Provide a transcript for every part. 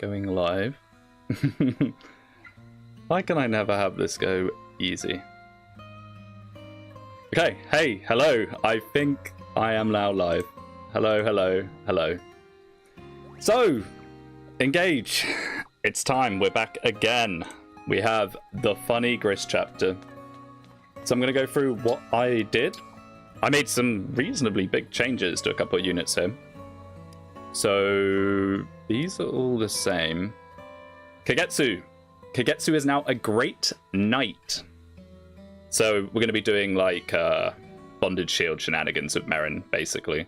going live. Why can I never have this go easy? Okay, hey, hello. I think I am now live. Hello, hello, hello. So, Engage. It's time. We're back again. We have the funny Gris chapter. So I'm going to go through what I did. I made some reasonably big changes to a couple of units here. So these are all the same. Kagetsu. Kagetsu is now a great knight. So we're going to be doing like bonded shield shenanigans with Merrin, basically.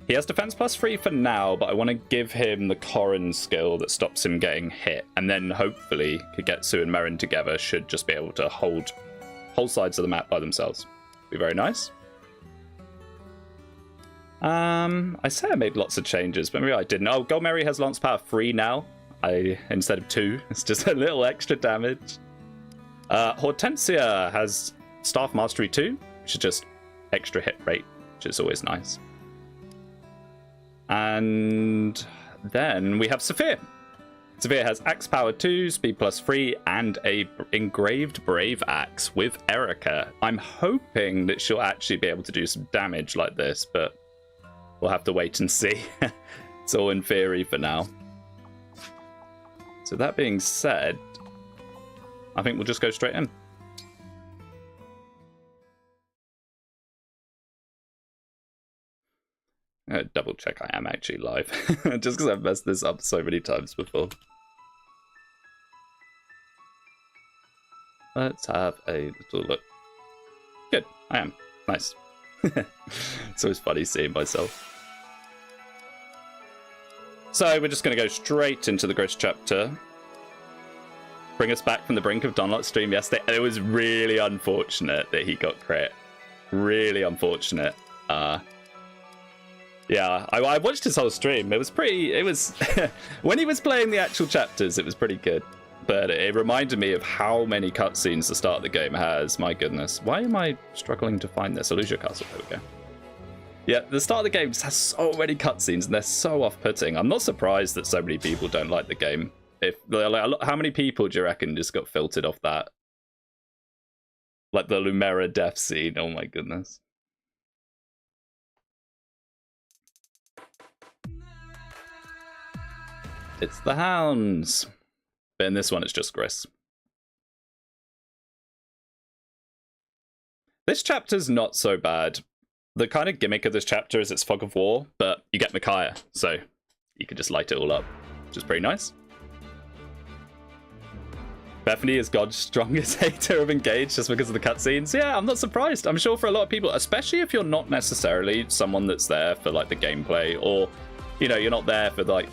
He has defense +3 for now, but I want to give him the Corrin skill that stops him getting hit. And then hopefully Kagetsu and Merrin together should just be able to hold whole sides of the map by themselves. Be very nice. I say I made lots of changes, but maybe I didn't. Oh, Golmeri has lance power 3 now. Instead of 2. It's just a little extra damage. Hortensia has staff mastery 2, which is just extra hit rate, which is always nice. And then we have Saphir. Saphir has axe power 2, speed +3, and a engraved brave axe with Erica. I'm hoping that she'll actually be able to do some damage like this, but we'll have to wait and see. It's all in theory for now. So that being said, I think we'll just go straight in. Double check I am actually live. Just because I've messed this up so many times before. Let's have a little look. Good, I am. Nice. It's always funny seeing myself. So we're just going to go straight into the Gris chapter. Bring us back from the brink of Donlot's stream yesterday. And it was really unfortunate that he got crit. Really unfortunate. Yeah, I watched his whole stream. It was when he was playing the actual chapters, it was pretty good. But it reminded me of how many cutscenes the start of the game has. My goodness. Why am I struggling to find this? Illusia Castle. There we go. Yeah, the start of the game has so many cutscenes and they're so off-putting. I'm not surprised that so many people don't like the game. How many people do you reckon just got filtered off that? Like the Lumera death scene. Oh my goodness. It's the hounds. But in this one, it's just Gris. This chapter's not so bad. The kind of gimmick of this chapter is it's fog of war, but you get Micaiah, so you can just light it all up, which is pretty nice. Bethany is God's strongest hater of Engage just because of the cutscenes. Yeah, I'm not surprised. I'm sure for a lot of people, especially if you're not necessarily someone that's there for like the gameplay, or you know, you're not there for like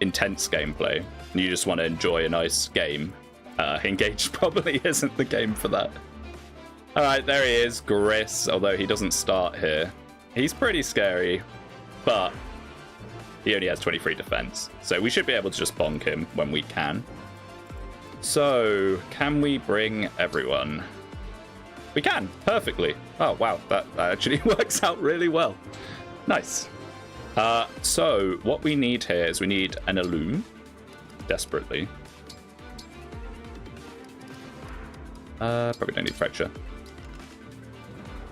intense gameplay and you just want to enjoy a nice game. Engage probably isn't the game for that. All right, there he is, Gris, although he doesn't start here. He's pretty scary, but he only has 23 defense, so we should be able to just bonk him when we can. So, can we bring everyone? We can, perfectly. Oh, wow, that actually works out really well. Nice. So, what we need here is we need an Illume, desperately. Probably don't need Fracture.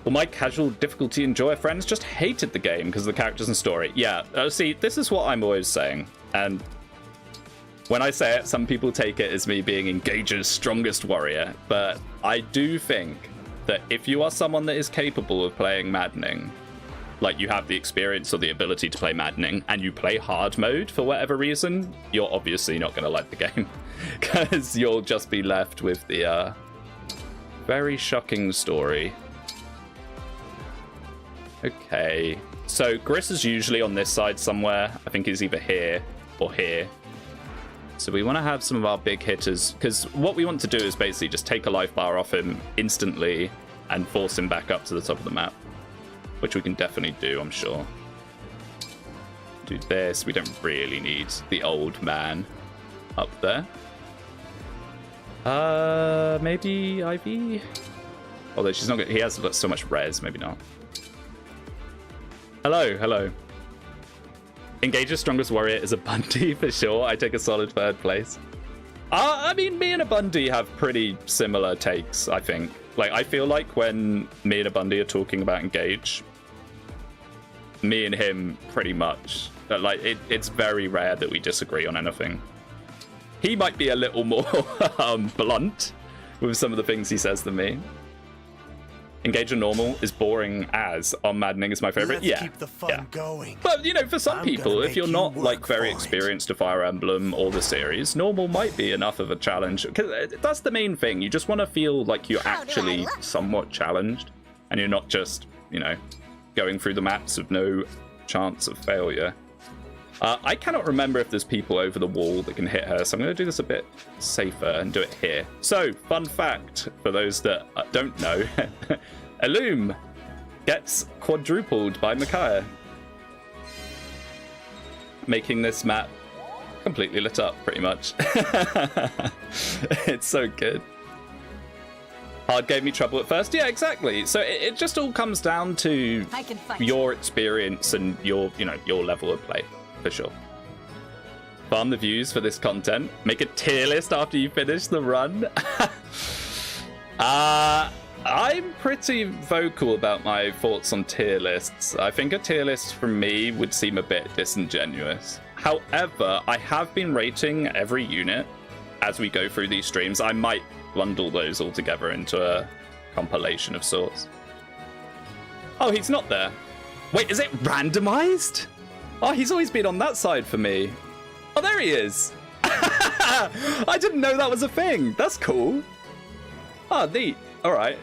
Well, my casual difficulty enjoyer friends just hated the game because of the characters and story. Yeah, see, this is what I'm always saying. And when I say it, some people take it as me being Engage's strongest warrior. But I do think that if you are someone that is capable of playing Maddening, like you have the experience or the ability to play Maddening, and you play hard mode for whatever reason, you're obviously not going to like the game. Because you'll just be left with the very shocking story. Okay, so Gris is usually on this side somewhere. I think he's either here or here. So we want to have some of our big hitters, because what we want to do is basically just take a life bar off him instantly and force him back up to the top of the map, which we can definitely do, I'm sure. Do this. We don't really need the old man up there. Maybe Ivy? Although she's not. He has so much res, maybe not. Hello, hello. Engage's strongest warrior is a Bundy for sure. I take a solid 3rd place. I mean, me and a Bundy have pretty similar takes, I think. Like, I feel like when me and a Bundy are talking about Engage, me and him pretty much, like, it's very rare that we disagree on anything. He might be a little more blunt with some of the things he says than me. Engage on normal is boring as on Maddening is my favorite. Let's keep the fun going. But, you know, for some people, if you're not, like, very experienced to Fire Emblem or the series, normal might be enough of a challenge. Because that's the main thing. You just want to feel like you're actually somewhat challenged. And you're not just, you know, going through the maps with no chance of failure. I cannot remember if there's people over the wall that can hit her, so I'm going to do this a bit safer and do it here. So, fun fact, for those that don't know, Illum gets quadrupled by Micaiah, making this map completely lit up, pretty much. It's so good. Hard gave me trouble at first. Yeah, exactly. So it just all comes down to your experience and your, you know, your level of play. For sure. Farm the views for this content. Make a tier list after you finish the run. I'm pretty vocal about my thoughts on tier lists. I think a tier list from me would seem a bit disingenuous. However, I have been rating every unit as we go through these streams. I might bundle those all together into a compilation of sorts. Oh, he's not there. Wait, is it randomized? Oh, he's always been on that side for me. Oh, there he is. I didn't know that was a thing. That's cool. Oh, neat. All right.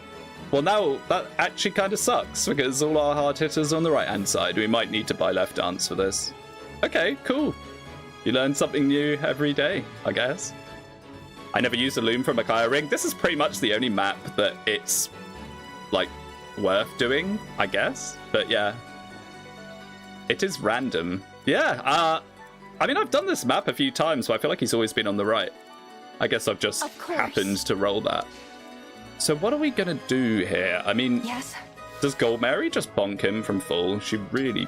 Well, now that actually kind of sucks because all our hard hitters are on the right-hand side. We might need to buy left dance for this. Okay, cool. You learn something new every day, I guess. I never used a loom from Micaiah Ring. This is pretty much the only map that it's, like, worth doing, I guess. But yeah. It is random. Yeah, I mean, I've done this map a few times, so I feel like he's always been on the right. I guess I've just happened to roll that. So what are we going to do here? I mean, yes. Does Gold Mary just bonk him from full? She'll be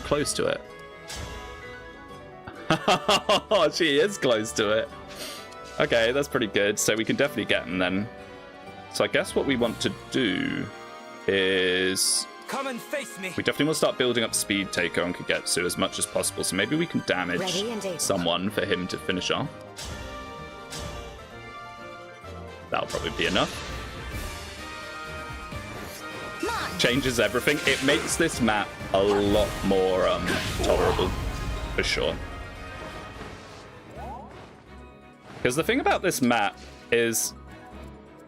close to it. She is close to it. Okay, that's pretty good. So we can definitely get him then. So I guess what we want to do is... Come and face me. We definitely want to start building up Speed Taker on Kagetsu as much as possible, so maybe we can damage someone for him to finish off. That'll probably be enough. Changes everything. It makes this map a lot more tolerable, for sure. Because the thing about this map is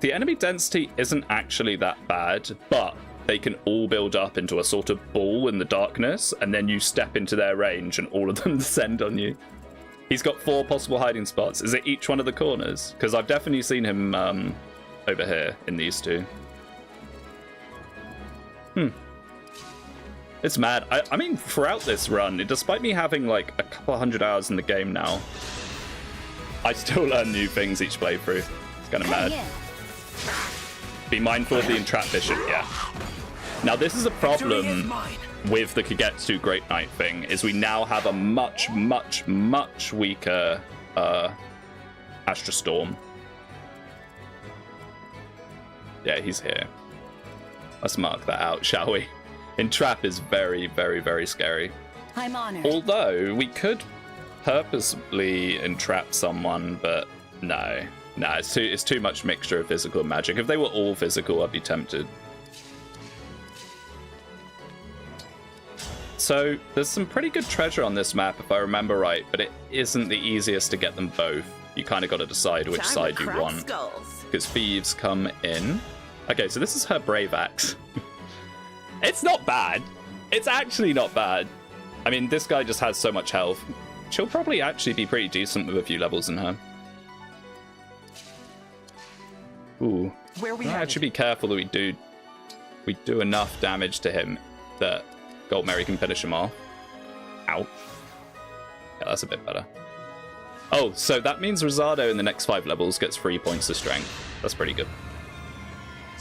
the enemy density isn't actually that bad, but they can all build up into a sort of ball in the darkness, and then you step into their range and all of them descend on you. He's got 4 possible hiding spots. Is it each one of the corners? Because I've definitely seen him over here in these 2. It's mad. I mean, throughout this run, despite me having like a couple 100 hours in the game now, I still learn new things each playthrough. It's kind of mad. Be mindful of the Entrap Bishop, yeah. Now, this is a problem with the Kagetsu Great Knight thing, is we now have a much, much, much weaker Astra Storm. Yeah, he's here. Let's mark that out, shall we? Entrap is very, very, very scary. I'm honored. Although, we could purposely entrap someone, but no. No, it's too much mixture of physical and magic. If they were all physical, I'd be tempted. So, there's some pretty good treasure on this map, if I remember right, but it isn't the easiest to get them both. You kind of got to decide which side you want. Because thieves come in. Okay, so this is her Brave Axe. It's not bad. It's actually not bad. I mean, this guy just has so much health. She'll probably actually be pretty decent with a few levels in her. Ooh. I should be careful that we do enough damage to him that Gold Mary can finish him off. Ow. Yeah, that's a bit better. Oh, so that means Rosado in the next 5 levels gets 3 points of strength. That's pretty good.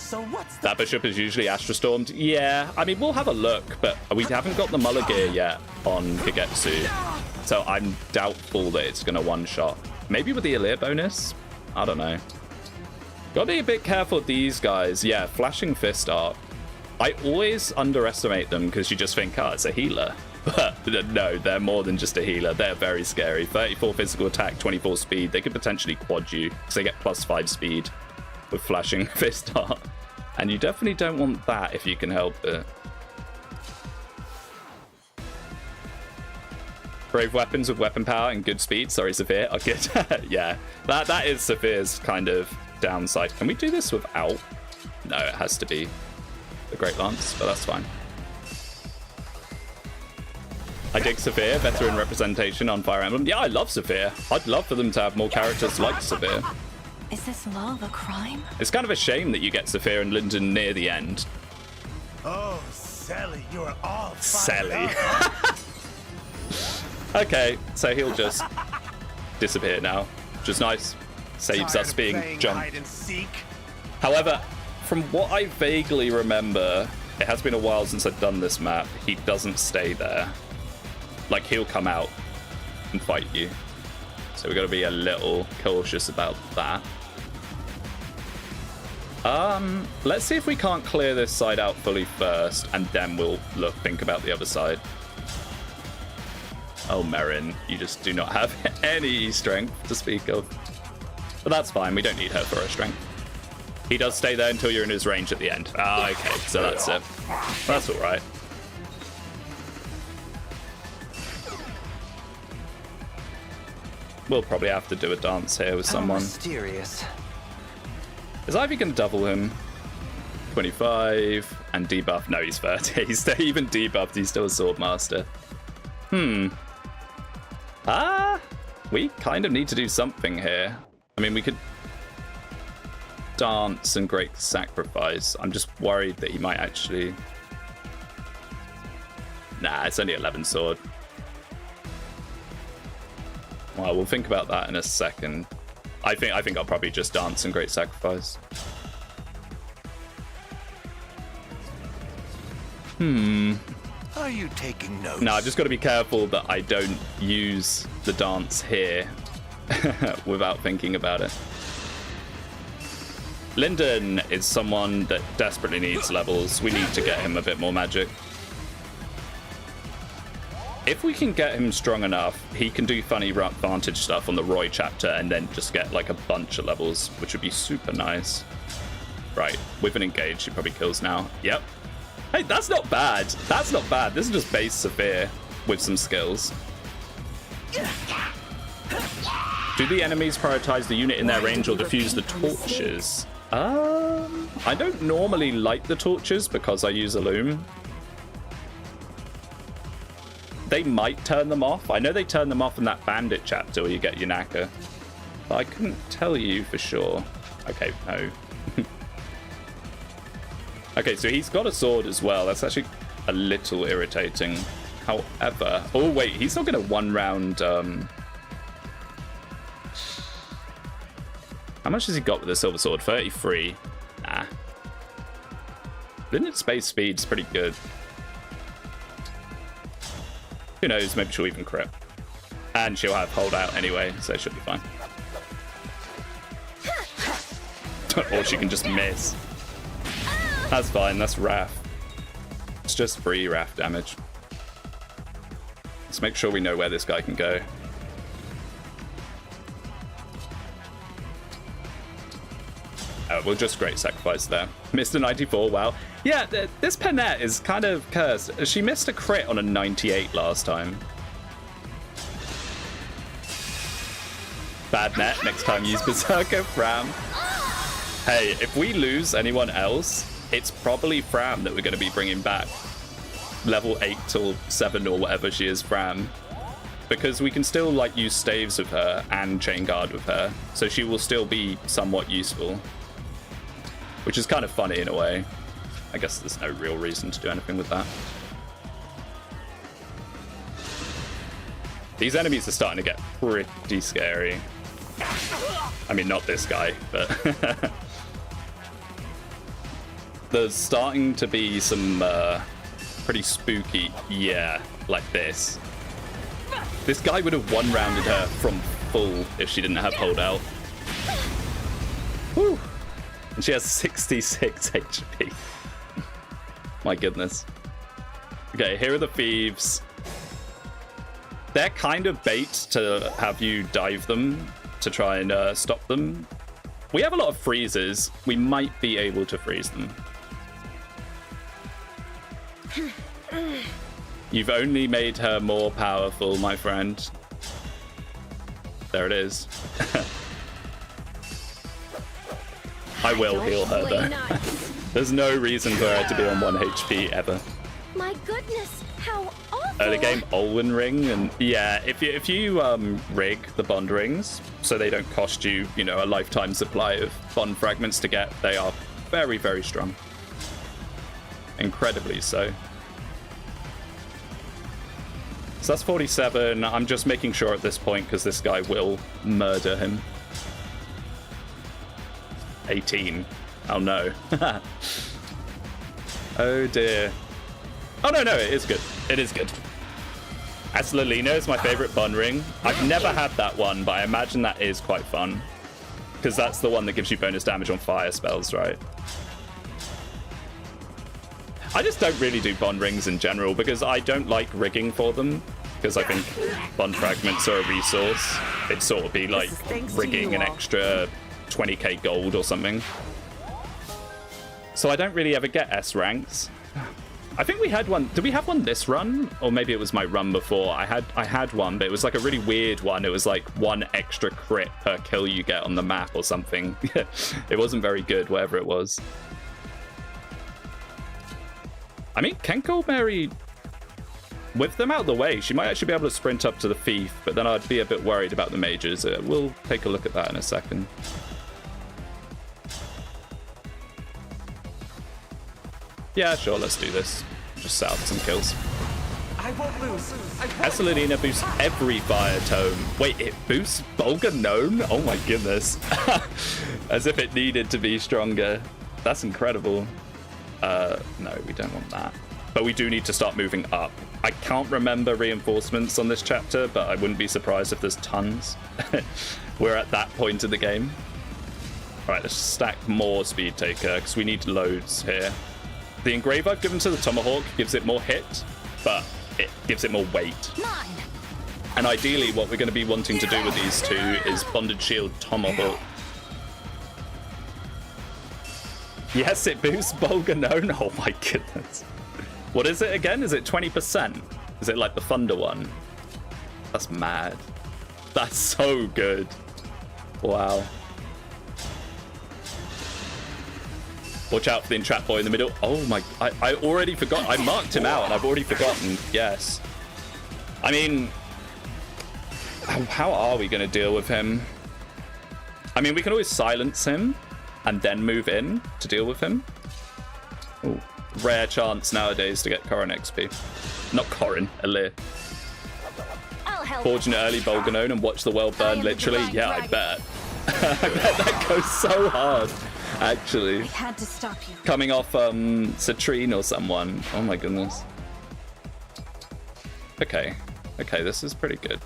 So what's That bishop is usually Astrostormed. Yeah, I mean, we'll have a look, but we haven't got the Muller gear yet on Kagetsu. So I'm doubtful that it's going to one-shot. Maybe with the Elir bonus? I don't know. Gotta be a bit careful with these guys. Yeah, Flashing Fist art. I always underestimate them because you just think, oh, it's a healer. But no, they're more than just a healer. They're very scary. 34 physical attack, 24 speed. They could potentially quad you because they get +5 speed with Flashing Fist art. And you definitely don't want that if you can help it. Brave weapons with weapon power and good speed. Sorry, Saphir. Oh, good. Yeah, that is Saphir's kind of downside. Can we do this without? No, it has to be the Great Lance, but that's fine. I dig Saphir, veteran representation on Fire Emblem. Yeah, I love Saphir. I'd love for them to have more characters like Saphir. Is this love a crime? It's kind of a shame that you get Saphir and Linden near the end. Oh, Sally, you are all fired Sally. up. Okay, so he'll just disappear now, which is nice. Saves Tired us of being playing jumped. hide and seek? However, from what I vaguely remember, it has been a while since I've done this map, he doesn't stay there. Like, he'll come out and fight you. So we've got to be a little cautious about that. Let's see if we can't clear this side out fully first, and then we'll think about the other side. Oh, Merrin, you just do not have any strength to speak of. But that's fine, we don't need her for her strength. He does stay there until you're in his range at the end. Ah, okay, so that's it. That's all right. We'll probably have to do a dance here with someone. Mysterious. Is Ivy going to double him? 25 and debuff. No, he's 30. He's even debuffed. He's still a sword master. We kind of need to do something here. I mean, we could dance and great sacrifice. I'm just worried that he might actually... Nah, it's only 11 sword. Well, we'll think about that in a second. I think I'll probably just dance and great sacrifice. Are you taking notes? No, I've just got to be careful that I don't use the dance here without thinking about it. Linden is someone that desperately needs levels. We need to get him a bit more magic. If we can get him strong enough, he can do funny Vantage stuff on the Roy chapter and then just get like a bunch of levels, which would be super nice. Right, with an engage, he probably kills now. Yep. Hey, that's not bad. That's not bad. This is just base Saphir with some skills. Do the enemies prioritize the unit in their range or defuse the torches? I don't normally light the torches because I use a loom. They might turn them off. I know they turn them off in that bandit chapter where you get Yanaka. But I couldn't tell you for sure. Okay, no. Okay, so he's got a sword as well. That's actually a little irritating. However... Oh, wait, he's not going to one round... How much has he got with the silver sword? 33. Nah. Limited space speed's pretty good. Who knows, maybe she'll even crit. And she'll have holdout anyway, so it should be fine. Or she can just miss. That's fine, that's Wrath. It's just free Wrath damage. Let's make sure we know where this guy can go. We'll just great sacrifice there. Missed a 94, wow. Yeah, this Penette is kind of cursed. She missed a crit on a 98 last time. Bad net, next time use Berserker, Fram. Hey, if we lose anyone else, it's probably Fram that we're going to be bringing back. Level 8 till 7 or whatever she is, Fram. Because we can still like use staves with her and chain guard with her. So she will still be somewhat useful. Which is kind of funny in a way. I guess there's no real reason to do anything with that. These enemies are starting to get pretty scary. I mean, not this guy, but... there's starting to be some pretty spooky, yeah, like this. This guy would have one-rounded her from full if she didn't have holdout. Whew. And she has 66 HP. My goodness. Okay, here are the thieves. They're kind of bait to have you dive them to try and stop them. We have a lot of freezes. We might be able to freeze them. You've only made her more powerful, my friend. There it is. I will heal her, though. There's no reason for her to be on 1 HP ever. My goodness, how awful! Early game Olwen ring, and yeah, if you rig the bond rings so they don't cost you, you know, a lifetime supply of bond fragments to get, they are very, very strong. Incredibly so. So that's 47. I'm just making sure at this point because this guy will murder him. 18. Oh no. Oh dear. Oh no, it is good. It is good. Aslelina is my favorite bun ring. I've never had that one, but I imagine that is quite fun. Because that's the one that gives you bonus damage on fire spells, right? I just don't really do bond rings in general because I don't like rigging for them. Because I think bond fragments are a resource. It'd sort of be like rigging an extra 20k gold or something. So I don't really ever get S ranks. I think we had one. Did we have one this run? Or maybe it was my run before. I had one, but it was like a really weird one. It was like 1 extra crit per kill you get on the map or something. It wasn't very good, whatever it was. I mean, Kenko Mary, with them out of the way, she might actually be able to sprint up to the thief, but then I'd be a bit worried about the mages. We'll take a look at that in a second. Yeah, sure, let's do this. Just set up some kills. I won't lose. Aslelina boosts every fire tome. Wait, it boosts Bolganone? Oh my goodness. As if it needed to be stronger. That's incredible. No, we don't want that. But we do need to start moving up. I can't remember reinforcements on this chapter, but I wouldn't be surprised if there's tons. We're at that point of the game. All right, let's stack more Speed Taker, because we need loads here. The engrave I've given to the Tomahawk gives it more hit, but it gives it more weight. And ideally, what we're going to be wanting to do with these two is Bonded Shield Tomahawk. Yes, it boosts Bolganone. Oh my goodness. What is it again? Is it 20%? Is it like the Thunder one? That's mad. That's so good. Wow. Watch out for the entrap boy in the middle. Oh my, I already forgot. I marked him out and I've already forgotten. Yes. I mean, how are we going to deal with him? I mean, we can always silence him and then move in to deal with him. Ooh, rare chance nowadays to get Corrin XP. Not Corrin, Alir. Forge an early Bolganone and watch the world burn, literally. Yeah, I bet. I bet that goes so hard, actually. I had to stop you. Coming off Citrine or someone. Oh my goodness. Okay, this is pretty good.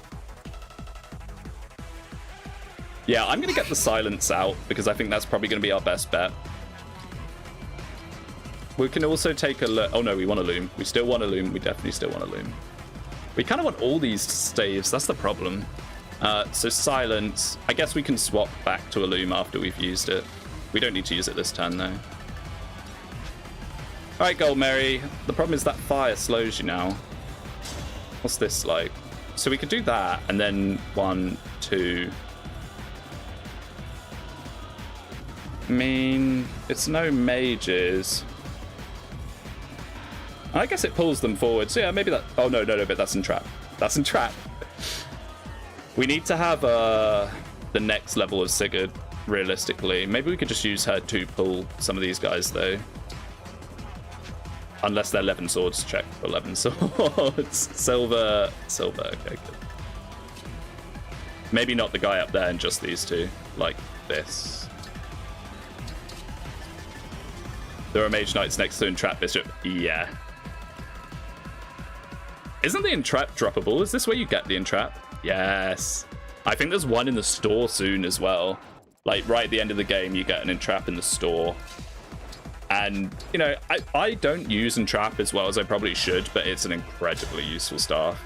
Yeah, I'm going to get the silence out because I think that's probably going to be our best bet. We can also take a look. Oh no, we want a loom. We still want a loom. We definitely still want a loom. We kind of want all these staves. That's the problem. So silence. I guess we can swap back to a loom after we've used it. We don't need to use it this turn though. All right, Gold Mary. The problem is that fire slows you now. What's this like? So we could do that and then 1, 2. I mean, it's no mages. I guess it pulls them forward. So yeah, maybe that. Oh no, but that's in trap. That's in trap. We need to have the next level of Sigurd, realistically. Maybe we could just use her to pull some of these guys though. Unless they're 11 swords, check for 11 swords. Silver. Okay, good. Maybe not the guy up there and just these two, like this. There are mage knights next to entrap bishop. Yeah. Isn't the entrap droppable? Is this where you get the entrap? Yes. I think there's one in the store soon as well. Like right at the end of the game, you get an entrap in the store. And, you know, I don't use entrap as well as I probably should, but it's an incredibly useful staff.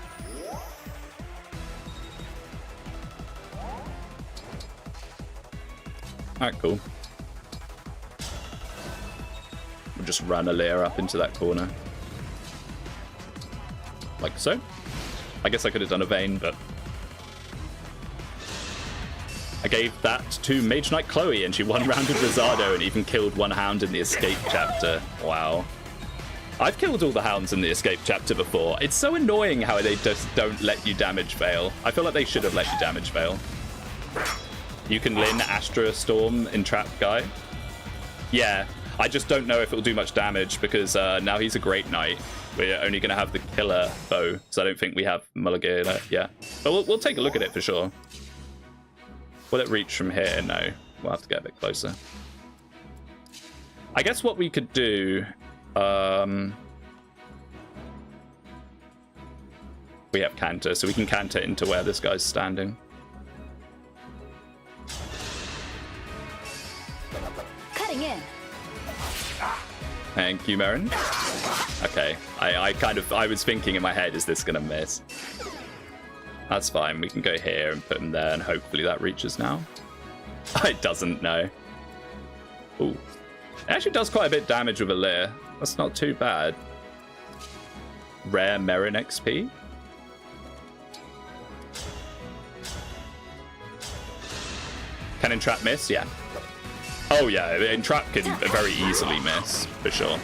Alright, cool. We'll just run a layer up into that corner. Like so. I guess I could have done a vein, but I gave that to Mage Knight Chloe, and she one-rounded Rosado and even killed one hound in the escape chapter. Wow. I've killed all the hounds in the escape chapter before. It's so annoying how they just don't let you damage fail. I feel like they should have let you damage fail. You can Lin Astra Storm Entrap guy. Yeah, I just don't know if it'll do much damage because now he's a great knight. We're only going to have the killer bow, so I don't think we have Mulligan left. Yeah, but we'll take a look at it for sure. Will it reach from here? No, we'll have to get a bit closer. I guess what we could do... we have canter, so we can canter into where this guy's standing. Cutting in. Thank you, Marin. Okay, I was thinking in my head, is this gonna miss? That's fine, we can go here and put him there, and hopefully that reaches now. It doesn't, no. Ooh. It actually does quite a bit of damage with a Leer. That's not too bad. Rare Merin XP. Can Entrap miss? Yeah. Oh yeah, Entrap can very easily miss, for sure.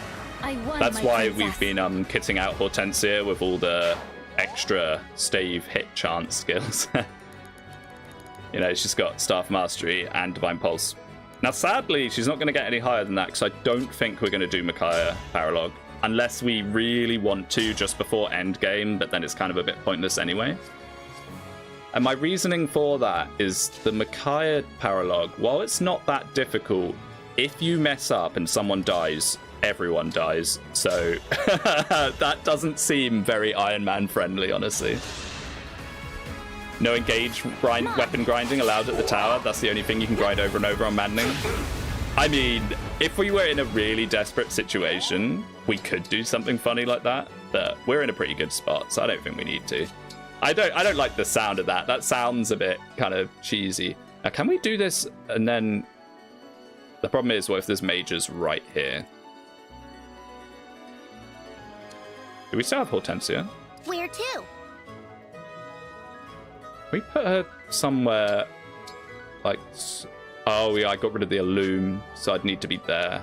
That's why we've been kitting out Hortensia with all the extra stave hit chance skills. You know, she's got Staff Mastery and Divine Pulse. Now, sadly, she's not going to get any higher than that because I don't think we're going to do Micaiah Paralog. Unless we really want to just before endgame, but then it's kind of a bit pointless anyway. And my reasoning for that is the Micaiah Paralog, while it's not that difficult, if you mess up and someone dies, everyone dies. So that doesn't seem very Ironman friendly, honestly. No engage weapon grinding allowed at the tower. That's the only thing you can grind over and over on Maddening. I mean, if we were in a really desperate situation, we could do something funny like that, but we're in a pretty good spot, so I don't think we need to. I don't like the sound of that. That sounds a bit kind of cheesy. Now, can we do this and then... The problem is, what if there's mages right here? Do we still have Hortensia? Where to? We put her somewhere like... Oh, yeah, I got rid of the Illume, so I'd need to be there.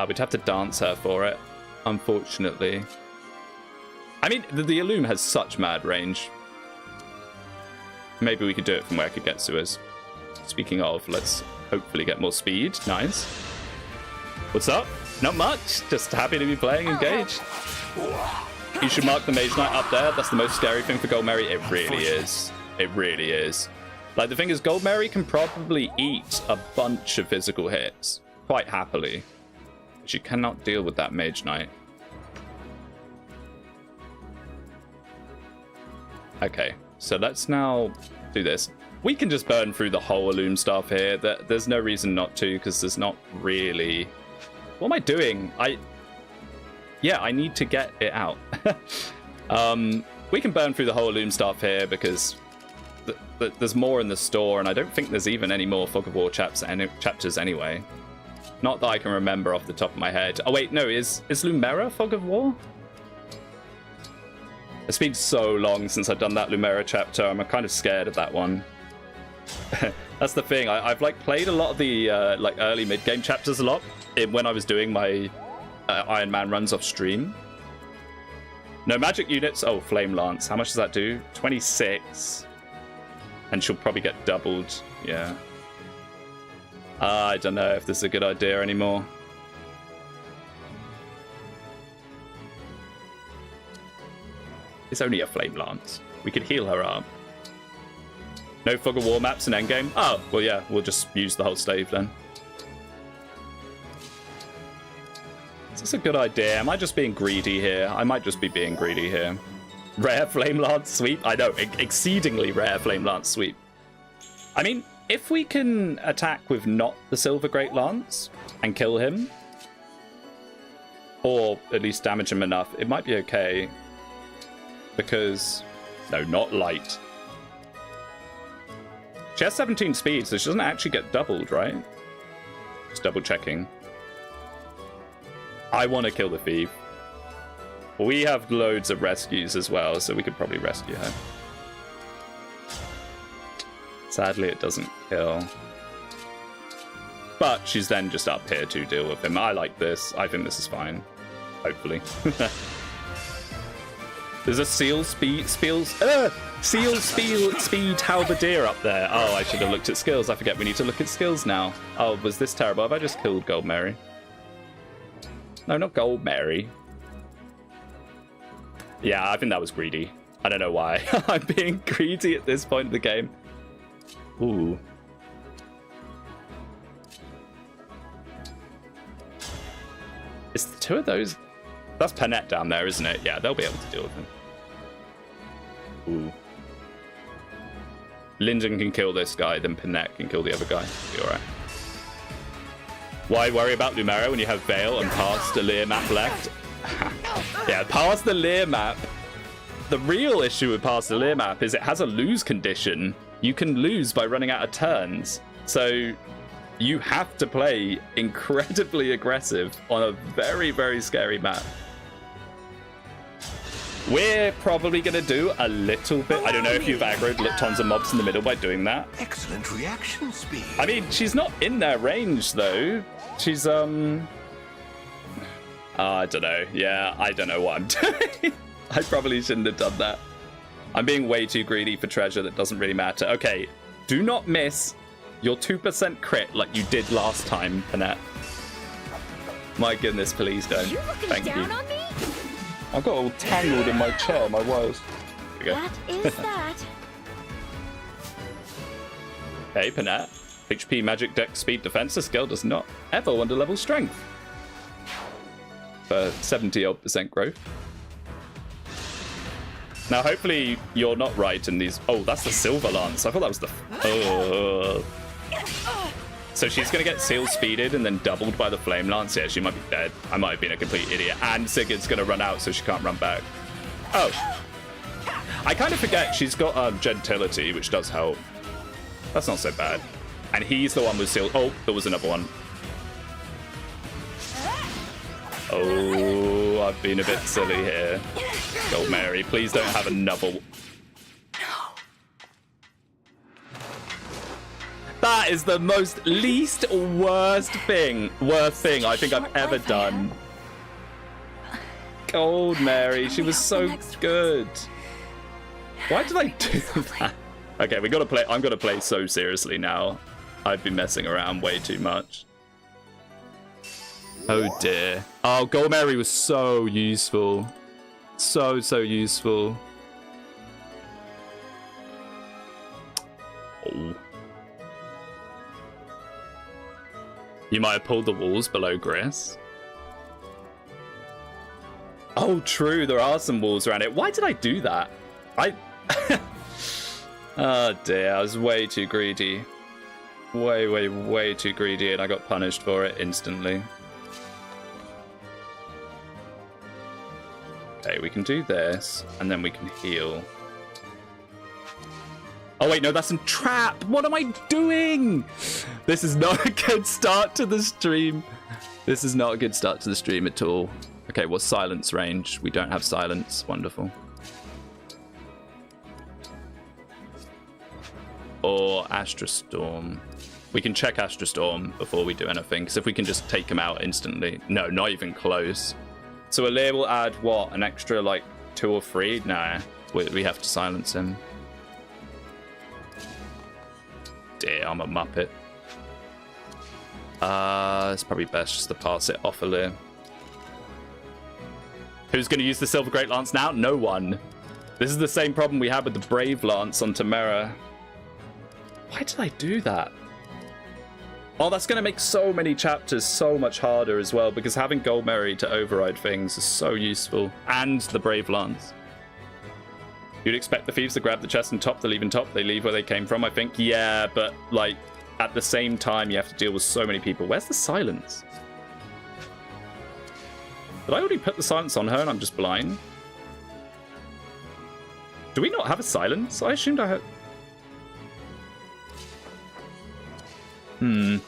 We'd have to dance her for it, unfortunately. I mean, the Illume has such mad range. Maybe we could do it from where Kagetsu is. Speaking of, let's hopefully get more speed. Nice. What's up? Not much. Just happy to be playing Engage. You should mark the Mage Knight up there. That's the most scary thing for Gold Mary. It really is. It really is. Like, the thing is, Gold Mary can probably eat a bunch of physical hits quite happily. But she cannot deal with that Mage Knight. Okay, so let's now do this. We can just burn through the whole Illume stuff here. There's no reason not to, because there's not really... What am I doing? Yeah, I need to get it out. We can burn through the whole Illume stuff here, because there's more in the store, and I don't think there's even any more Fog of War chapters anyway. Not that I can remember off the top of my head. Oh wait, no, is Lumera Fog of War? It's been so long since I've done that Lumera chapter. I'm kind of scared of that one. That's the thing. I've like played a lot of the like early mid-game chapters a lot when I was doing my Ironman runs off stream. No magic units. Oh, Flame Lance. How much does that do? 26. And she'll probably get doubled. Yeah. I don't know if this is a good idea anymore. It's only a Flame Lance. We could heal her up. No Fog of War maps in endgame? Oh, well, yeah, we'll just use the whole stave then. It's a good idea. Am I just being greedy here? I might just be being greedy here. Rare Flame Lance sweep? I know, exceedingly rare Flame Lance sweep. I mean, if we can attack with not the Silver Great Lance and kill him, or at least damage him enough, it might be okay. Because, no, not light. She has 17 speed, so she doesn't actually get doubled, right? Just double checking. I want to kill the thief. We have loads of rescues as well, so we could probably rescue her. Sadly, it doesn't kill. But she's then just up here to deal with him. I like this. I think this is fine. Hopefully. There's a seal speed halberdier up there. Oh, I should have looked at skills. I forget we need to look at skills now. Oh, was this terrible? Have I just killed Gold Mary? No, not Gold Mary. Yeah, I think that was greedy. I don't know why. I'm being greedy at this point of the game. Ooh. Is the two of those... That's Panette down there, isn't it? Yeah, they'll be able to deal with him. Ooh. Linden can kill this guy, then Panette can kill the other guy. Be alright. Why worry about Lumero when you have Veil and past the Lear map left? Yeah, past the Lear map. The real issue with past the Lear map is it has a lose condition. You can lose by running out of turns. So you have to play incredibly aggressive on a very, very scary map. We're probably going to do a little bit. I don't know if you've aggroed tons of mobs in the middle by doing that. Excellent reaction speed. I mean, she's not in their range, though. She's, I don't know. Yeah, I don't know what I'm doing. I probably shouldn't have done that. I'm being way too greedy for treasure that doesn't really matter. Okay, do not miss your 2% crit like you did last time, Panette. My goodness, please don't. Thank you. I got all tangled in my chair, my wires. That is that. Hey, Panette. HP, magic, dex, speed, defense. This skill does not ever underlevel strength. For 70-odd% growth. Now, hopefully, you're not right in these... Oh, that's the Silver Lance. I thought that was the... So she's going to get seal speeded and then doubled by the Flame Lance. Yeah, she might be dead. I might have been a complete idiot. And Sigurd's going to run out, so she can't run back. Oh. I kind of forget she's got Gentility, which does help. That's not so bad. And he's the one with seal... Oh, there was another one. Oh, I've been a bit silly here. Gold Mary, please don't have another... That is the most least worst thing I think I've ever done. Gold Mary, she was so good. Why did I do that? Okay, we gotta play. I'm gonna play so seriously now. I've been messing around way too much. Oh dear. Oh, Gold Mary was so useful. So useful. Oh. You might have pulled the walls below Gris. Oh, true. There are some walls around it. Why did I do that? Oh, dear. I was way too greedy. Way too greedy, and I got punished for it instantly. Okay, we can do this, and then we can heal. Oh, wait, no, that's a trap. What am I doing? This is not a good start to the stream. This is not a good start to the stream at all. Okay, what's silence range? We don't have silence. Wonderful. Or Astra Storm. We can check Astra Storm before we do anything, because if we can just take him out instantly. No, not even close. So Alir will add, what, an extra, like, 2 or 3? Nah, we have to silence him. Dear, I'm a muppet. It's probably best just to pass it off Alir. Who's going to use the Silver Great Lance now? No one. This is the same problem we had with the Brave Lance on Temera. Why did I do that? Oh, that's going to make so many chapters so much harder as well, because having Gold Mary to override things is so useful. And the Brave Lance. You'd expect the thieves to grab the chest and top the leave and top. They leave where they came from, I think. Yeah, but like at the same time, you have to deal with so many people. Where's the silence? Did I already put the silence on her and I'm just blind? Do we not have a silence? I assumed I had... Am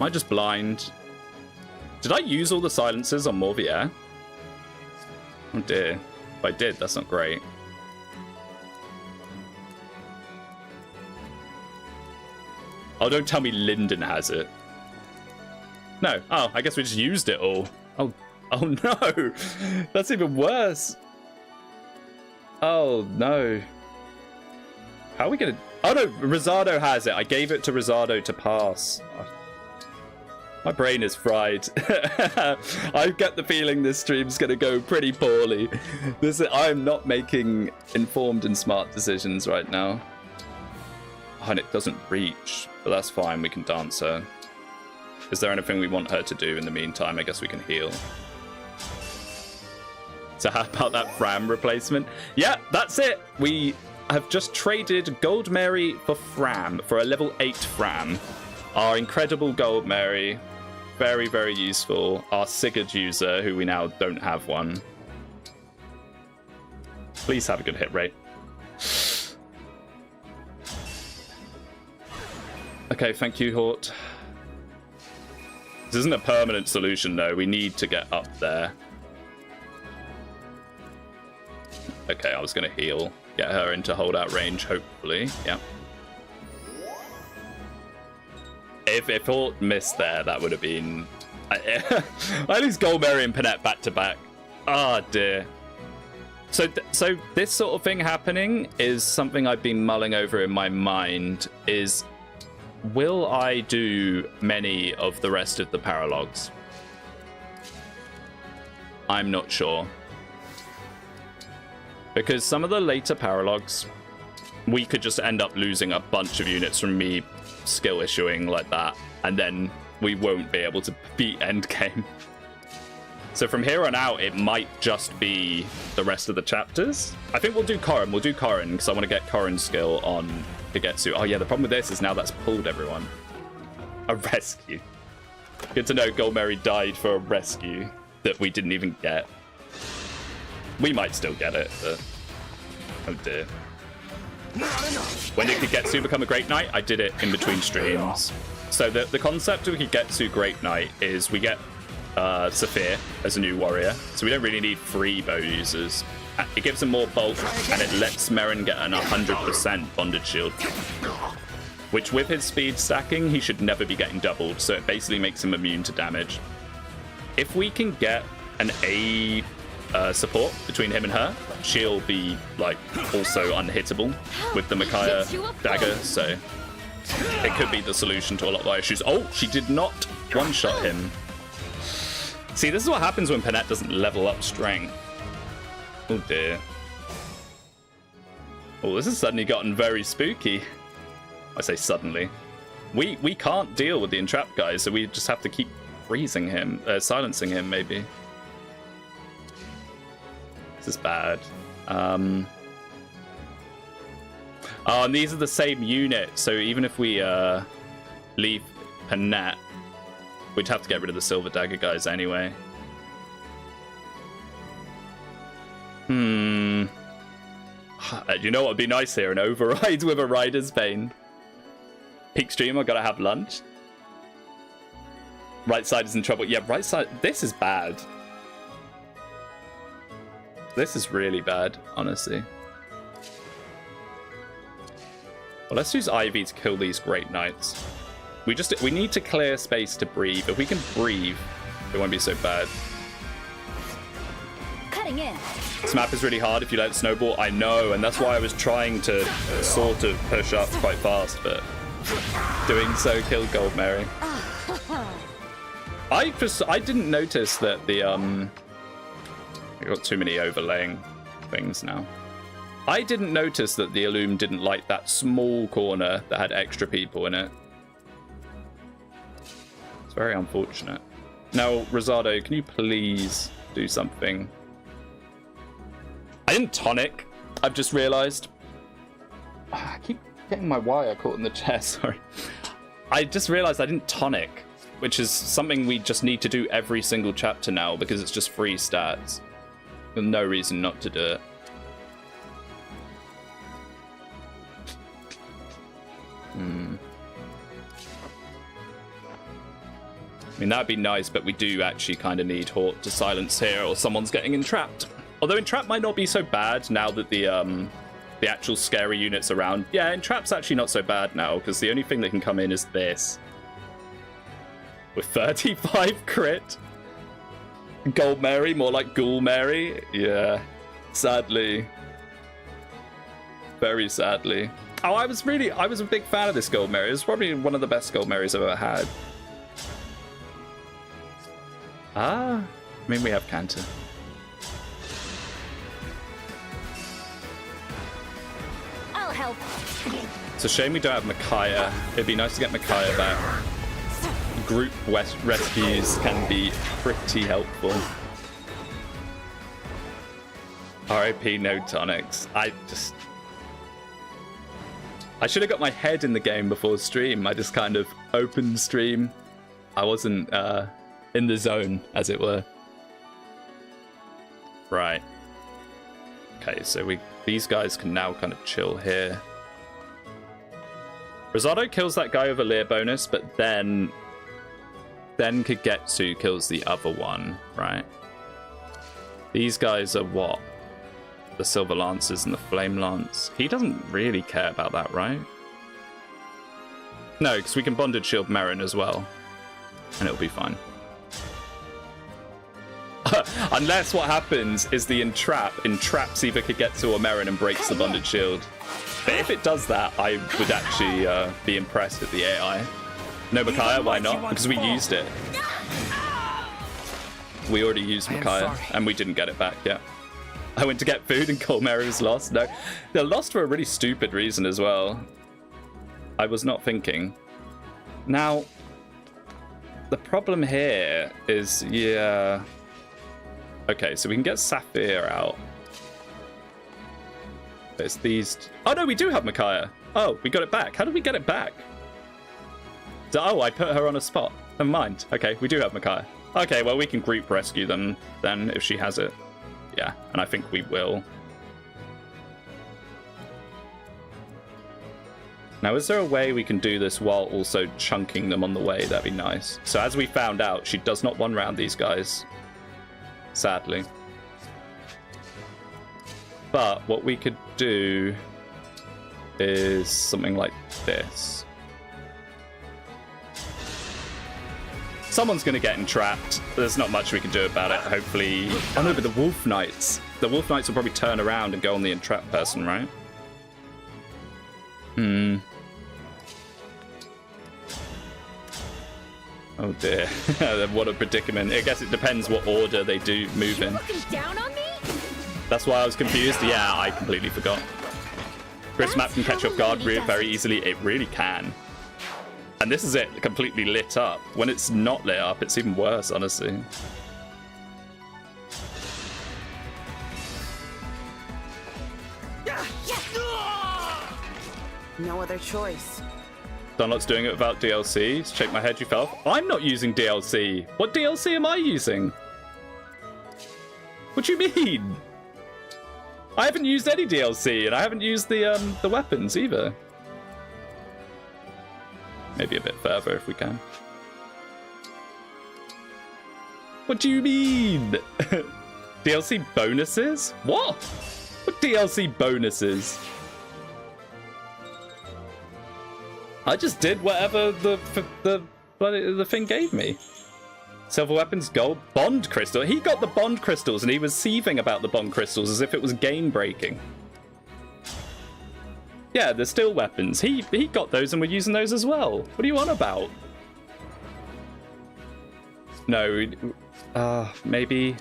I just blind? Did I use all the silences on Morvier? Oh dear. If I did, that's not great. Oh, don't tell me Lyndon has it. No. Oh, I guess we just used it all. Oh no. That's even worse. Oh no. How are we gonna... Oh no, Rosado has it. I gave it to Rosado to pass. My brain is fried. I get the feeling this stream's gonna go pretty poorly. I'm not making informed and smart decisions right now. Oh, and it doesn't reach, but that's fine. We can dance her. Is there anything we want her to do in the meantime? I guess we can heal. So how about that Fram replacement? Yeah, that's it. We have just traded Gold Mary for Fram, for a level 8 Fram. Our incredible Gold Mary. Very, very useful. Our Sigurd user, who we now don't have one. Please have a good hit rate. Okay, thank you, Hort. This isn't a permanent solution, though. We need to get up there. Okay, I was going to heal. Get her into holdout range, hopefully. Yeah. If Hort missed there, that would have been... I lose Gold Mary and Panette back to back. Ah, dear. So this sort of thing happening is something I've been mulling over in my mind, is... Will I do many of the rest of the Paralogs? I'm not sure. Because some of the later Paralogs, we could just end up losing a bunch of units from me skill issuing like that, and then we won't be able to beat endgame. So from here on out, it might just be the rest of the chapters. I think we'll do Corrin. We'll do Corrin, because I want to get Corrin's skill on Kagetsu. Oh yeah, the problem with this is now that's pulled everyone. A rescue. Good to know Gold Mary died for a rescue that we didn't even get. We might still get it, but... Oh dear. When did Kagetsu become a Great Knight? I did it in between streams. So the concept of Kagetsu Great Knight is we get Saphir as a new warrior, so we don't really need 3 bow users. It gives him more bulk, and it lets Merrin get an 100% bonded shield. Which, with his speed stacking, he should never be getting doubled, so it basically makes him immune to damage. If we can get an A support between him and her, she'll be, like, also unhittable with the Micaiah dagger, so it could be the solution to a lot of our issues. Oh, she did not one-shot him. See, this is what happens when Panette doesn't level up strength. Oh dear. Oh, this has suddenly gotten very spooky. I say suddenly. We can't deal with the entrapped guys, so we just have to keep freezing him, silencing him maybe. This is bad. Oh, and these are the same unit, so even if we leave Panette, we'd have to get rid of the Silver Dagger guys anyway. You know what would be nice here? An override with a Rider's Bane. Peak stream, I gotta have lunch. Right side is in trouble. Yeah, right side. This is bad. This is really bad, honestly. Well, let's use Ivy to kill these Great Knights. We need to clear space to breathe. If we can breathe, it won't be so bad. Cutting in. This map is really hard if you let it snowball. I know, and that's why I was trying to sort of push up quite fast, but doing so killed Gold Mary. I didn't notice that the I got too many overlaying things now. I didn't notice that the Illume didn't like that small corner that had extra people in it. It's very unfortunate. Now, Rosado, can you please do something? I didn't tonic. I've just realized. I keep getting my wire caught in the chair, sorry. I just realized I didn't tonic, which is something we just need to do every single chapter now because it's just free stats. There's no reason not to do it. I mean, that'd be nice, but we do actually kind of need Hort to silence here or someone's getting entrapped. Although Entrap might not be so bad now that the actual scary unit's around. Yeah, Entrap's actually not so bad now because the only thing that can come in is this. With 35 crit. Gold Mary, more like Ghoul Mary. Yeah, sadly. Very sadly. Oh, I was a big fan of this Gold Mary. It was probably one of the best Gold Marys I've ever had. I mean, we have Cantor. I'll help. It's a shame we don't have Micaiah. It'd be nice to get Micaiah back. Group rescues can be pretty helpful. RIP no tonics. I should have got my head in the game before stream. I just kind of opened stream. I wasn't in the zone, as it were. Right. Okay, so these guys can now kind of chill here. Rosado kills that guy with a Lear bonus, but then Kagetsu kills the other one, right? These guys are what? The Silver Lancers and the Flame Lance. He doesn't really care about that, right? No, because we can Bonded Shield Merrin as well. And it'll be fine. Unless what happens is the entraps either Kagetsu or Merrin and breaks the Bonded Shield. But if it does that, I would actually be impressed with the AI. No Micaiah, why not? Because we used it. We already used Micaiah, and we didn't get it back yet. I went to get food and Gold Mary was lost. No, they're lost for a really stupid reason as well. I was not thinking. Now, the problem here is, yeah... Okay, so we can get Sapphire out. It's these... Oh, no, we do have Micaiah. Oh, we got it back. How did we get it back? Oh, I put her on a spot. Never mind. Okay, we do have Micaiah. Okay, well, we can group rescue them then if she has it. Yeah, and I think we will. Now, is there a way we can do this while also chunking them on the way? That'd be nice. So as we found out, she does not one round these guys. Sadly. But what we could do is something like this. Someone's going to get entrapped. There's not much we can do about it. Hopefully... Oh no, but the Wolf Knights. The Wolf Knights will probably turn around and go on the entrapped person, right? Oh dear. What a predicament. I guess it depends what order they do move in. Looking down on me? That's why I was confused. Yeah, I completely forgot. Chris map can catch off guard very easily. It really can. And this is it, completely lit up. When it's not lit up, it's even worse, honestly. No other choice. Dunlop's doing it without DLC. Shake my head, you fell off. I'm not using DLC. What DLC am I using? What do you mean? I haven't used any DLC, and I haven't used the weapons either. Maybe a bit further if we can. What do you mean? DLC bonuses? What? What DLC bonuses? I just did whatever the thing gave me. Silver weapons, gold, bond crystal. He got the bond crystals and he was seething about the bond crystals as if it was game breaking. Yeah, the steel weapons. He got those and we're using those as well. What are you on about? No, maybe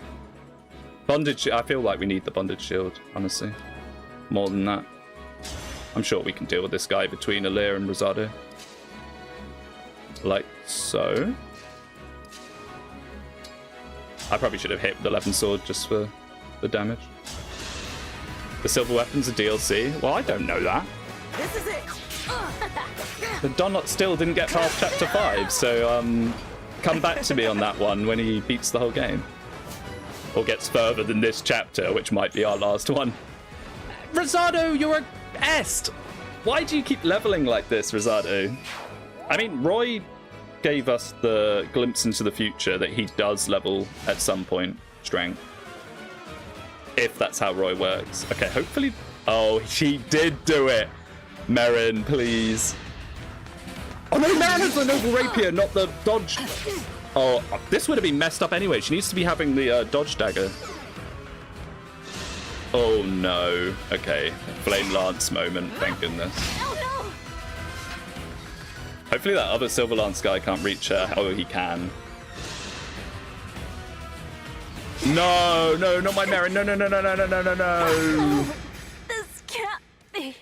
bondage. I feel like we need the bondage shield, honestly. more than that. I'm sure we can deal with this guy between Alir and Rosado. Like so. I probably should have hit the 11 sword just for the damage. The silver weapons are DLC? Well, I don't know that. This is it. The Donut still didn't get past chapter 5, so come back to me on that one when he beats the whole game. Or gets further than this chapter, which might be our last one. Rosado, you're a est! Why do you keep leveling like this, Rosado? I mean, Roy gave us the glimpse into the future that he does level at some point strength. If that's how Roy works. Okay, hopefully... Oh, she did do it! Merrin, please. Oh no, Merrin has the Noble Rapier, not the dodge. Oh, this would have been messed up anyway. She needs to be having the dodge dagger. Oh no. Okay, Flame Lance moment, thank goodness. Hopefully that other Silver Lance guy can't reach her. Oh, he can. No, no, not my Merrin. No, no, no, no, no, no, no, no, no. This can't be.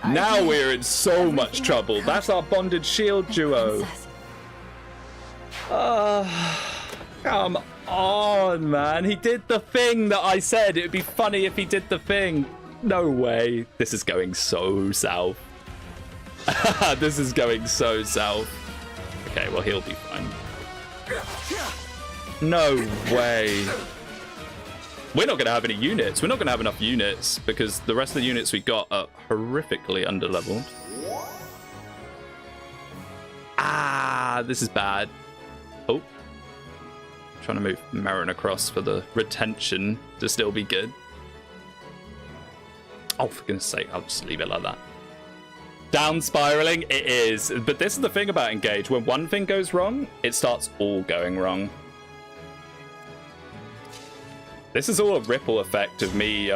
Now we're in so much trouble. That's our bonded shield duo. Come on, man. He did the thing that I said. It would be funny if he did the thing. No way. This is going so south. This is going so south. Okay, well, he'll be fine. No way. We're not going to have any units. We're not going to have enough units because the rest of the units we got are horrifically underleveled. Ah, this is bad. Oh. Trying to move Merrin across for the retention to still be good. Oh, for goodness sake, I'll just leave it like that. Down spiraling, it is. But this is the thing about Engage. When one thing goes wrong, it starts all going wrong. This is all a ripple effect of me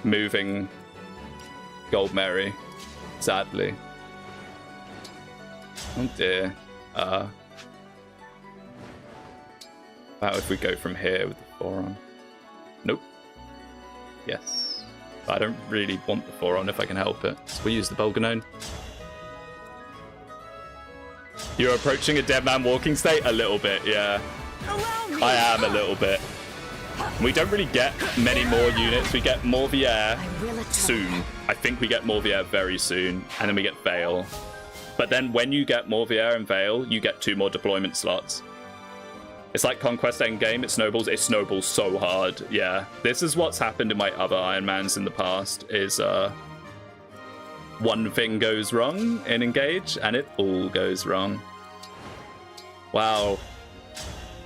moving Gold Mary, sadly. Oh dear. About if we go from here with the forearm. Nope. Yes. I don't really want the forearm if I can help it. So we use the Bolganone. You're approaching a dead man walking state? A little bit, yeah. I am a little bit. We don't really get many more units. We get Morvier soon. I think we get Morvier very soon. And then we get Vale. But then when you get Morvier and Vale, you get 2 more deployment slots. It's like Conquest Endgame. It snowballs so hard. Yeah. This is what's happened in my other Ironmans in the past. Is one thing goes wrong in Engage, and it all goes wrong. Wow.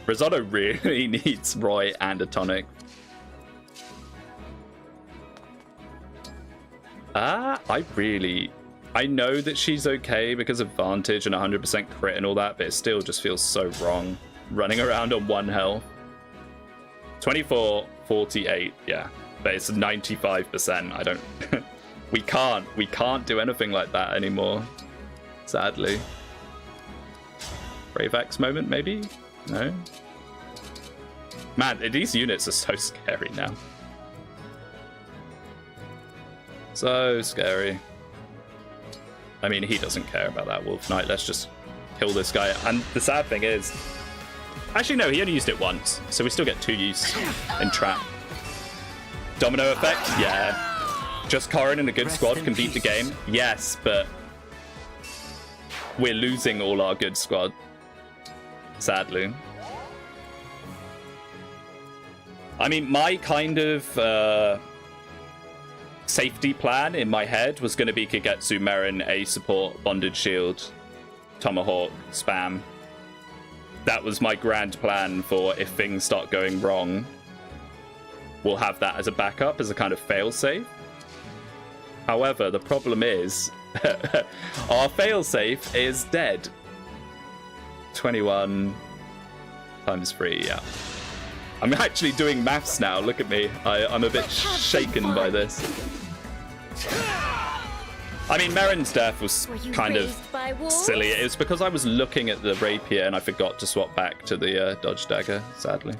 Risotto really needs Roy and a tonic. I know that she's okay because of Vantage and 100% crit and all that, but it still just feels so wrong. Running around on 1 health. 24, 48, yeah. But it's 95%. I don't... we can't do anything like that anymore. Sadly. Brave Axe moment, maybe? No? Man, these units are so scary now. So scary. I mean, he doesn't care about that Wolf Knight. Let's just kill this guy. And the sad thing is... Actually, no, he only used it once. So we still get 2 use in trap. Domino effect? Yeah. Just Corrin and a good squad can beat the game? Yes, but... we're losing all our good squad. Sadly. I mean, my kind of safety plan in my head was going to be Kagetsu, Merrin, A support, Bonded Shield, Tomahawk, spam. That was my grand plan for if things start going wrong. We'll have that as a backup, as a kind of fail-safe. However, the problem is our fail-safe is dead. 21 times 3, yeah. I'm actually doing maths now. Look at me. I'm a bit shaken by this. I mean, Merrin's death was kind of silly. It was because I was looking at the rapier and I forgot to swap back to the dodge dagger, sadly.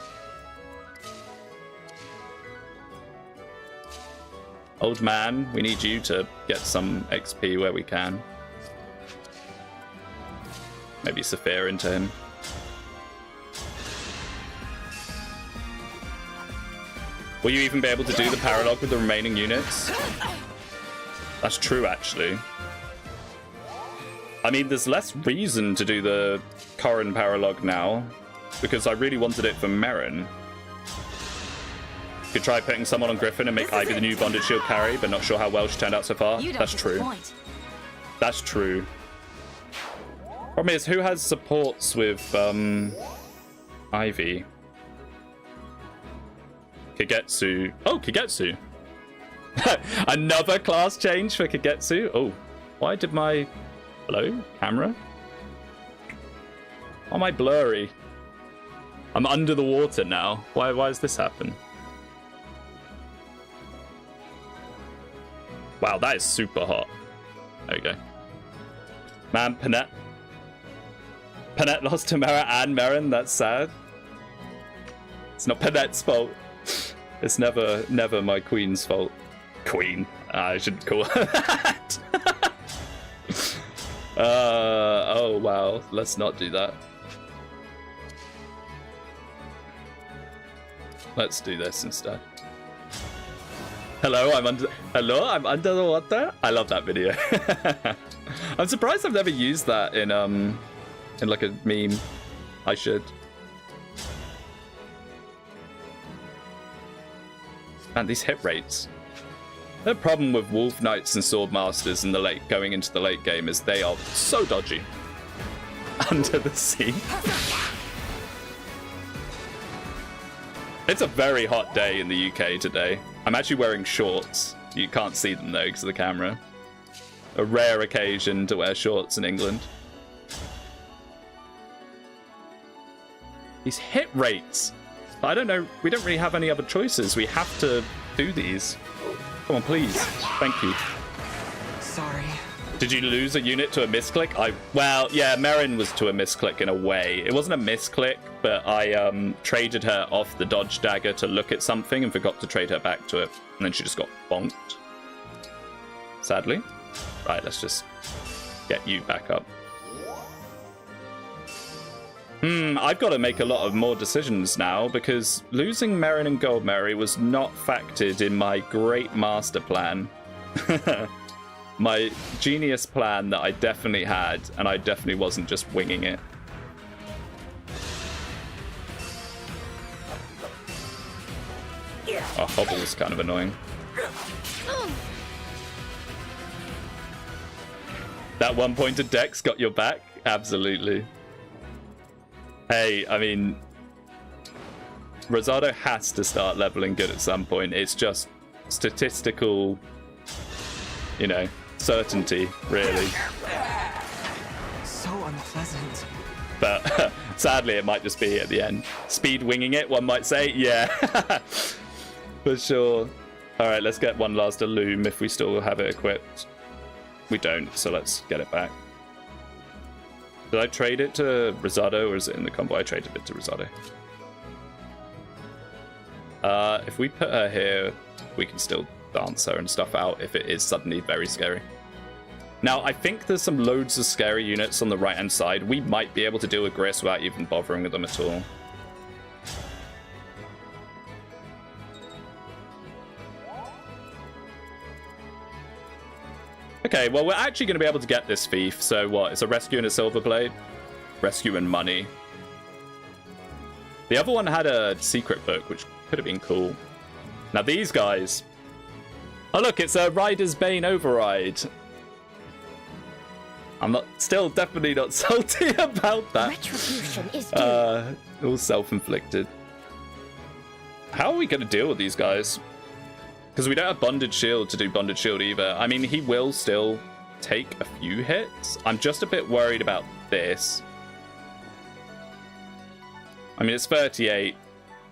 Old man, we need you to get some XP where we can. Maybe Saphir into him. Will you even be able to do the Paralog with the remaining units? That's true, actually. I mean, there's less reason to do the Corrin Paralog now, because I really wanted it for Merrin. Could try putting someone on Griffin and make Ivy the new bonded shield carry, but not sure how well she turned out so far. That's true. That's true. Problem is, who has supports with Ivy? Kagetsu. Oh, Kagetsu. Another class change for Kagetsu. Oh, why did my... Hello? Camera? Why am I blurry? I'm under the water now. Why does this happen? Wow, that is super hot. There we go. Man, Panette lost to Mara and Merrin. That's sad. It's not Panette's fault. It's never my queen's fault. Queen. I shouldn't call her that. Oh, wow. Let's not do that. Let's do this instead. Hello, I'm under the water. I love that video. I'm surprised I've never used that in like a meme. I should. Man, these hit rates. The problem with Wolf Knights and Sword Masters in the going into the late game is they are so dodgy. Under the sea. It's a very hot day in the UK today. I'm actually wearing shorts. You can't see them though because of the camera. A rare occasion to wear shorts in England. These hit rates. I don't know. We don't really have any other choices. We have to do these. Come on, please. Thank you. Sorry. Did you lose a unit to a misclick? Well, yeah, Merrin was to a misclick in a way. It wasn't a misclick, but I traded her off the dodge dagger to look at something and forgot to trade her back to it. And then she just got bonked. Sadly. Right, let's just get you back up. I've got to make a lot of more decisions now because losing Merrin and Goldberry was not factored in my great master plan. My genius plan that I definitely had, and I definitely wasn't just winging it. Oh, Hobble was kind of annoying. That one-pointed Dex got your back? Absolutely. Hey, I mean, Rosado has to start leveling good at some point. It's just statistical, you know, certainty, really. So unpleasant. But sadly, it might just be at the end. Speed winging it, one might say. Yeah, for sure. All right, let's get one last Illume if we still have it equipped. We don't, so let's get it back. Did I trade it to Rosado, or is it in the combo? I traded it to Rosado. If we put her here, we can still dance her and stuff out if it is suddenly very scary. Now, I think there's some loads of scary units on the right-hand side. We might be able to deal with Gris without even bothering with them at all. Okay, well, we're actually going to be able to get this thief. So what? It's a rescue and a silver blade? Rescue and money. The other one had a secret book, which could have been cool. Now these guys. Oh, look, it's a Rider's Bane override. I'm not, still definitely not salty about that. Retribution is due. All self-inflicted. How are we going to deal with these guys? Because we don't have Bonded Shield to do Bonded Shield either. I mean, he will still take a few hits. I'm just a bit worried about this. I mean, it's 38.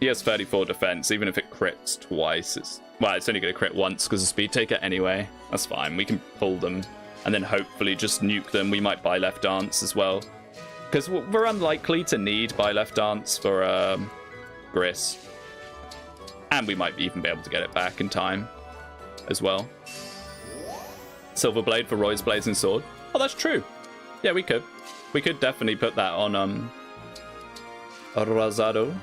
He has 34 defense. Even if it crits twice, it's only going to crit once because of Speed Taker anyway. That's fine. We can pull them and then hopefully just nuke them. We might buy Left Dance as well. Because we're unlikely to need buy Left Dance for Gris. And we might even be able to get it back in time. as well. Silver Blade for Roy's Blazing Sword. Oh, that's true. Yeah, we could. We could definitely put that on Rosado.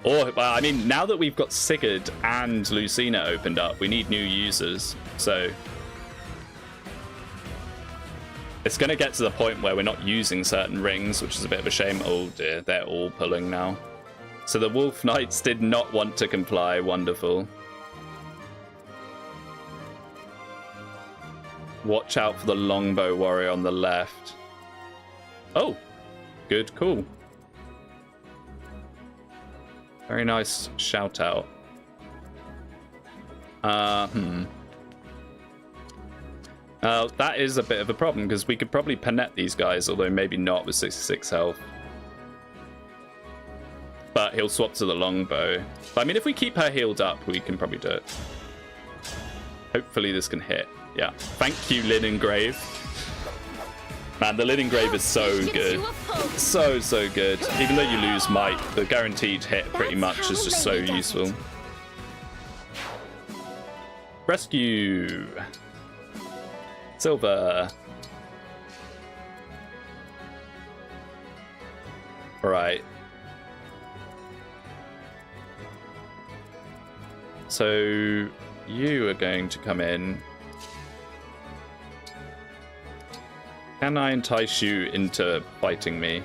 Or, I mean, now that we've got Sigurd and Lucina opened up, we need new users. So it's going to get to the point where we're not using certain rings, which is a bit of a shame. Oh dear, they're all pulling now. So the Wolf Knights did not want to comply. Wonderful. Watch out for the Longbow Warrior on the left. Oh, good, cool. Very nice shout out. That is a bit of a problem because we could probably Panette these guys, although maybe not with 66 health. But he'll swap to the Longbow. But, I mean, if we keep her healed up, we can probably do it. Hopefully this can hit. Yeah. Thank you, Linen Grave. Man, the Linen Grave is so good. So good. Even though you lose might, the guaranteed hit pretty much is just so useful. Rescue. Silver. Right. So you are going to come in. Can I entice you into fighting me?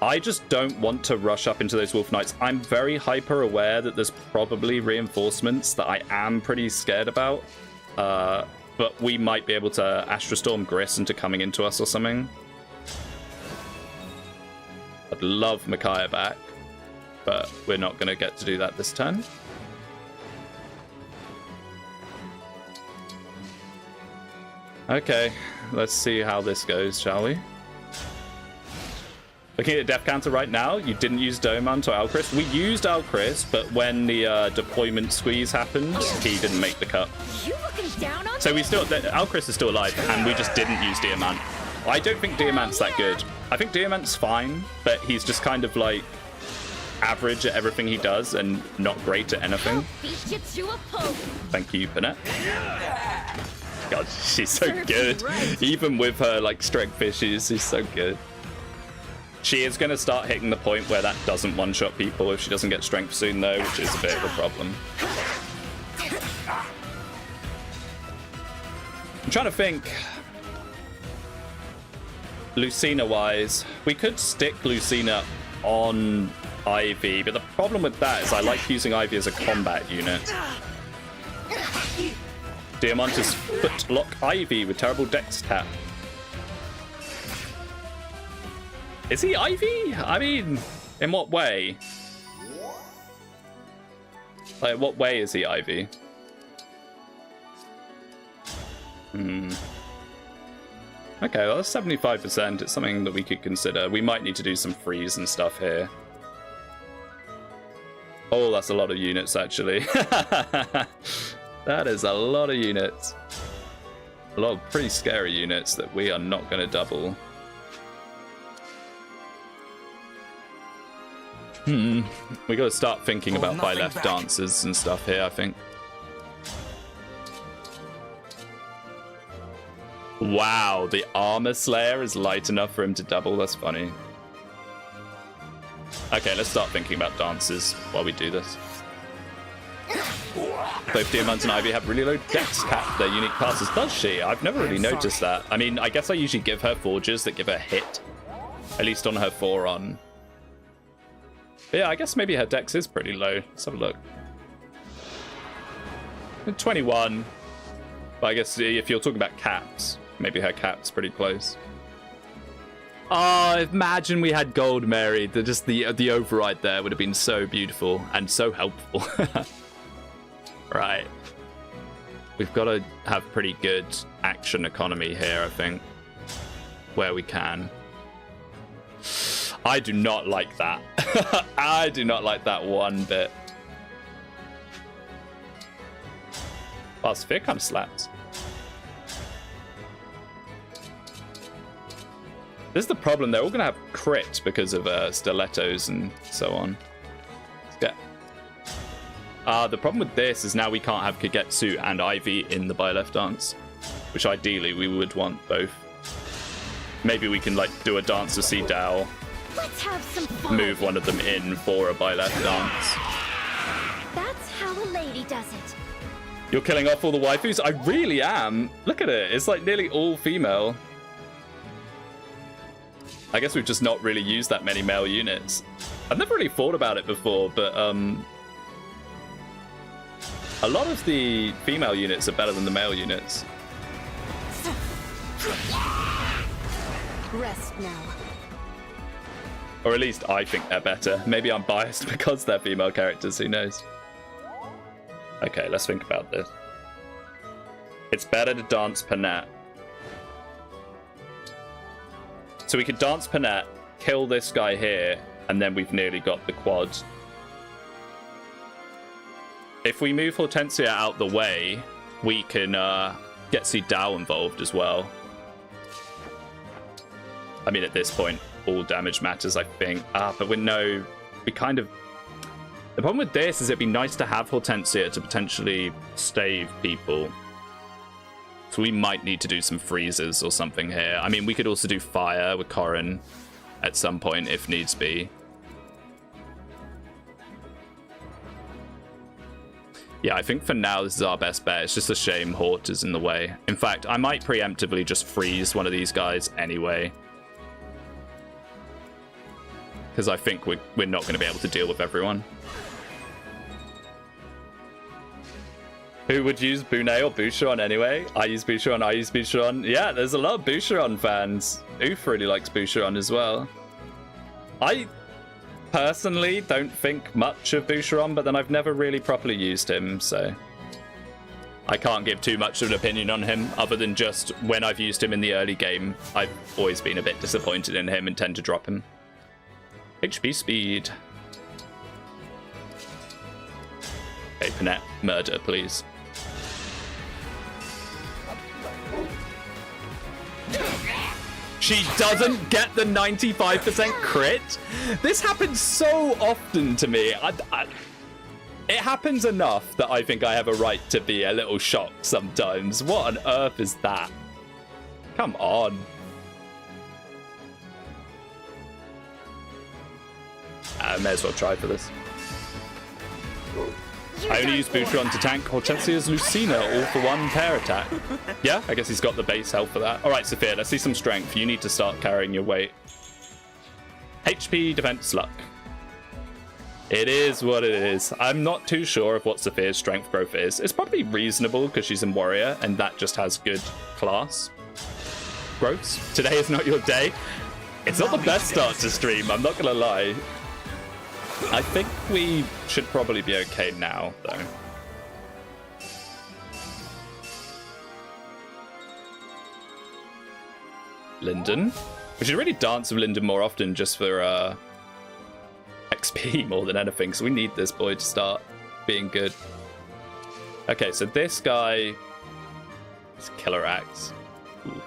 I just don't want to rush up into those Wolf Knights. I'm very hyper aware that there's probably reinforcements that I am pretty scared about. But we might be able to Astrostorm Griss into coming into us or something. I'd love Micaiah back, but we're not going to get to do that this turn. Okay, let's see how this goes, shall we? Looking at Death Counter right now, you didn't use Domant or Alchrist. We used Alchrist, but when the deployment squeeze happened, he didn't make the cut. You looking down on So we still, Alchrist is still alive, and we just didn't use Diamant. I don't think Diamant's that good. I think Diamant's fine, but he's just kind of like average at everything he does and not great at anything. beat you to a pulp. Thank you, Panette. God, she's so good. Even with her like strength issues, she's so good. She is going to start hitting the point where that doesn't one-shot people if she doesn't get strength soon, though, which is a bit of a problem. I'm trying to think. Lucina-wise, we could stick Lucina on Ivy, but the problem with that is I like using Ivy as a combat unit. Diamantis Footlock Ivy with terrible dex tap. Is he Ivy? I mean, in what way? Like, what way is he Ivy? Okay, well, that's 75%. It's something that we could consider. We might need to do some freeze and stuff here. Oh, that's a lot of units, actually. That is a lot of units. A lot of pretty scary units that we are not going to double. We got to start thinking about by left dances and stuff here, I think. Wow, the Armor Slayer is light enough for him to double. That's funny. Okay, let's start thinking about dances while we do this. Both Diamant and Ivy have really low dex cap their unique passes. Does she? I've never really noticed that. I mean, I guess I usually give her forges that give her hit. At least on her forearm. But yeah, I guess maybe her dex is pretty low. Let's have a look. 21. But I guess if you're talking about caps, maybe her cap's pretty close. Oh, imagine we had Gold Mary. The override there would have been so beautiful and so helpful. Right. We've got to have pretty good action economy here, I think. Where we can. I do not like that. I do not like that one bit. Oh, Sphere kind of slaps. This is the problem. They're all going to have crit because of stilettos and so on. Let's get The problem with this is now we can't have Kagetsu and Ivy in the buy left dance, which ideally we would want both. Maybe we can like do a dance to see Dao, Let's have some fun. move one of them in for a buy left dance. That's how a lady does it. You're killing off all the waifus? I really am. Look at it. It's like nearly all female. I guess we've just not really used that many male units. I've never really thought about it before, but a lot of the female units are better than the male units. Rest now. Or at least I think they're better. Maybe I'm biased because they're female characters, who knows? Okay, let's think about this. It's better to dance Panette. So we could dance Panette, kill this guy here, and then we've nearly got the quad. If we move Hortensia out the way, we can get Si Dao involved as well. I mean, at this point, all damage matters, I think. But we kind of... The problem with this is it'd be nice to have Hortensia to potentially stave people. So we might need to do some freezes or something here. I mean, we could also do fire with Corrin at some point if needs be. Yeah, I think for now this is our best bet. It's just a shame Hort is in the way. In fact, I might preemptively just freeze one of these guys anyway. Because I think we're not going to be able to deal with everyone. Who would use Bune or Boucheron anyway? I use Boucheron. Yeah, there's a lot of Boucheron fans. Oof really likes Boucheron as well. I personally don't think much of Boucheron, but then I've never really properly used him, so I can't give too much of an opinion on him, other than just when I've used him in the early game, I've always been a bit disappointed in him and tend to drop him. HP speed. Okay, Panette, murder, please. She doesn't get the 95% crit? This happens so often to me. It happens enough that I think I have a right to be a little shocked sometimes. What on earth is that? Come on. I may as well try for this. I only use Boucheron to tank Hortensia's Lucina all for one pair attack. Yeah, I guess he's got the base health for that. All right, Sophia, let's see some strength. You need to start carrying your weight. HP, defense, luck. It is what it is. I'm not too sure of what Sophia's strength growth is. It's probably reasonable because she's in warrior and that just has good class growths. Today is not your day. It's not the best start to stream, I'm not gonna lie. I think we should probably be okay now, though. Linden? We should really dance with Linden more often just for XP more than anything, so we need this boy to start being good. Okay, so this guy is Killer Axe. Ooh.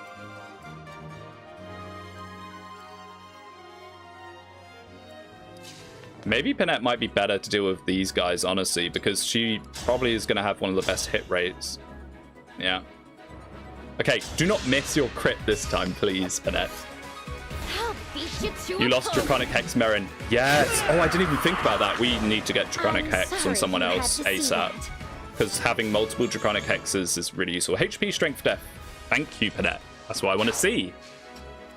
Maybe Panette might be better to deal with these guys, honestly, because she probably is going to have one of the best hit rates. Yeah. Okay, do not miss your crit this time, please, Panette. I'll beat you to You a lost pulp. Draconic Hex, Merrin. Yes! Oh, I didn't even think about that. We need to get Draconic I'm Hex on sorry someone you had else to see ASAP. that. Because having multiple Draconic Hexes is really useful. HP, Strength, Death. Thank you, Panette. That's what I want to see.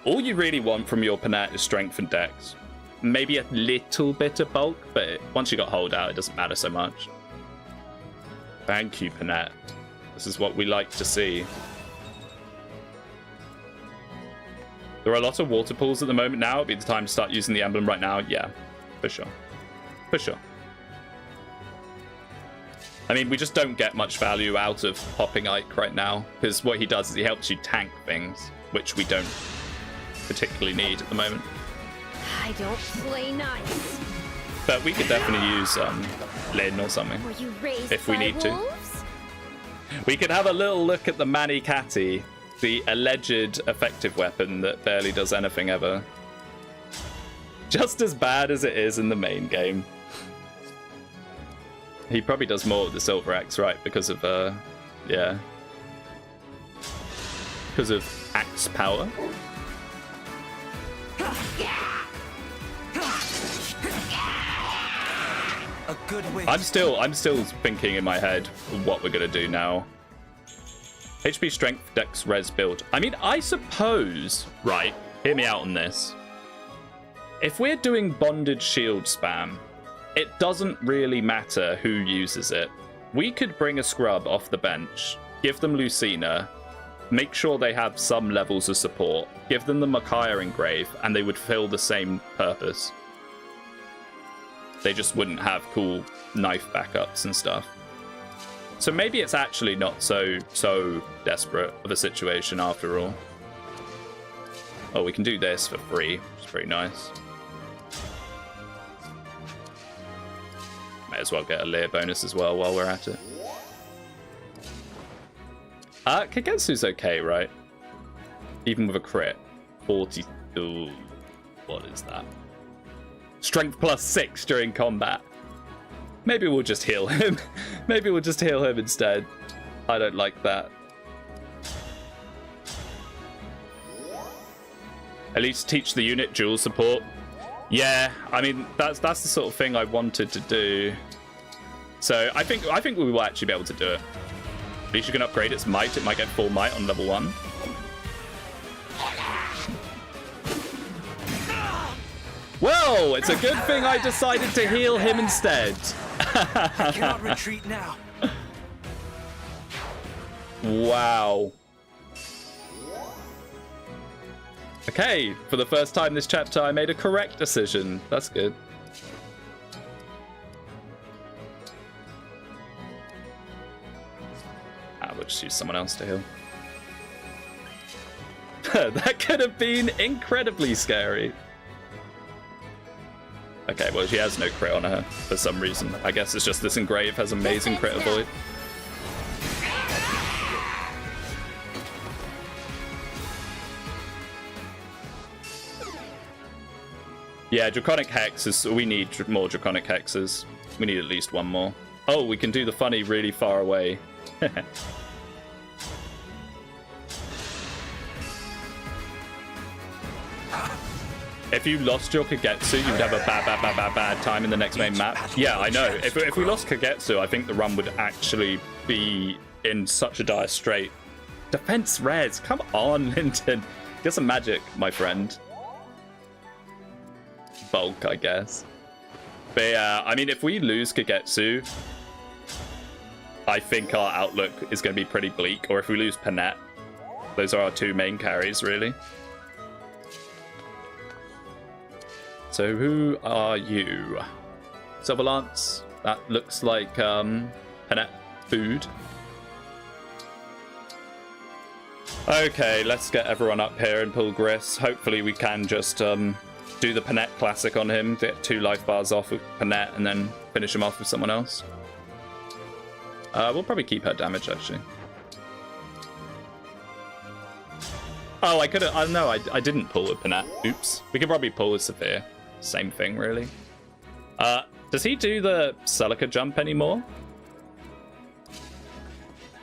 All you really want from your Panette is Strength and Dex. Maybe a little bit of bulk, but once you got hold out, it doesn't matter so much. Thank you, Panette. This is what we like to see. There are a lot of water pools at the moment now. It'd be the time to start using the emblem right now. Yeah, for sure. For sure. I mean, we just don't get much value out of popping Ike right now, because what he does is he helps you tank things, which we don't particularly need at the moment. I don't play nice. But we could definitely use Lin or something. Were you raised If we by need to. wolves? We could have a little look at the Mani Catty, the alleged effective weapon that barely does anything ever. Just as bad as it is in the main game. He probably does more with the Silver Axe, right? Because of, yeah. Because of axe power. A good way. I'm still thinking in my head what we're gonna do now. HP, strength, dex, res, build. I mean, I suppose, right? Hear me out on this. If we're doing bonded shield spam, it doesn't really matter who uses it. We could bring a scrub off the bench, give them Lucina, make sure they have some levels of support, give them the Micaiah engrave, and they would fill the same purpose. They just wouldn't have cool knife backups and stuff. So maybe it's actually not so desperate of a situation after all. Oh, we can do this for free, which is pretty nice. Might as well get a layer bonus as well while we're at it. Kagetsu's okay, right? Even with a crit. 42. What is that? Strength +6 during combat. Maybe we'll just heal him. Maybe we'll just heal him instead. I don't like that. At least teach the unit dual support. Yeah, I mean that's the sort of thing I wanted to do. So I think we will actually be able to do it. At least you can upgrade its might. It might get full might on level 1. Well, it's a good thing I decided to heal him instead. I cannot retreat now. Wow. Okay, for the first time this chapter, I made a correct decision. That's good. We'll just use someone else to heal. That could have been incredibly scary. Okay, well, she has no crit on her for some reason. I guess it's just this engrave has amazing crit avoid. Yeah, Draconic Hex is... We need more Draconic Hexes. We need at least one more. Oh, we can do the funny really far away. If you lost your Kagetsu, you'd have a bad time in the next main map. Yeah, I know. If we lost Kagetsu, I think the run would actually be in such a dire strait. Defense res, come on, Linton. Get some magic, my friend. Bulk, I guess. But yeah, I mean, if we lose Kagetsu, I think our outlook is going to be pretty bleak. Or if we lose Panette, those are our two main carries, really. So who are you? Silver Lance. That looks like Panette food. Okay, let's get everyone up here and pull Gris. Hopefully we can just do the Panette classic on him, get 2 life bars off with Panette, and then finish him off with someone else. We'll probably keep her damage, actually. Oh, I could have... no, I didn't pull with Panette. Oops. We could probably pull with Saphir. Same thing, really. Does he do the Celica jump anymore?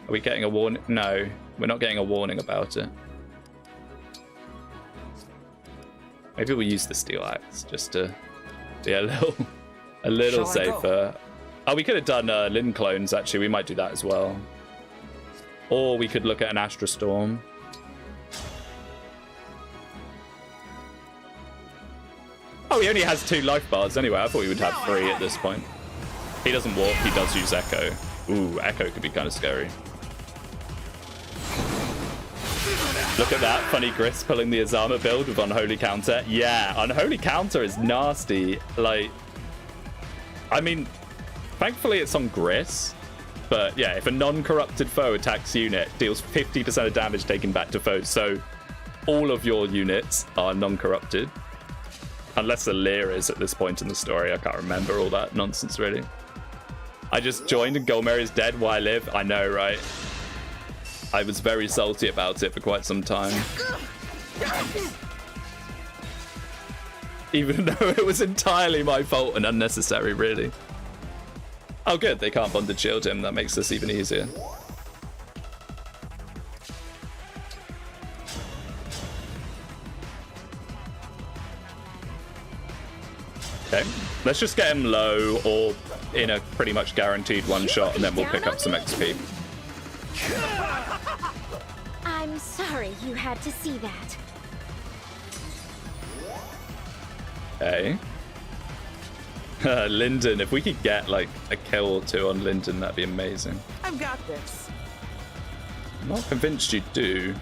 Are we getting a warning? No, we're not getting a warning about it. Maybe we'll use the Steel Axe just to be a little safer. Oh, we could have done Lin clones, actually. We might do that as well. Or we could look at an Astra Storm. Oh, he only has 2 life bars anyway. I thought he would have 3 at this point. He doesn't warp, he does use Echo. Ooh, Echo could be kind of scary. Look at that, funny Gris pulling the Azama build with Unholy Counter. Yeah, Unholy Counter is nasty. Like, I mean, thankfully it's on Gris. But yeah, if a non-corrupted foe attacks unit, deals 50% of damage taken back to foes. So all of your units are non-corrupted. Unless the Lear is at this point in the story. I can't remember all that nonsense, really. I just joined and Golmer is dead while I live. I know, right? I was very salty about it for quite some time. Even though it was entirely my fault and unnecessary, really. Oh, good. They can't bonded shield him. That makes this even easier. Okay, let's just get him low or in a pretty much guaranteed one shot, and then we'll pick up some XP. I'm sorry you had to see that. Okay. Lyndon, if we could get like a kill or two on Lyndon, that'd be amazing. I've got this. I'm not convinced you do,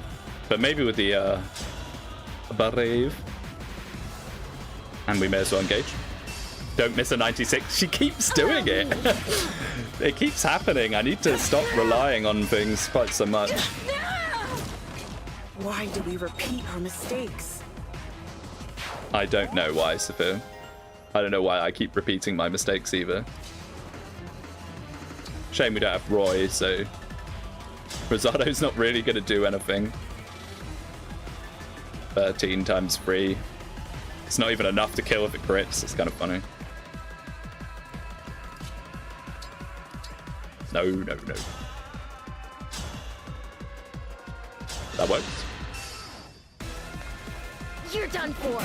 but maybe with the Brave. And we may as well engage. Don't miss a 96. She keeps doing it. It keeps happening. I need to stop relying on things quite so much. Why do we repeat our mistakes? I don't know why, Sophia. I don't know why I keep repeating my mistakes either. Shame we don't have Roy, so Rosado's not really going to do anything. 13 times 3. It's not even enough to kill if it crits. It's kind of funny. No, no, no. That works. You're done for.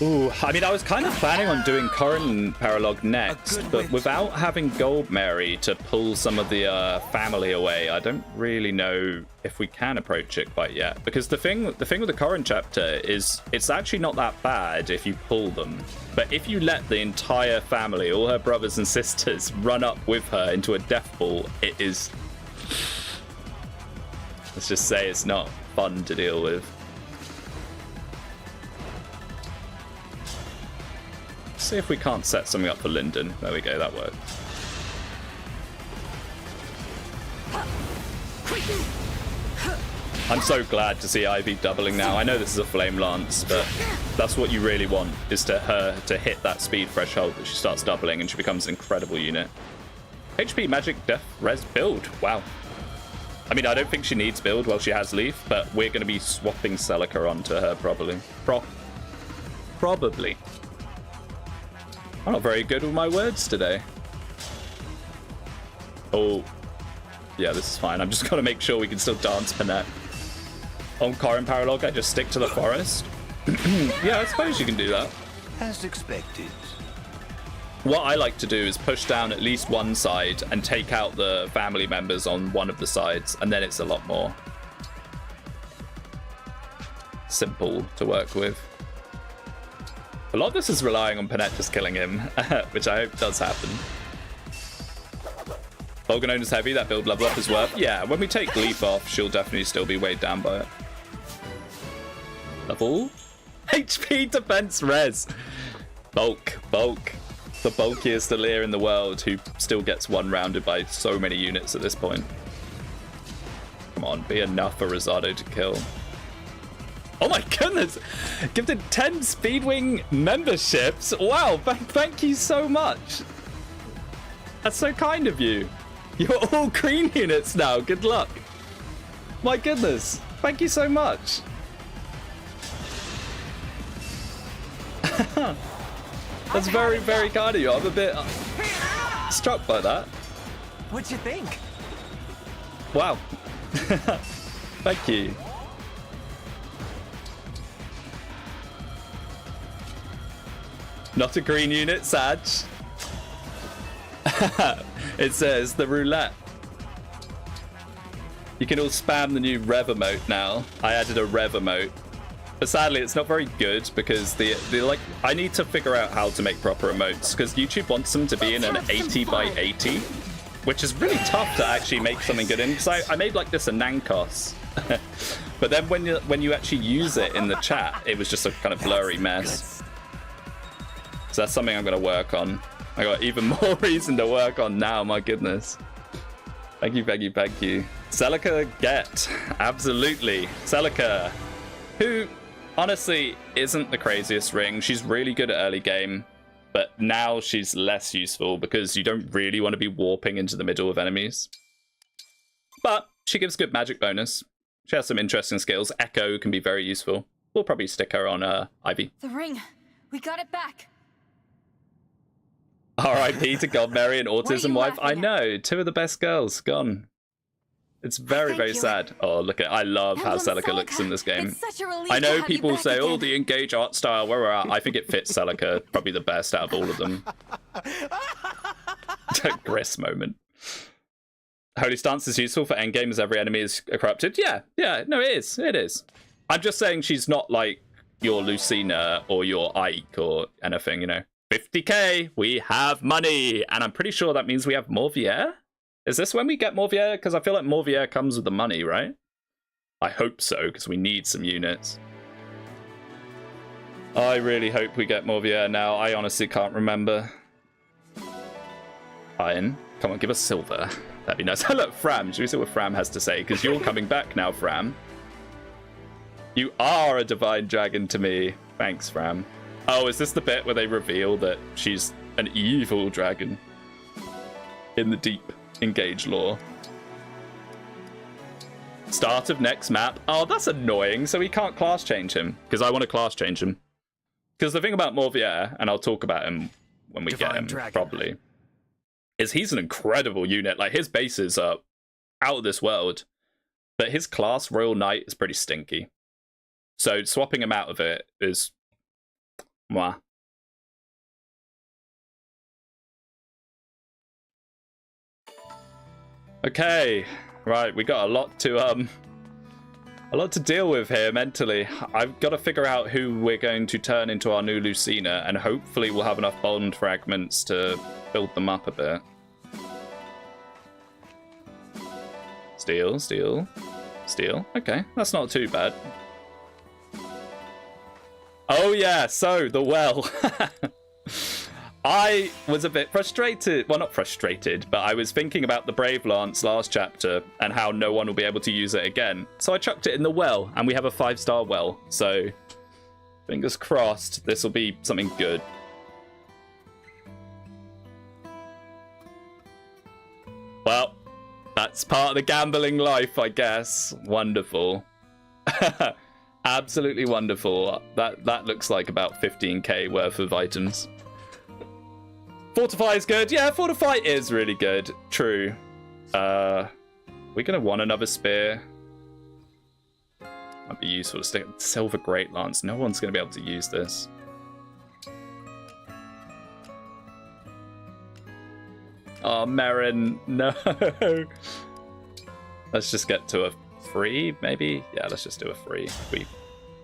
Ooh, I mean, I was kind of planning on doing current Paralog next, but without having Gold Mary to pull some of the family away, I don't really know if we can approach it quite yet. Because the thing with the current chapter is it's actually not that bad if you pull them. But if you let the entire family, all her brothers and sisters, run up with her into a death ball, it is... Let's just say it's not fun to deal with. See if we can't set something up for Lyndon. There we go, that works. I'm so glad to see Ivy doubling now. I know this is a Flame Lance, but that's what you really want, is to her to hit that speed threshold that she starts doubling and she becomes an incredible unit. HP, Magic, Death, Res, Build. Wow. I mean, I don't think she needs Build while she has Leaf, but we're going to be swapping Celica onto her probably. Probably. I'm not very good with my words today. Oh, yeah, this is fine. I'm just going to make sure we can still dance Panette. On Current Paralog, I just stick to the forest. Yeah, I suppose you can do that. As expected. What I like to do is push down at least one side and take out the family members on one of the sides, and then it's a lot more simple to work with. A lot of this is relying on Panette just killing him, which I hope does happen. Volganona's heavy, that build level up is worth. Yeah, when we take Leaf off, she'll definitely still be weighed down by it. Level? HP, defense, res. Bulk. The bulkiest Aleer in the world who still gets one rounded by so many units at this point. Come on, be enough for Rosado to kill. Oh my goodness! Gifted 10 Speedwing memberships! Wow, thank you so much! That's so kind of you. You're all green units now, good luck. My goodness, thank you so much. That's very, very kind of you. I'm a bit struck by that. What'd you think? Wow. Thank you. Not a green unit, Sag. It says the roulette. You can all spam the new Rev emote now. I added a Rev emote. But sadly, it's not very good because the like I need to figure out how to make proper emotes because YouTube wants them to be in an 80 by 80, which is really tough to actually make something good in. Because I made like this in Nankos, but then when you actually use it in the chat, it was just a kind of blurry mess. So that's something I'm going to work on. I got even more reason to work on now, my goodness. Thank you. Celica get. Absolutely. Celica, who honestly isn't the craziest ring. She's really good at early game, but now she's less useful because you don't really want to be warping into the middle of enemies. But she gives good magic bonus. She has some interesting skills. Echo can be very useful. We'll probably stick her on Ivy. The ring. We got it back. R.I.P. to God, Mary, and Autism Wife. I know, 2 of the best girls gone. It's very, very sad. Oh, look at I love how Celica looks in this game. It's such a relief I to know have you people back say, oh, again. the Engage art style, where we're at. I think it fits Celica probably the best out of all of them. Gris moment. Holy Stance is useful for endgame as every enemy is corrupted. Yeah, no, it is. It is. I'm just saying she's not like your Lucina or your Ike or anything, you know. 50k, we have money. And I'm pretty sure that means we have Morvier. Is this when we get Morvier? Because I feel like Morvier comes with the money, right? I hope so, because we need some units. I really hope we get Morvier now. I honestly can't remember. Iron. Come on, give us silver. That'd be nice. Look, Fram. Should we see what Fram has to say? Because you're coming back now, Fram. You are a divine dragon to me. Thanks, Fram. Oh, is this the bit where they reveal that she's an evil dragon? In the deep Engage lore. Start of next map. Oh, that's annoying. So we can't class change him. Because I want to class change him. Because the thing about Morvier, and I'll talk about him when we get him, probably, is he's an incredible unit. Like, his bases are out of this world. But his class, Royal Knight, is pretty stinky. So swapping him out of it is... mwah. Okay, right, we got a lot to deal with here mentally. I've got to figure out who we're going to turn into our new Lucina, and hopefully we'll have enough bond fragments to build them up a bit. Steel, steel, steel. Okay, that's not too bad. Oh yeah, so the well. I was a bit frustrated. Well, not frustrated, but I was thinking about the Brave Lance last chapter and how no one will be able to use it again. So I chucked it in the well, and we have a 5-star well. So fingers crossed this will be something good. Well, that's part of the gambling life, I guess. Wonderful. Absolutely wonderful. That looks like about 15k worth of items. Fortify is good. Yeah, Fortify is really good. True. We're gonna want another spear. Might be useful to stick Silver Great Lance. No one's gonna be able to use this. Oh, Merrin, no. Let's just get to a 3, maybe. Yeah, let's just do a 3.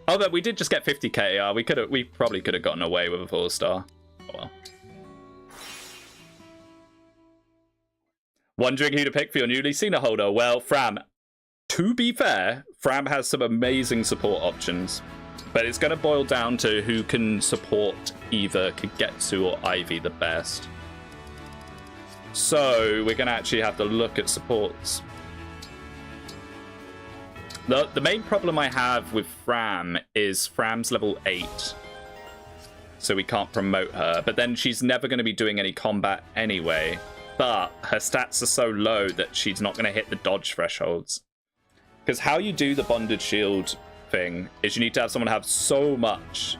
Oh, but we did just get 50k. We probably could have gotten away with a 4-star. Oh well. Wondering who to pick for your new Lucina holder? Well, Fram. To be fair, Fram has some amazing support options. But it's going to boil down to who can support either Kagetsu or Ivy the best. So, we're going to actually have to look at supports. The main problem I have with Fram is Fram's level 8. So we can't promote her. But then she's never going to be doing any combat anyway. But her stats are so low that she's not going to hit the dodge thresholds. Because how you do the bonded shield thing is you need to have someone have so much.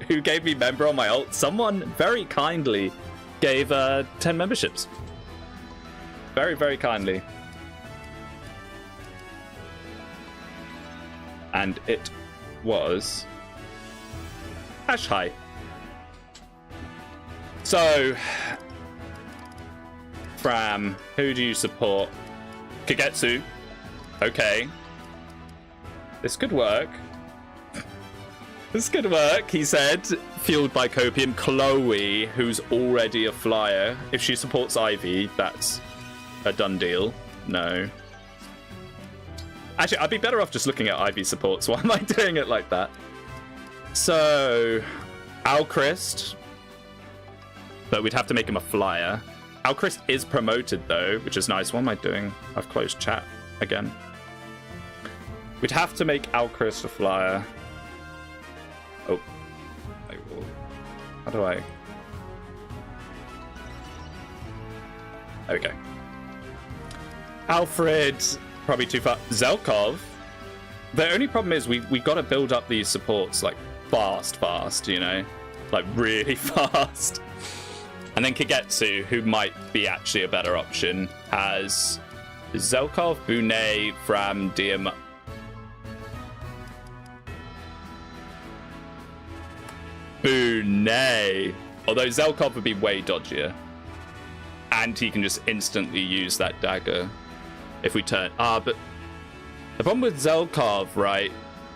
Who gave me member on my ult? Someone very kindly gave 10 memberships. Very, very kindly. And it was Ash High. So... Fram, who do you support? Kagetsu. Okay. This could work. This could work, he said. Fueled by Copium. Chloe, who's already a flyer. If she supports Ivy, that's a done deal. No. Actually, I'd be better off just looking at Ivy supports. Why am I doing it like that? So, Alchrist. But we'd have to make him a flyer. Alchrist is promoted, though, which is nice. What am I doing? I've closed chat again. We'd have to make Alchrist a flyer. Oh. How do I... Okay. Alfred, probably too far. Zelkov. The only problem is we got to build up these supports, like, fast, you know? Like, really fast. And then Kagetsu, who might be actually a better option, has Zelkov, Bune, Fram, Diem. Bune! Although Zelkov would be way dodgier. And he can just instantly use that dagger if we turn... but the problem with Zelkov, right?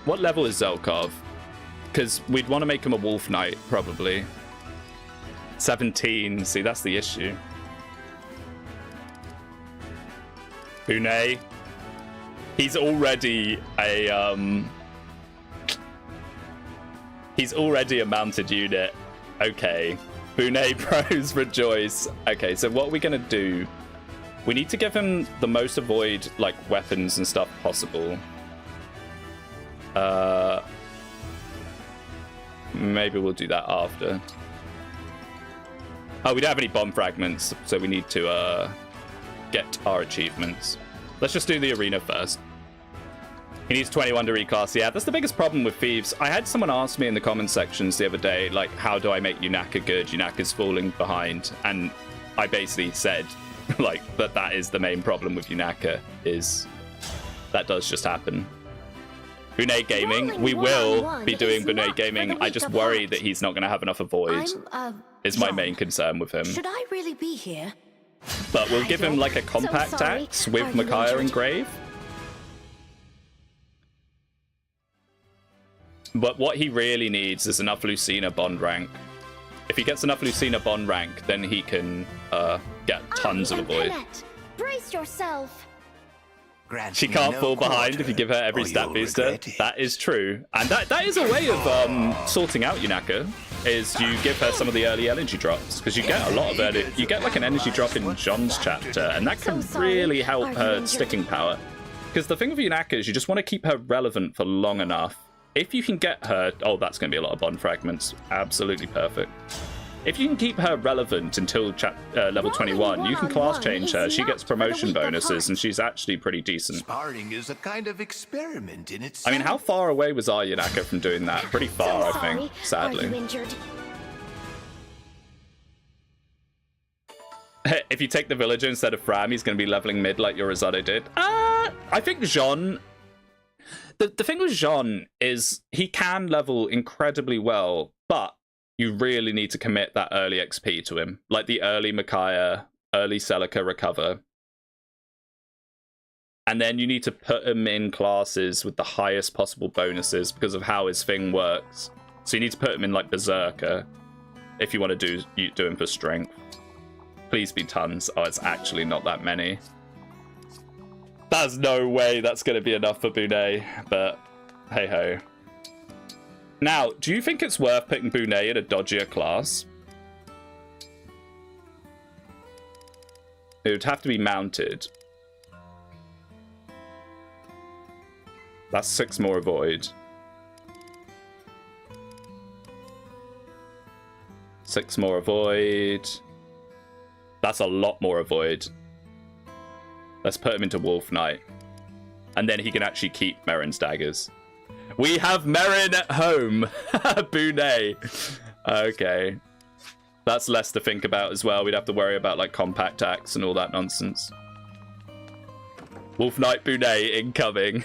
What level is Zelkov? Because we'd want to make him a Wolf Knight, probably. 17. See, that's the issue. Bune. He's already a he's already a mounted unit. Okay. Bune pros rejoice. Okay, so what are we gonna do? We need to give him the most avoid like weapons and stuff possible. Maybe we'll do that after. Oh, we don't have any bomb fragments, so we need to get our achievements. Let's just do the arena first. He needs 21 to reclass. Yeah, that's the biggest problem with Thieves. I had someone ask me in the comment sections the other day, like, how do I make Yunaka good? Yunaka's falling behind. And I basically said, like, that is the main problem with Yunaka, is that does just happen. Bune Gaming, we will be doing Bune Gaming. I just worry that he's not going to have enough avoid, is my main concern with him. Should I really be here? But we'll give him like a compact axe with Micaiah Engrave. But what he really needs is enough Lucina bond rank. If he gets enough Lucina bond rank, then he can get tons of avoid. Brace yourself. She can't fall behind if you give her every stat booster. That is true. And that is a way of sorting out Yunaka, is you give her some of the early energy drops. Because you get a lot of early... You get like an energy drop in John's chapter, and that can really help her sticking power. Because the thing with Yunaka is you just want to keep her relevant for long enough. If you can get her... Oh, that's going to be a lot of bond fragments. Absolutely perfect. If you can keep her relevant until level 21, you can class change her. She gets promotion bonuses, and she's actually pretty decent. Sparring is a kind of experiment in itself. I mean, how far away was our Yunaka from doing that? Pretty far, I think, sadly. Are you injured? If you take the villager instead of Fram, he's going to be leveling mid like your Rosado did. I think Jean... The thing with Jean is he can level incredibly well, but you really need to commit that early XP to him. Like the early Micaiah, early Celica recover. And then you need to put him in classes with the highest possible bonuses because of how his thing works. So you need to put him in like Berserker if you want to do him for strength. Please be tons. Oh, it's actually not that many. There's no way that's going to be enough for Bune, but hey ho. Now, do you think it's worth putting Bune in a dodgier class? It would have to be mounted. That's 6 more avoid. 6 more avoid. That's a lot more avoid. Let's put him into Wolf Knight. And then he can actually keep Merrin's daggers. We have Merrin at home. Bune. Okay. That's less to think about as well. We'd have to worry about like compact axe and all that nonsense. Wolf Knight Bune incoming.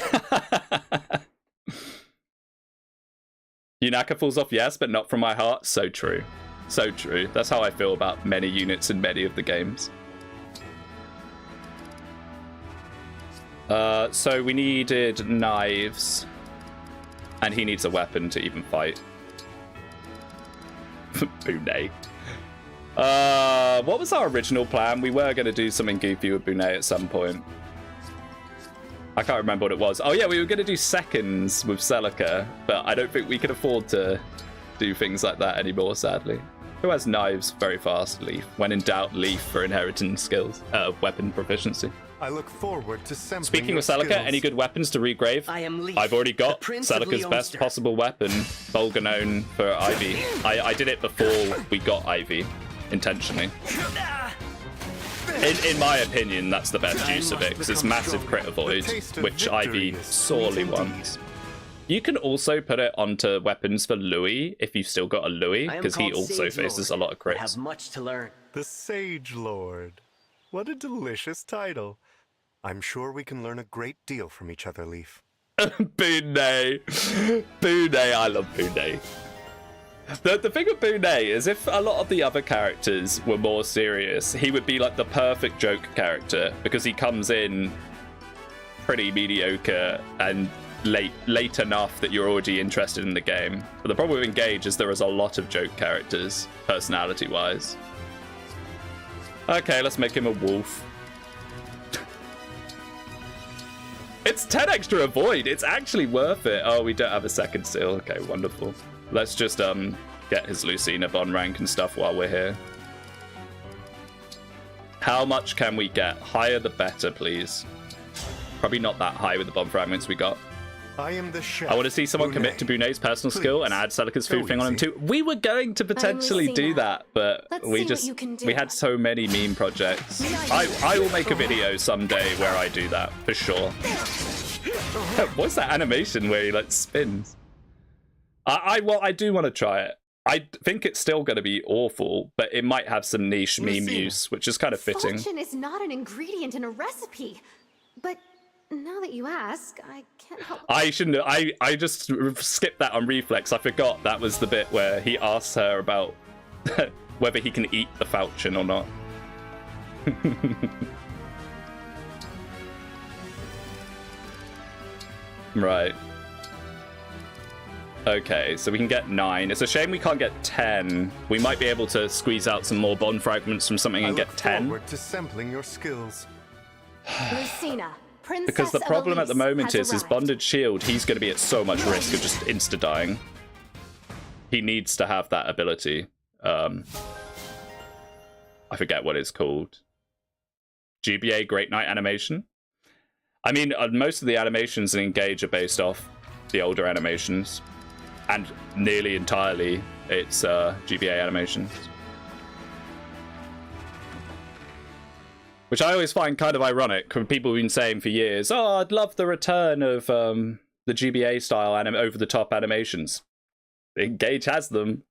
Yunaka falls off, yes, but not from my heart. So true. So true. That's how I feel about many units in many of the games. So we needed knives. And he needs a weapon to even fight. Bune. What was our original plan? We were going to do something goofy with Bune at some point. I can't remember what it was. Oh yeah, we were going to do seconds with Celica, but I don't think we can afford to do things like that anymore, sadly. Who has knives very fast? Leaf. When in doubt, Leaf for inheritance skills. Weapon proficiency. I look forward to Speaking of Celica, any good weapons to regrave? I am Leaf, I've already got Prince of Celica's best Leonster. possible weapon, Volganone for Ivy. I did it before we got Ivy, intentionally. In my opinion, that's the best use of it, because it's massive crit avoid, which Ivy sorely wants. You can also put it onto weapons for Louis if you've still got a Louis, I am because he called also Sage faces Lord, a lot of but crits. have much to learn. The Sage Lord. What a delicious title. I'm sure we can learn a great deal from each other, Leaf. Boone. Boone, I love Boone. The thing with Boone is if a lot of the other characters were more serious, he would be like the perfect joke character because he comes in pretty mediocre and late enough that you're already interested in the game. But the problem with Engage is there is a lot of joke characters, personality-wise. Okay, let's make him a wolf. It's 10 extra avoid. It's actually worth it. Oh, we don't have a second seal. Okay, wonderful. Let's just get his Lucina bond rank and stuff while we're here. How much can we get? Higher the better, please. Probably not that high with the bomb fragments we got. I am the chef. I want to see someone commit to Bune's personal skill and add Celica's food thing on him too. We were going to potentially do that, but we had so many meme projects. I will make a video someday where I do that for sure. What's that animation where he like spins? I do want to try it. I think it's still going to be awful, but it might have some niche meme use, which is kind of fitting. Fortune is not an ingredient in a recipe, but now that you ask, I can't help. I shouldn't. I just skipped that on reflex. I forgot that was the bit where he asks her about whether he can eat the falchion or not. Right. Okay, so we can get 9. It's a shame we can't get 10. We might be able to squeeze out some more bond fragments from something and get 10. I look forward to sampling your skills. Lucina, Princess Because the problem at the Eloise moment has is his arrived. bonded shield, he's going to be at so much risk of just insta-dying. He needs to have that ability. I forget what it's called. GBA Great Night Animation? I mean, most of the animations in Engage are based off the older animations. And nearly entirely, it's GBA animations. Which I always find kind of ironic, because people have been saying for years, oh, I'd love the return of the GBA style over-the-top animations. Engage has them,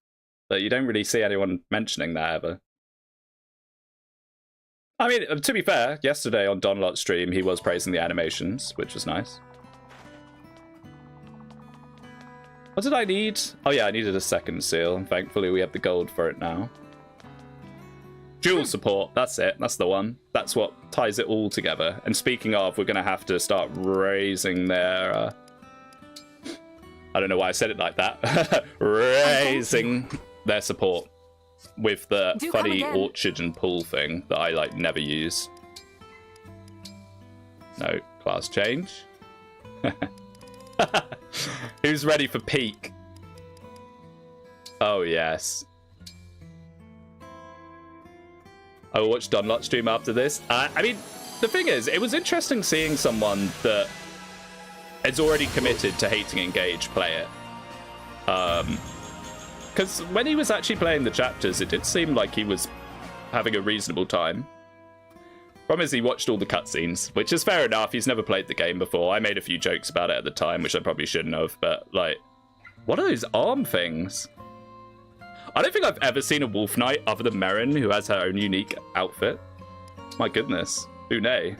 but you don't really see anyone mentioning that ever. I mean, to be fair, yesterday on Donlot's stream, he was praising the animations, which was nice. What did I need? Oh yeah, I needed a second seal, and thankfully we have the gold for it now. Dual support, that's it, that's the one. That's what ties it all together. And speaking of, we're going to have to start raising their... I don't know why I said it like that. Raising their support with the funny orchard and pool thing that I like never use. No, class change. Who's ready for peak? Oh, yes. I will watch Donlot stream after this. I mean, the thing is, it was interesting seeing someone that is already committed to hating Engage play it. Because when he was actually playing the chapters, it did seem like he was having a reasonable time. Problem is, he watched all the cutscenes, which is fair enough. He's never played the game before. I made a few jokes about it at the time, which I probably shouldn't have, but, like, what are those arm things? I don't think I've ever seen a Wolf Knight other than Merrin, who has her own unique outfit. My goodness. Bune.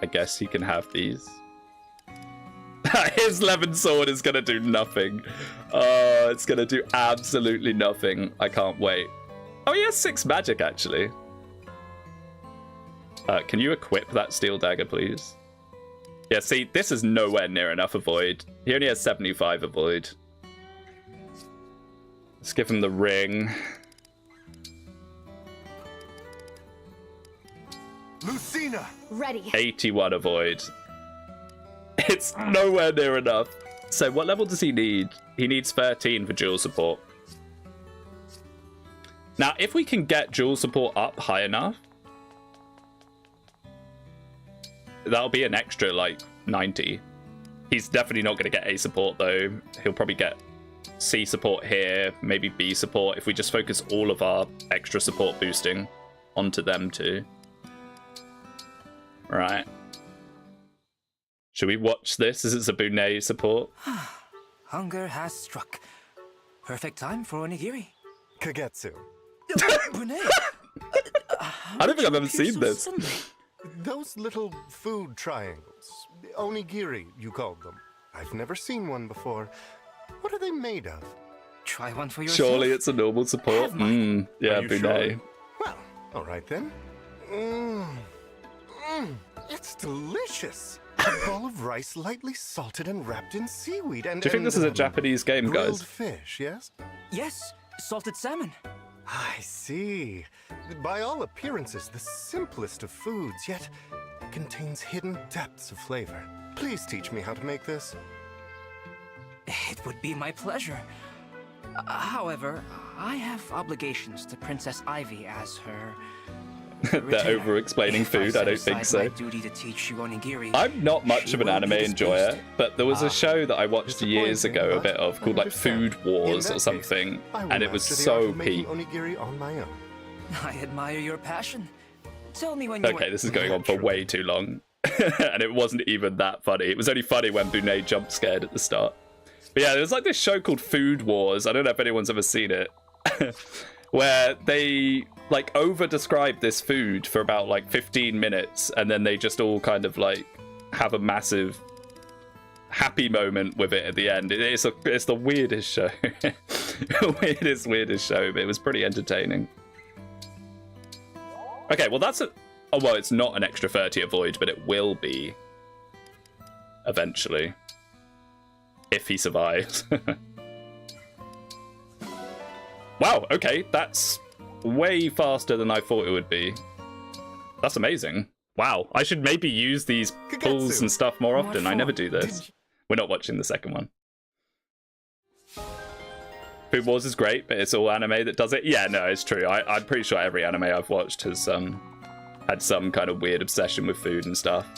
I guess he can have these. His Levin sword is going to do nothing. Oh, it's going to do absolutely nothing. I can't wait. Oh, he has 6 magic, actually. Can you equip that steel dagger, please? Yeah, see, this is nowhere near enough avoid. He only has 75 avoid. Let's give him the ring. Lucina! Ready. 81 avoid. It's nowhere near enough. So what level does he need? He needs 13 for dual support. Now, if we can get dual support up high enough, that'll be an extra, like, 90. He's definitely not going to get A support, though. He'll probably get C support here, maybe B support, if we just focus all of our extra support boosting onto them, too. Right. Should we watch this as it's a Bunei support? Hunger has struck. Perfect time for onigiri. Kagetsu. Brunei, I don't think I've ever seen this. Those little food triangles. Onigiri, you called them. I've never seen one before. What are they made of? Try one for yourself. Surely it's a normal support. Yeah, Are you Bunei. sure? Well, all right then. It's delicious. A bowl of rice lightly salted and wrapped in seaweed and... Do you think this is a Japanese game, grilled guys? fish, yes? Yes, salted salmon. I see. By all appearances, the simplest of foods, yet contains hidden depths of flavor. Please teach me how to make this. It would be my pleasure. However, I have obligations to Princess Ivy as her... They're retainer. over-explaining If food, I don't set think aside so. my duty to teach you onigiri, I'm not much she of an will anime be enjoyer, displeased. but there was a show that I watched years ago, a bit of, called like Understand. Food Wars In or that something, case, I will and it was master the art so of making peak. onigiri on my own. I admire your passion. Tell me when you... Okay, this is going on for way too long, and it wasn't even that funny. It was only funny when Bunei jump scared at the start. But yeah, there was like this show called Food Wars. I don't know if anyone's ever seen it, where they like over describe this food for about like 15 minutes, and then they just all kind of like have a massive happy moment with it at the end. It's the weirdest show. weirdest show, but it was pretty entertaining. Okay, well that's well, it's not an extra 30 at Void, but it will be eventually if he survives. Wow, okay, that's way faster than I thought it would be. That's amazing. Wow, I should maybe use these pulls and stuff more often. I never do this. We're not watching the second one. Food Wars is great, but it's all anime that does it. Yeah, no, it's true. I'm pretty sure every anime I've watched has had some kind of weird obsession with food and stuff.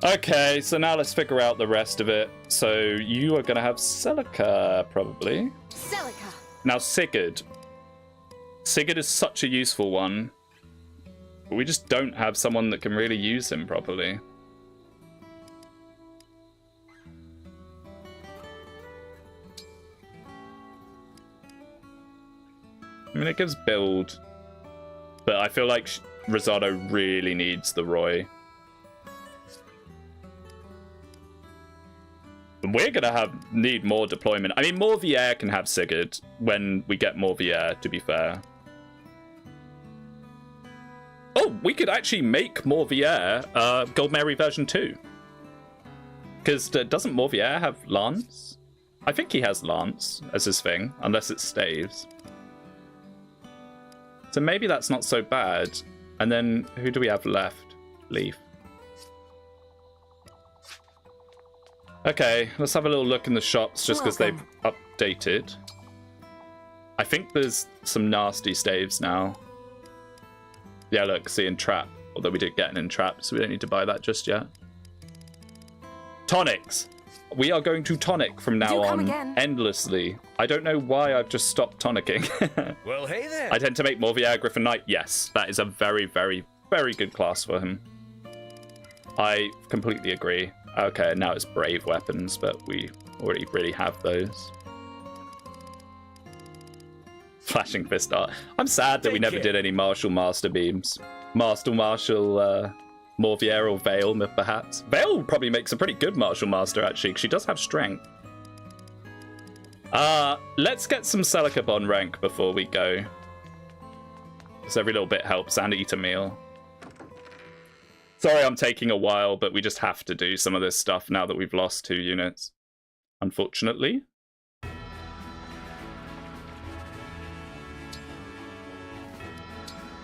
Okay, so now let's figure out the rest of it. So you are going to have Celica, probably. Celica. Now, Sigurd. Sigurd is such a useful one. But we just don't have someone that can really use him properly. I mean, it gives build. But I feel like Rosado really needs the Roy. We're gonna need more deployment. I mean, Morvier can have Sigurd when we get Morvier, to be fair. Oh, we could actually make Morvier Gold Mary version 2. Because doesn't Morvier have Lance? I think he has Lance as his thing, unless it's Staves. So maybe that's not so bad. And then who do we have left? Leaf. Okay, let's have a little look in the shops just because they've updated. I think there's some nasty staves now. Yeah, look, see, Entrap. Although we did get an Entrap, so we don't need to buy that just yet. Tonics! We are going to tonic from now on endlessly. I don't know why I've just stopped tonicking. Well, hey there. I tend to make more Morvier Griffin Knight. Yes, that is a very, very, very good class for him. I completely agree. Okay, now it's brave weapons, but we already really have those. Flashing fist art. I'm sad that we never did any martial master beams. Martial Morvier or Vale, perhaps. Vale probably makes a pretty good martial master, actually, because she does have strength. Let's get some Celica on rank before we go. Because every little bit helps, and eat a meal. Sorry I'm taking a while, but we just have to do some of this stuff now that we've lost 2 units. Unfortunately.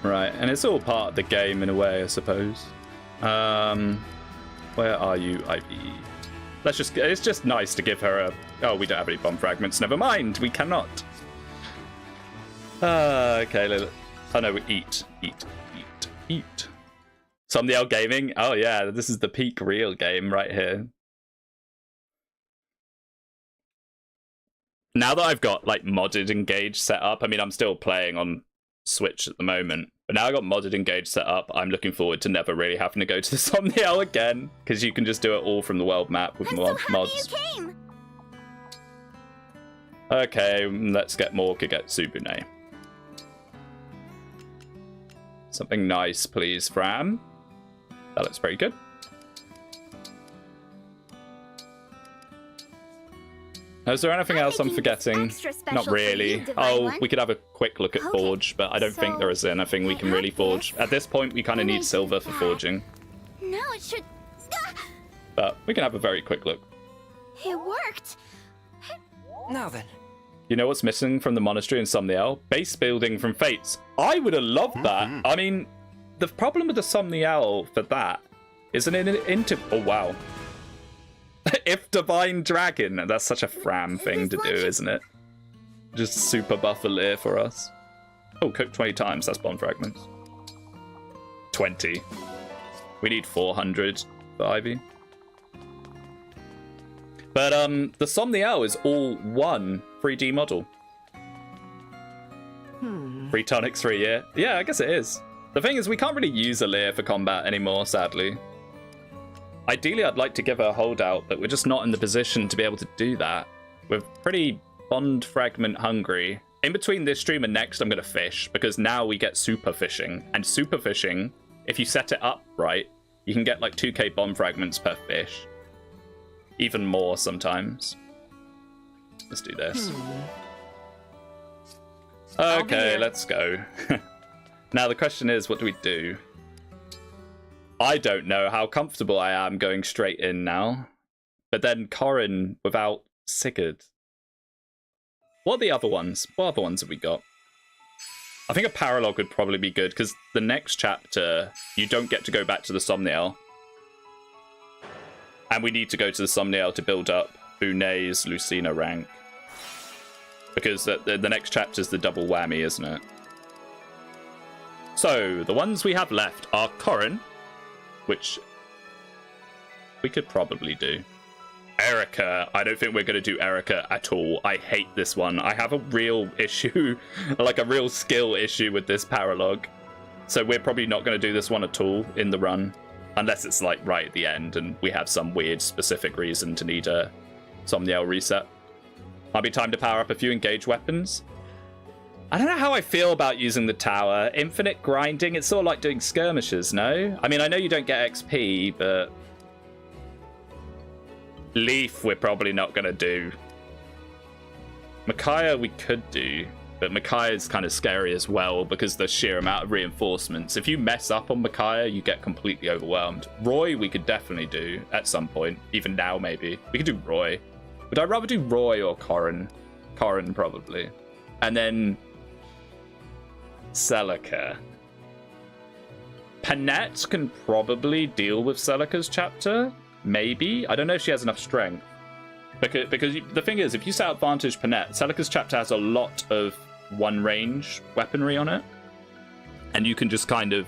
Right, and it's all part of the game in a way, I suppose. Where are you, Ivy? Let's just... It's just nice to give her a... Oh, we don't have any bomb fragments. Never mind, we cannot. Okay, oh no, eat. Somniel Gaming. Oh yeah, this is the peak real game right here. Now that I've got like modded Engage set up, I mean, I'm still playing on Switch at the moment, But now I got modded Engage set up, I'm looking forward to never really having to go to the Somniel again, because you can just do it all from the world map with mods. Came. Okay, let's get more Kagetsubune. Something nice, please, Fram. That looks pretty good. Is there anything else I'm forgetting? Not really. Oh, we could have a quick look at Forge, but I don't think there is anything we can really forge. At this point, we kind of need silver for forging. No, it should... But we can have a very quick look. It worked. Now then. You know what's missing from the monastery in Somniel? Base building from Fates. I would have loved that. I mean, the problem with the Somniel for that isn't it into... Oh, wow. If Divine Dragon. That's such a Fram thing to do, isn't it? Just super buff a Leer for us. Oh, cook 20 times. That's bomb fragments. 20. We need 400 for Ivy. But the Somniel is all one 3D model. 3 tonics for a year. Yeah, I guess it is. The thing is, we can't really use a Leer for combat anymore, sadly. Ideally, I'd like to give her a holdout, but we're just not in the position to be able to do that. We're pretty bond fragment hungry. In between this stream and next, I'm going to fish, because now we get super fishing. And super fishing, if you set it up right, you can get like 2k bond fragments per fish. Even more sometimes. Let's do this. Okay, let's go. Now the question is, what do we do? I don't know how comfortable I am going straight in now. But then Corrin without Sigurd. What are the other ones? What other ones have we got? I think a Paralog would probably be good, because the next chapter, you don't get to go back to the Somniel. And we need to go to the Somniel to build up Bunay's Lucina rank. Because the next chapter is the double whammy, isn't it? So, the ones we have left are Corrin, which we could probably do. Erica, I don't think we're going to do Erica at all. I hate this one. I have a real issue, like a real skill issue with this Paralog. So we're probably not going to do this one at all in the run. Unless it's like right at the end and we have some weird specific reason to need a Somniel reset. Might be time to power up a few engage weapons. I don't know how I feel about using the tower. Infinite grinding, it's sort of like doing skirmishes, no? I mean, I know you don't get XP, but... Leaf we're probably not going to do. Micaiah we could do, but Micaiah's kind of scary as well because the sheer amount of reinforcements. If you mess up on Micaiah, you get completely overwhelmed. Roy we could definitely do at some point, even now maybe. We could do Roy. Would I rather do Roy or Corrin? Corrin probably. And then... Celica. Panette can probably deal with Celica's chapter. Maybe. I don't know if she has enough strength. Because the thing is, if you set up Vantage Panette, Celica's chapter has a lot of one-range weaponry on it. And you can just kind of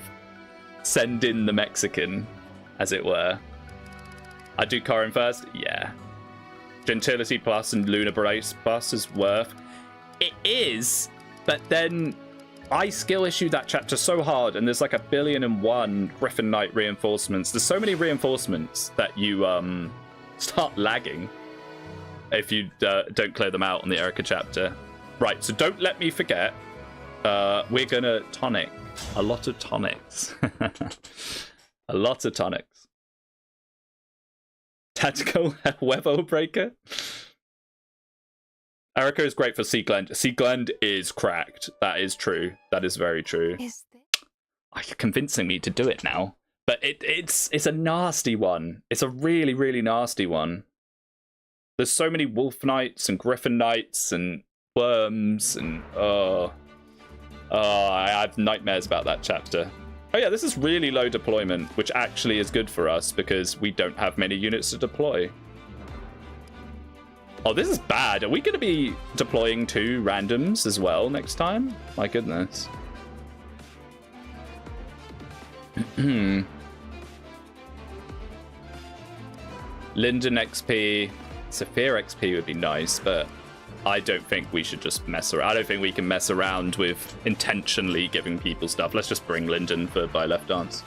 send in the Mexican, as it were. I do Corrin first? Yeah. Gentility plus and Lunar Brace plus is worth. It is, but then... I skill issue that chapter so hard, and there's like 1,000,000,001 Griffin Knight reinforcements. There's so many reinforcements that you start lagging if you don't clear them out on the Erica chapter. Right, so don't let me forget. We're gonna tonic. A lot of tonics. A lot of tonics. Tactical Weather Breaker. Erica is great for Seaglend. Seaglend is cracked. That is true. That is very true. You're convincing me to do it now. But it's a nasty one. It's a really, really nasty one. There's so many Wolf Knights and Griffin Knights and Worms and... I have nightmares about that chapter. Oh yeah, this is really low deployment, which actually is good for us because we don't have many units to deploy. Oh, this is bad. Are we going to be deploying 2 randoms as well next time? My goodness. Linden XP, Saphir XP would be nice, but I don't think we should just mess around. I don't think we can mess around with intentionally giving people stuff. Let's just bring Linden for by left dance.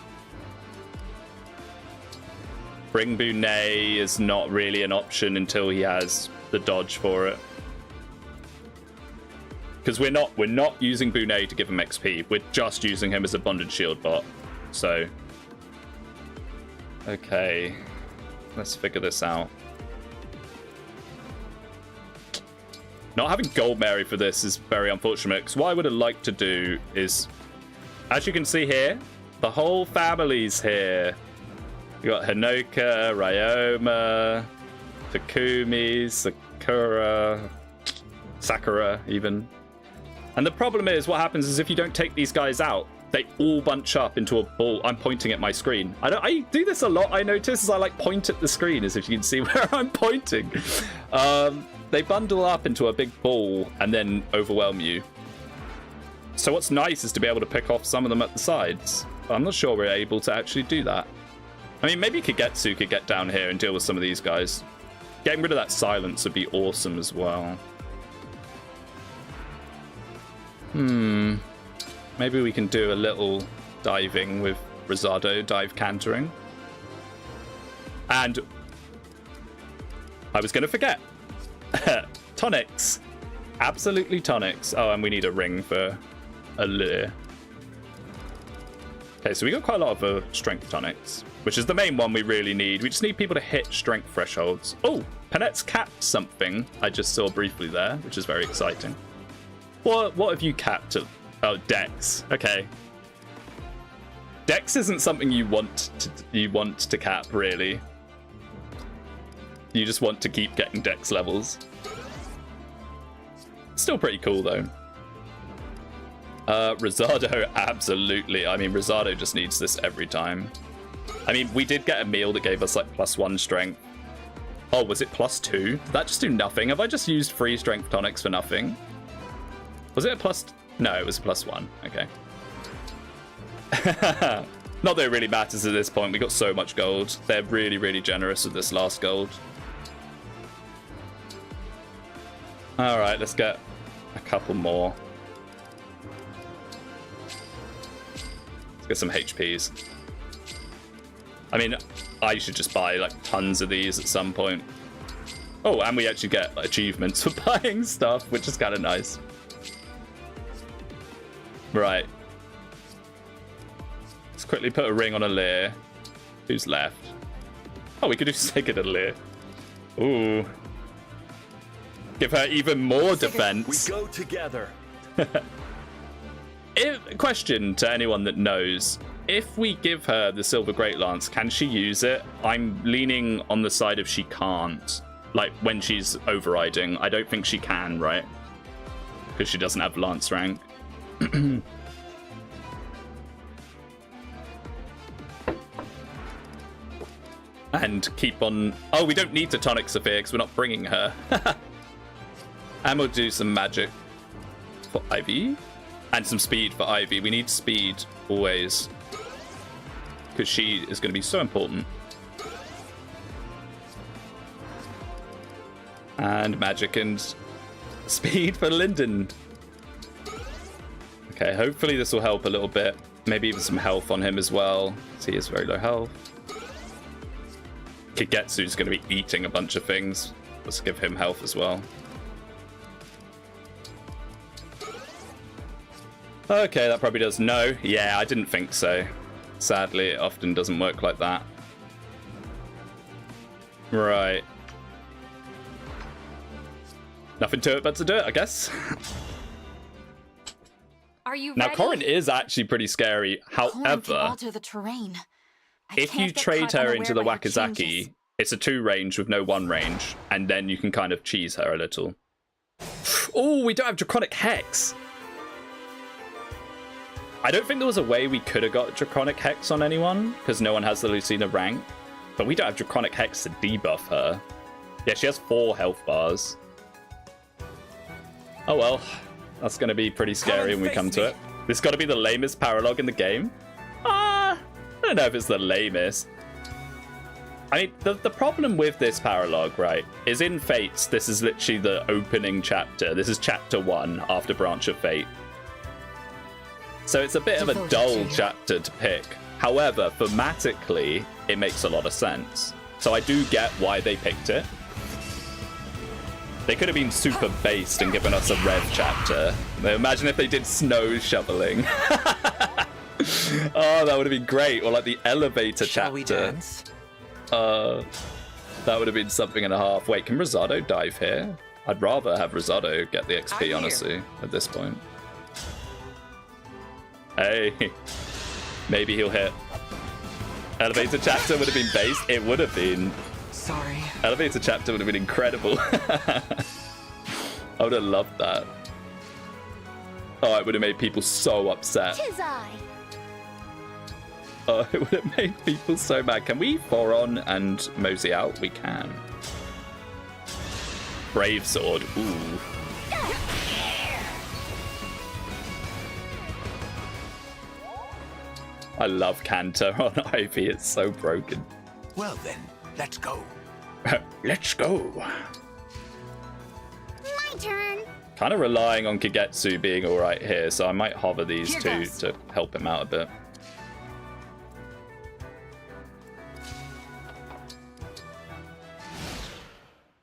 Bring Bunet is not really an option until he has the dodge for it. Because we're not using Bunet to give him XP. We're just using him as a bonded shield bot. So, okay, let's figure this out. Not having Gold Mary for this is very unfortunate, because what I would have liked to do is, as you can see here, the whole family's here. You got Hinoka, Ryoma, Takumi, Sakura even. And the problem is, what happens is if you don't take these guys out, they all bunch up into a ball. I'm pointing at my screen. I do this a lot, I notice, is I like point at the screen as if you can see where I'm pointing. They bundle up into a big ball and then overwhelm you. So what's nice is to be able to pick off some of them at the sides. But I'm not sure we're able to actually do that. I mean, maybe Kagetsu could get down here and deal with some of these guys. Getting rid of that silence would be awesome as well. Maybe we can do a little diving with Rosado, dive cantering. And I was going to forget. Tonics. Absolutely tonics. Oh, and we need a ring for a lure. Okay, so we got quite a lot of strength tonics, which is the main one we really need. We just need people to hit strength thresholds. Oh, Panette's capped something I just saw briefly there, which is very exciting. What have you capped? Oh, Dex. Okay. Dex isn't something you want to cap, really. You just want to keep getting Dex levels. Still pretty cool, though. Rosado, absolutely. I mean, Rosado just needs this every time. I mean, we did get a meal that gave us, like, +1 strength. Oh, was it +2? Did that just do nothing? Have I just used free strength tonics for nothing? Was it a plus? No, it was a +1. Okay. Not that it really matters at this point. We got so much gold. They're really, really generous with this last gold. All right, let's get a couple more. Let's get some HPs. I mean, I should just buy like tons of these at some point. Oh, and we actually get achievements for buying stuff, which is kind of nice. Right. Let's quickly put a ring on a Lear. Who's left? Oh, we could do Sigurd and Lear. Ooh. Give her even more defense. We go together. Question to anyone that knows. If we give her the Silver Great Lance, can she use it? I'm leaning on the side of she can't. Like, when she's overriding. I don't think she can, right? Because she doesn't have Lance rank. And keep on... Oh, we don't need to tonic Sophia because we're not bringing her. And we'll do some magic for Ivy. And some speed for Ivy. We need speed always. Because she is going to be so important. And magic and speed for Linden. Okay, hopefully this will help a little bit. Maybe even some health on him as well. He has very low health. Kagetsu's going to be eating a bunch of things. Let's give him health as well. Okay, that probably does. No. Yeah, I didn't think so. Sadly, it often doesn't work like that. Right. Nothing to it but to do it, I guess. Are you Now, ready? Corrin is actually pretty scary. Corrin can However, alter the terrain. if you trade her into the Wakazaki, it's a 2 range with no 1 range, and then you can kind of cheese her a little. Oh, we don't have Draconic Hex. I don't think there was a way we could have got Draconic Hex on anyone, because no one has the Lucina rank. But we don't have Draconic Hex to debuff her. Yeah, she has 4 health bars. Oh well, that's going to be pretty scary when we come to it. This got to be the lamest Paralog in the game. I don't know if it's the lamest. I mean, the problem with this Paralog, right, is in Fates, this is literally the opening chapter. This is chapter 1 after Branch of Fate. So it's a bit of a dull chapter to pick. However, thematically, it makes a lot of sense. So I do get why they picked it. They could have been super based and given us a Rev chapter. Imagine if they did snow shoveling. Oh, that would have been great. Or like the elevator Shall chapter. we dance? That would have been something and a half. Wait, can Rosado dive here? I'd rather have Rosado get the XP, honestly, at this point. Hey, maybe he'll hit. Elevator chapter would have been based. It would have been. Sorry. Elevator chapter would have been incredible. I would have loved that. Oh, it would have made people so upset. Tis I. Oh, it would have made people so mad. Can we Foron and mosey out? We can. Brave sword. Ooh. I love Canter on Ivy. It's so broken. Well then, let's go. Let's go. My turn. Kind of relying on Kagetsu being all right here, so I might hover these two to help him out a bit.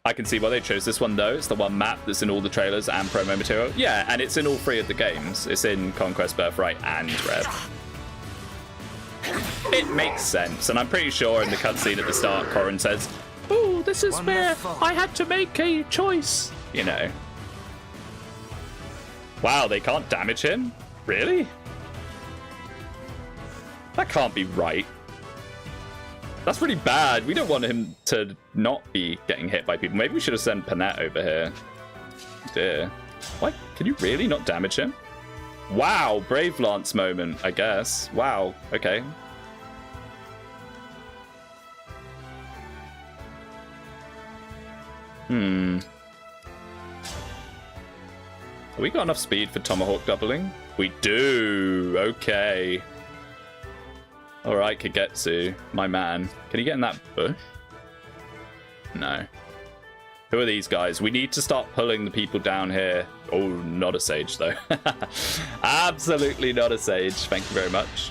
I can see why they chose this one, though. It's the one map that's in all the trailers and promo material. Yeah, and it's in all 3 of the games. It's in Conquest, Birthright, and Rev. It makes sense, and I'm pretty sure in the cutscene at the start, Corrin says, "Oh, this is where I had to make a choice." You know. Wow, they can't damage him? Really? That can't be right. That's really bad. We don't want him to not be getting hit by people. Maybe we should have sent Panette over here. Dear. What? Can you really not damage him? Wow, Brave Lance moment, I guess. Wow, okay. Have we got enough speed for Tomahawk doubling? We do. Okay. All right, Kagetsu, my man. Can you get in that bush? No. Who are these guys? We need to start pulling the people down here. Oh, not a sage, though. Absolutely not a sage. Thank you very much.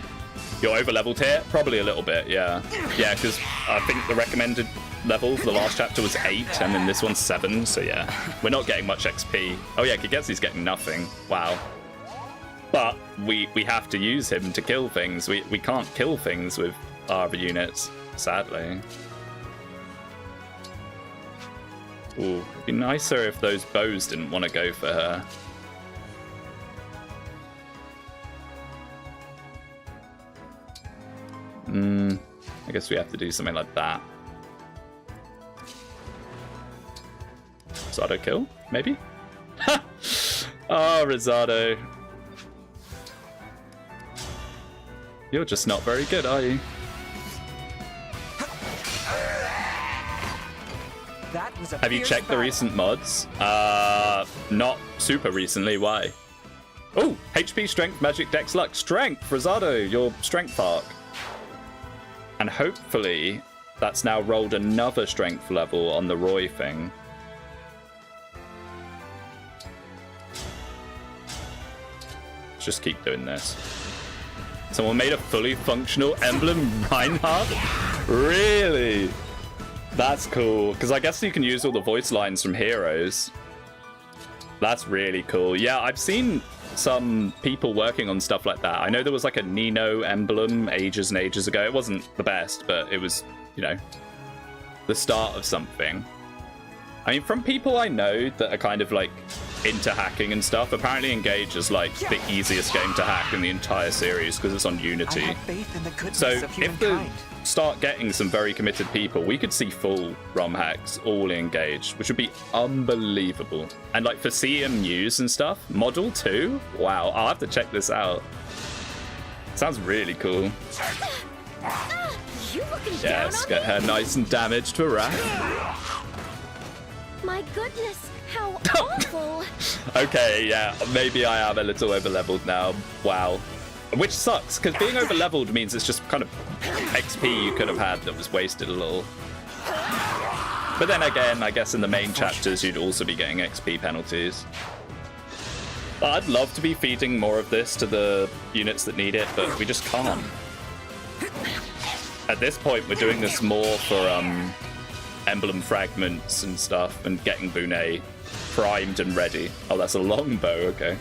You're over-leveled here? Probably a little bit, yeah. Yeah, because I think the recommended level for the last chapter was 8, and then this one's 7, so yeah. We're not getting much XP. Oh yeah, Kagetsu's getting nothing. Wow. But we have to use him to kill things. We can't kill things with our other units, sadly. Ooh, it'd be nicer if those bows didn't want to go for her. I guess we have to do something like that. Rosado kill? Maybe? Oh, Rosado. You're just not very good, are you? That was a Have you fierce checked the battle. recent mods? Not super recently. Why? Oh, HP, Strength, Magic, Dex, Luck. Strength, Rosado, your Strength arc. And hopefully that's now rolled another Strength level on the Roy thing. Let's just keep doing this. Someone made a fully functional emblem Reinhardt? Really? That's cool, because I guess you can use all the voice lines from heroes. That's really cool. Yeah, I've seen some people working on stuff like that. I know there was like a Nino emblem ages and ages ago. It wasn't the best, but it was, you know, the start of something. I mean, from people I know that are kind of like into hacking and stuff, apparently Engage is like the easiest game to hack in the entire series because it's on Unity. I have faith in the goodness So of if they humankind. start getting some very committed people, we could see full ROM hacks all Engage, which would be unbelievable. And like for CM news and stuff, Model 2? Wow, I'll have to check this out. Sounds really cool. You looking down Yes, on get me? her nice and damaged to wrath. My goodness, how awful. Okay, yeah, maybe I am a little over-leveled now. Wow. Which sucks, because being over-leveled means it's just kind of XP you could have had that was wasted a little. But then again, I guess in the main chapters you'd also be getting XP penalties. I'd love to be feeding more of this to the units that need it, but we just can't. At this point, we're doing this more for emblem fragments and stuff, and getting Bonet primed and ready. Oh, that's a longbow, okay.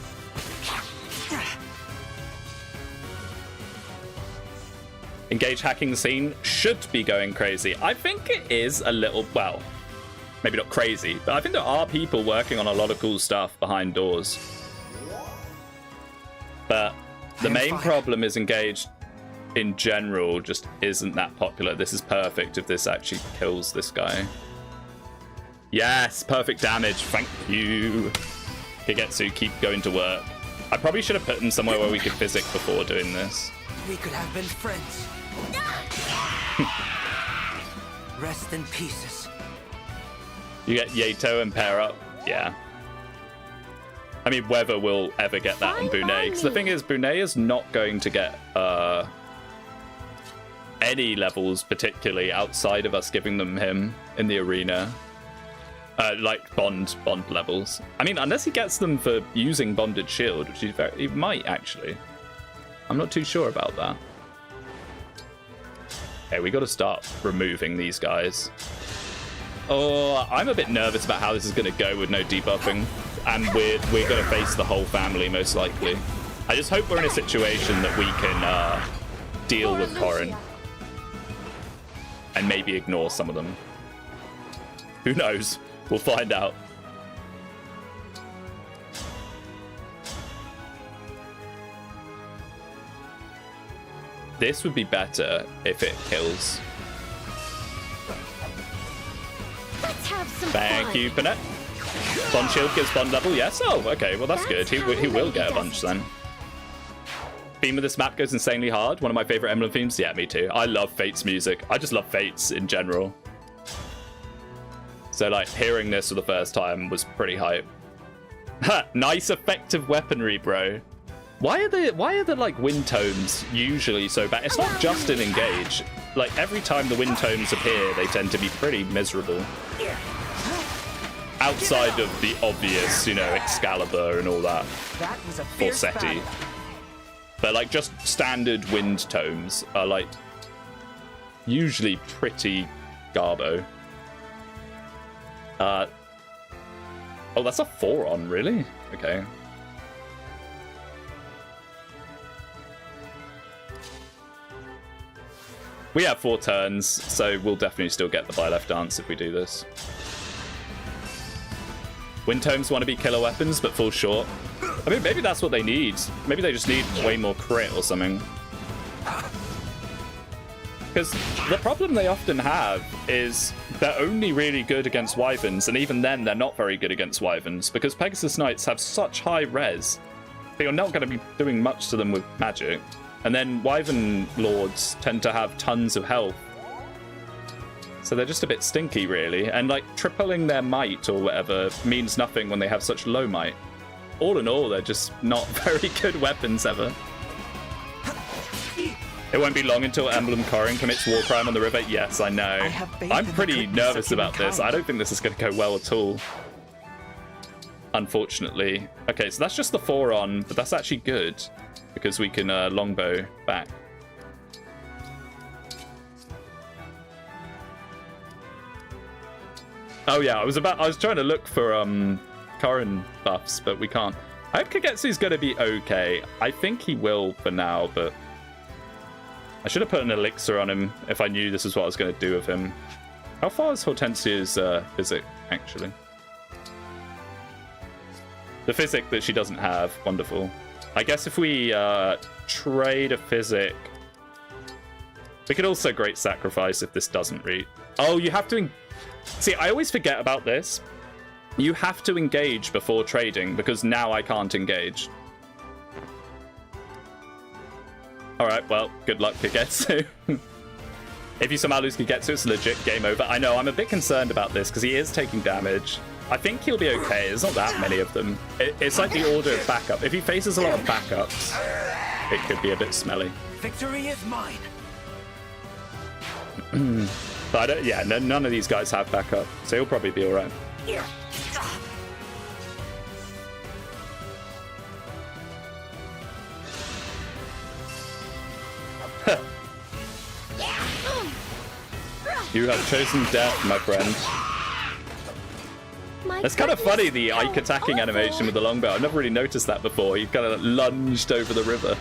Engage hacking the scene should be going crazy. I think it is a little, well, maybe not crazy, but I think there are people working on a lot of cool stuff behind doors. But the main problem is Engage in general just isn't that popular. This is perfect if this actually kills this guy. Yes, perfect damage. Thank you. Kagetsu, keep going to work. I probably should have put him somewhere where we could physic before doing this. We could have been friends. Rest in pieces. You get Yato and pair up. Yeah. I mean, whether we'll ever get that on Bonet. Because the thing is, Bonet is not going to get any levels particularly outside of us giving them him in the arena. Like bond levels. I mean, unless he gets them for using bonded shield, which he might actually. I'm not too sure about that. Okay, we got to start removing these guys. Oh, I'm a bit nervous about how this is going to go with no debuffing, and we're going to face the whole family most likely. I just hope we're in a situation that we can deal with Corrin and maybe ignore some of them. Who knows? We'll find out. This would be better if it kills. Let's have some Thank fun. you, Panette. Bond shield gives bond level, yes? Oh, okay, well that's good. He will get a bunch then. Theme of this map goes insanely hard. One of my favorite emblem themes. Yeah, me too. I love Fates music. I just love Fates in general. So like hearing this for the first time was pretty hype. Ha! Nice effective weaponry, bro. Why are the like wind tomes usually so bad? It's not just in Engage. Like every time the wind tomes appear, they tend to be pretty miserable. Outside of the obvious, you know, Excalibur and all that. That was a fierce Forsetti. battle. But like just standard wind tomes are like usually pretty garbo. Oh, that's a 4-on, really? Okay. We have 4 turns, so we'll definitely still get the buy left dance if we do this. Wind tomes want to be killer weapons, but fall short. I mean, maybe that's what they need. Maybe they just need way more crit or something. Because the problem they often have is they're only really good against wyverns, and even then they're not very good against wyverns, because Pegasus Knights have such high res that you're not going to be doing much to them with magic. And then wyvern lords tend to have tons of health. So they're just a bit stinky, really. And like tripling their might or whatever means nothing when they have such low might. All in all, they're just not very good weapons ever. It won't be long until Emblem Corrin commits war crime on the river. Yes, I know. I'm pretty nervous about this. I don't think this is going to go well at all. Unfortunately. Okay, so that's just the 4-on, but that's actually good. Because we can longbow back. Oh yeah, I was trying to look for Corrin buffs, but we can't. I hope Kagetsu's gonna be okay. I think he will for now, but I should have put an elixir on him if I knew this is what I was gonna do with him. How far is Hortensia's physic, actually? The physic that she doesn't have, wonderful. I guess if we trade a physic, we could also great sacrifice if this doesn't read. Oh, you have to... See, I always forget about this. You have to engage before trading, because now I can't engage. Alright, well, good luck, Kagetsu. If you somehow lose Kagetsu, it's legit game over. I know, I'm a bit concerned about this, because he is taking damage. I think he'll be okay. There's not that many of them. It's like the order of backup. If he faces a lot of backups, it could be a bit smelly. Victory is mine. But yeah, none of these guys have backup, so he'll probably be all right. You have chosen death, my friend. It's kind of funny, the Ike attacking animation with the longbow. I've never really noticed that before. He kind of lunged over the river.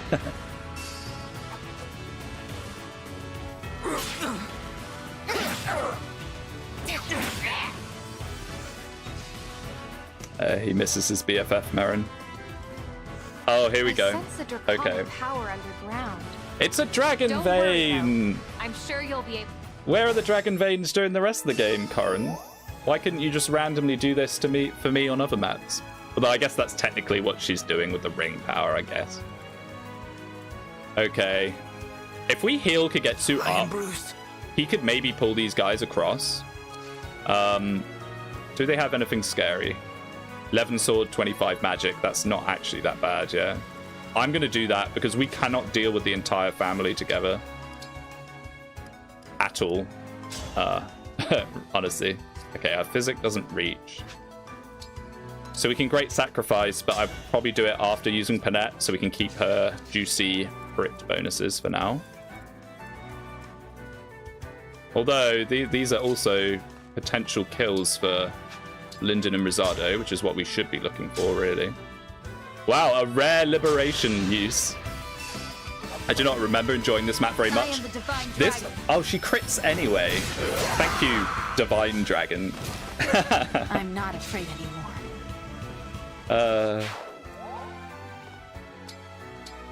He misses his BFF, Marin. Oh, here we go. Okay. Power underground. It's a dragon Don't worry, vein! though. I'm sure you'll be able. Where are the dragon veins during the rest of the game, Corin? Why couldn't you just randomly do this for me on other maps? Although I guess that's technically what she's doing with the ring power, I guess. Okay. If we heal Kagetsu up, he could maybe pull these guys across. Do they have anything scary? 11 sword, 25 magic. That's not actually that bad, yeah. I'm going to do that because we cannot deal with the entire family together. At all. Honestly. Okay, our physic doesn't reach. So we can Great Sacrifice, but I'd probably do it after using Panette so we can keep her juicy crit bonuses for now. Although, these are also potential kills for Linden and Rosado, which is what we should be looking for, really. Wow, a rare liberation use. I do not remember enjoying this map very much. This... Oh, she crits anyway. Thank you, Divine Dragon. I'm not afraid anymore.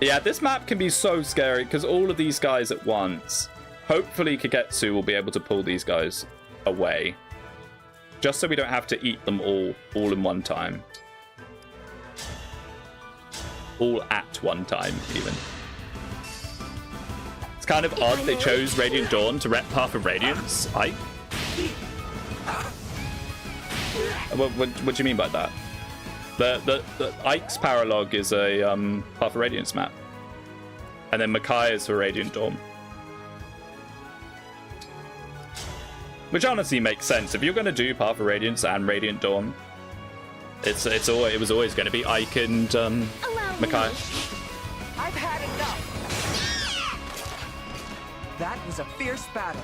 Yeah, this map can be so scary because all of these guys at once. Hopefully Kagetsu will be able to pull these guys away. Just so we don't have to eat them all in one time. All at one time, even. It's kind of odd they chose Radiant Dawn to rep Path of Radiance. Ike? What do you mean by that? The Ike's Paralog is a Path of Radiance map. And then Makai is for Radiant Dawn. Which honestly makes sense. If you're going to do Path of Radiance and Radiant Dawn, it was always going to be Ike and Makai. I've had enough. That was a fierce battle.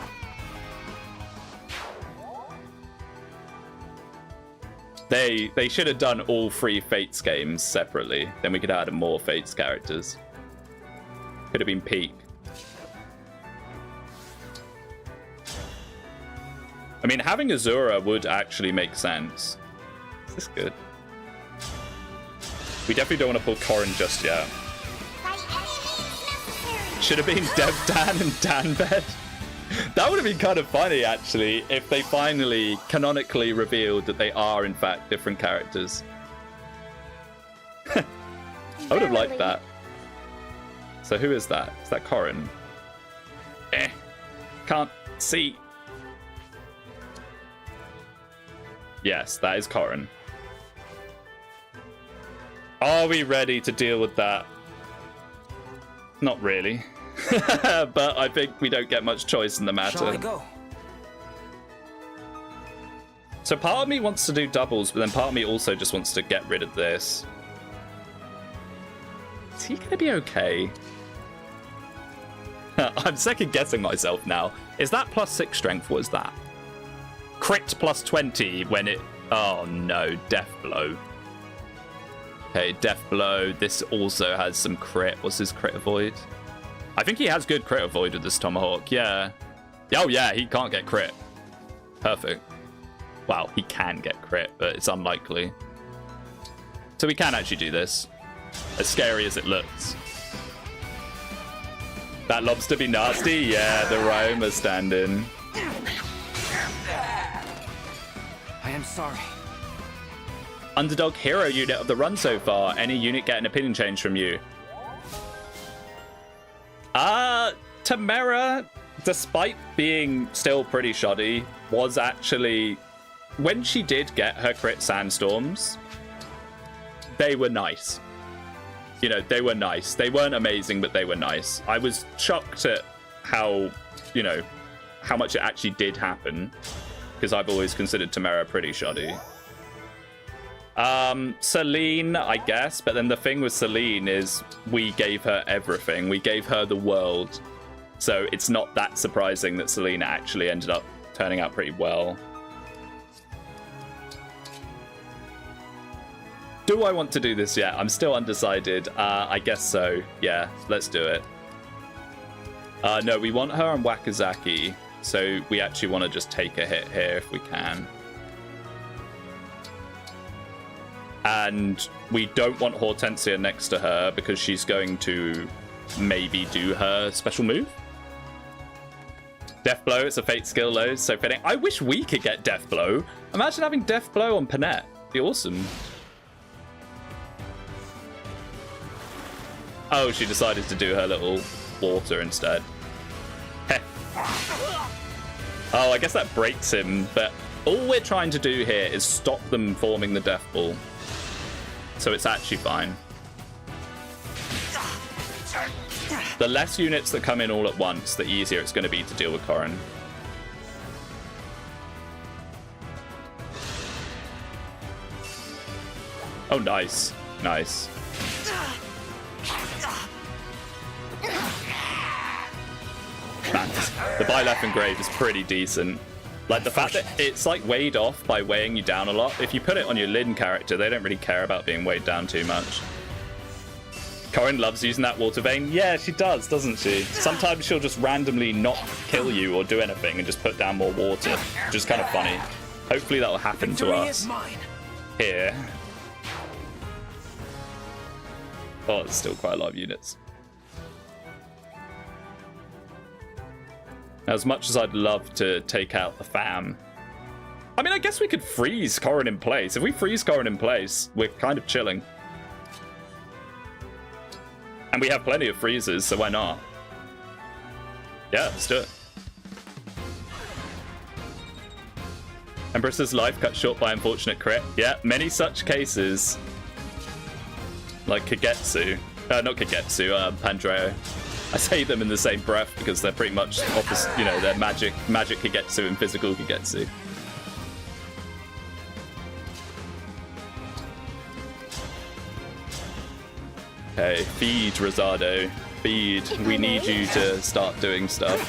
They should have done all 3 Fates games separately. Then we could add more Fates characters. Could have been peak. I mean, having Azura would actually make sense. Is this good? We definitely don't want to pull Corrin just yet. Should have been Dev Dan and Danbed. That would have been kind of funny, actually, if they finally canonically revealed that they are, in fact, different characters. I would have liked that. So who is that? Is that Corrin? Can't see. Yes, that is Corrin. Are we ready to deal with that? Not really. But I think we don't get much choice in the matter. Shall I go? So part of me wants to do doubles, but then part of me also just wants to get rid of this. Is he going to be okay? I'm second guessing myself now. Is that +6 strength? What is that? Crit +20 when it... Oh no, Death Blow. Okay, Death Blow. This also has some crit. What's his crit avoid? I think he has good crit avoid with this Tomahawk, yeah. Oh yeah, he can't get crit. Perfect. Well, he can get crit, but it's unlikely. So we can actually do this. As scary as it looks. That lobster be nasty? Yeah, the Roma stand-in. I am sorry. Underdog hero unit of the run so far. Any unit get an opinion change from you? Tamara, despite being still pretty shoddy, was actually... When she did get her crit sandstorms, they were nice. you know, they were nice. They weren't amazing, but they were nice. I was shocked at how, you know, how much it actually did happen, because I've always considered Tamara pretty shoddy. Celine, I guess, but then the thing with Celine is we gave her everything. We gave her the world. So it's not that surprising that Celine actually ended up turning out pretty well. Do I want to do this yet? I'm still undecided. I guess so. Yeah, let's do it. No, we want her on Wakazaki, so we actually want to just take a hit here if we can. And we don't want Hortensia next to her because she's going to maybe do her special move. Death Blow, it's a fate skill low, so fitting. I wish we could get Death Blow. Imagine having Death Blow on Panette. Be awesome. Oh, she decided to do her little water instead. Heh. Oh, I guess that breaks him, but all we're trying to do here is stop them forming the Death Ball. So it's actually fine. The less units that come in all at once, the easier it's going to be to deal with Corrin. Oh, nice. Nice. Man, the Byleth Engrave is pretty decent. Like, the fact that it's, like, weighed off by weighing you down a lot. If you put it on your Lyn character, they don't really care about being weighed down too much. Corrin loves using that water vein. Yeah, she does, doesn't she? Sometimes she'll just randomly not kill you or do anything and just put down more water, which is kind of funny. Hopefully that will happen to us here. Oh, it's still quite a lot of units. As much as I'd love to take out the fam, I mean, I guess we could freeze Corrin in place. If we freeze Corrin in place, we're kind of chilling. And we have plenty of freezes, so why not? Yeah, let's do it. Empress's life cut short by unfortunate crit. Yeah, many such cases. Like Kagetsu. Not Kagetsu, Pandreo. I say them in the same breath because they're pretty much opposite, you know, they're magic Kagetsu and physical Kagetsu. Okay, feed, Rosado. Feed. We need you to start doing stuff.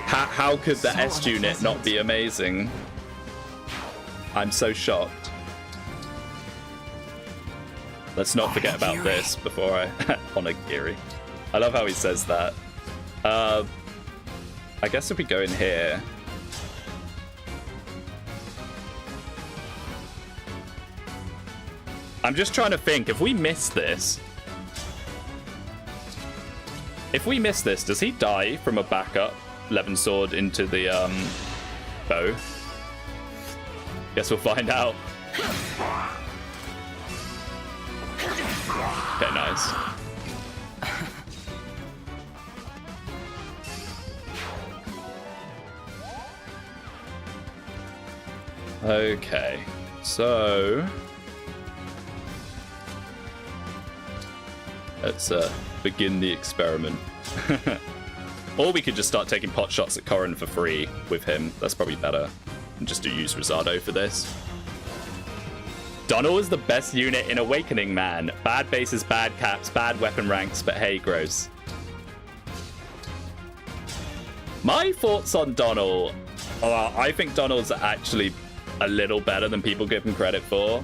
How could the S unit not be amazing? I'm so shocked. Let's not forget about this before I... Onagiri. I love how he says that. I guess if we go in here... I'm just trying to think, if we miss this... If we miss this, does he die from a backup Levin Sword into the bow? Guess we'll find out. Okay, nice. Okay, so let's begin the experiment. Or we could just start taking pot shots at Corrin for free with him. That's probably better. And just use Rosado for this. Donald is the best unit in Awakening, man. Bad bases, bad caps, bad weapon ranks, but hey, gross. My thoughts on Donald are, I think Donald's actually a little better than people give him credit for.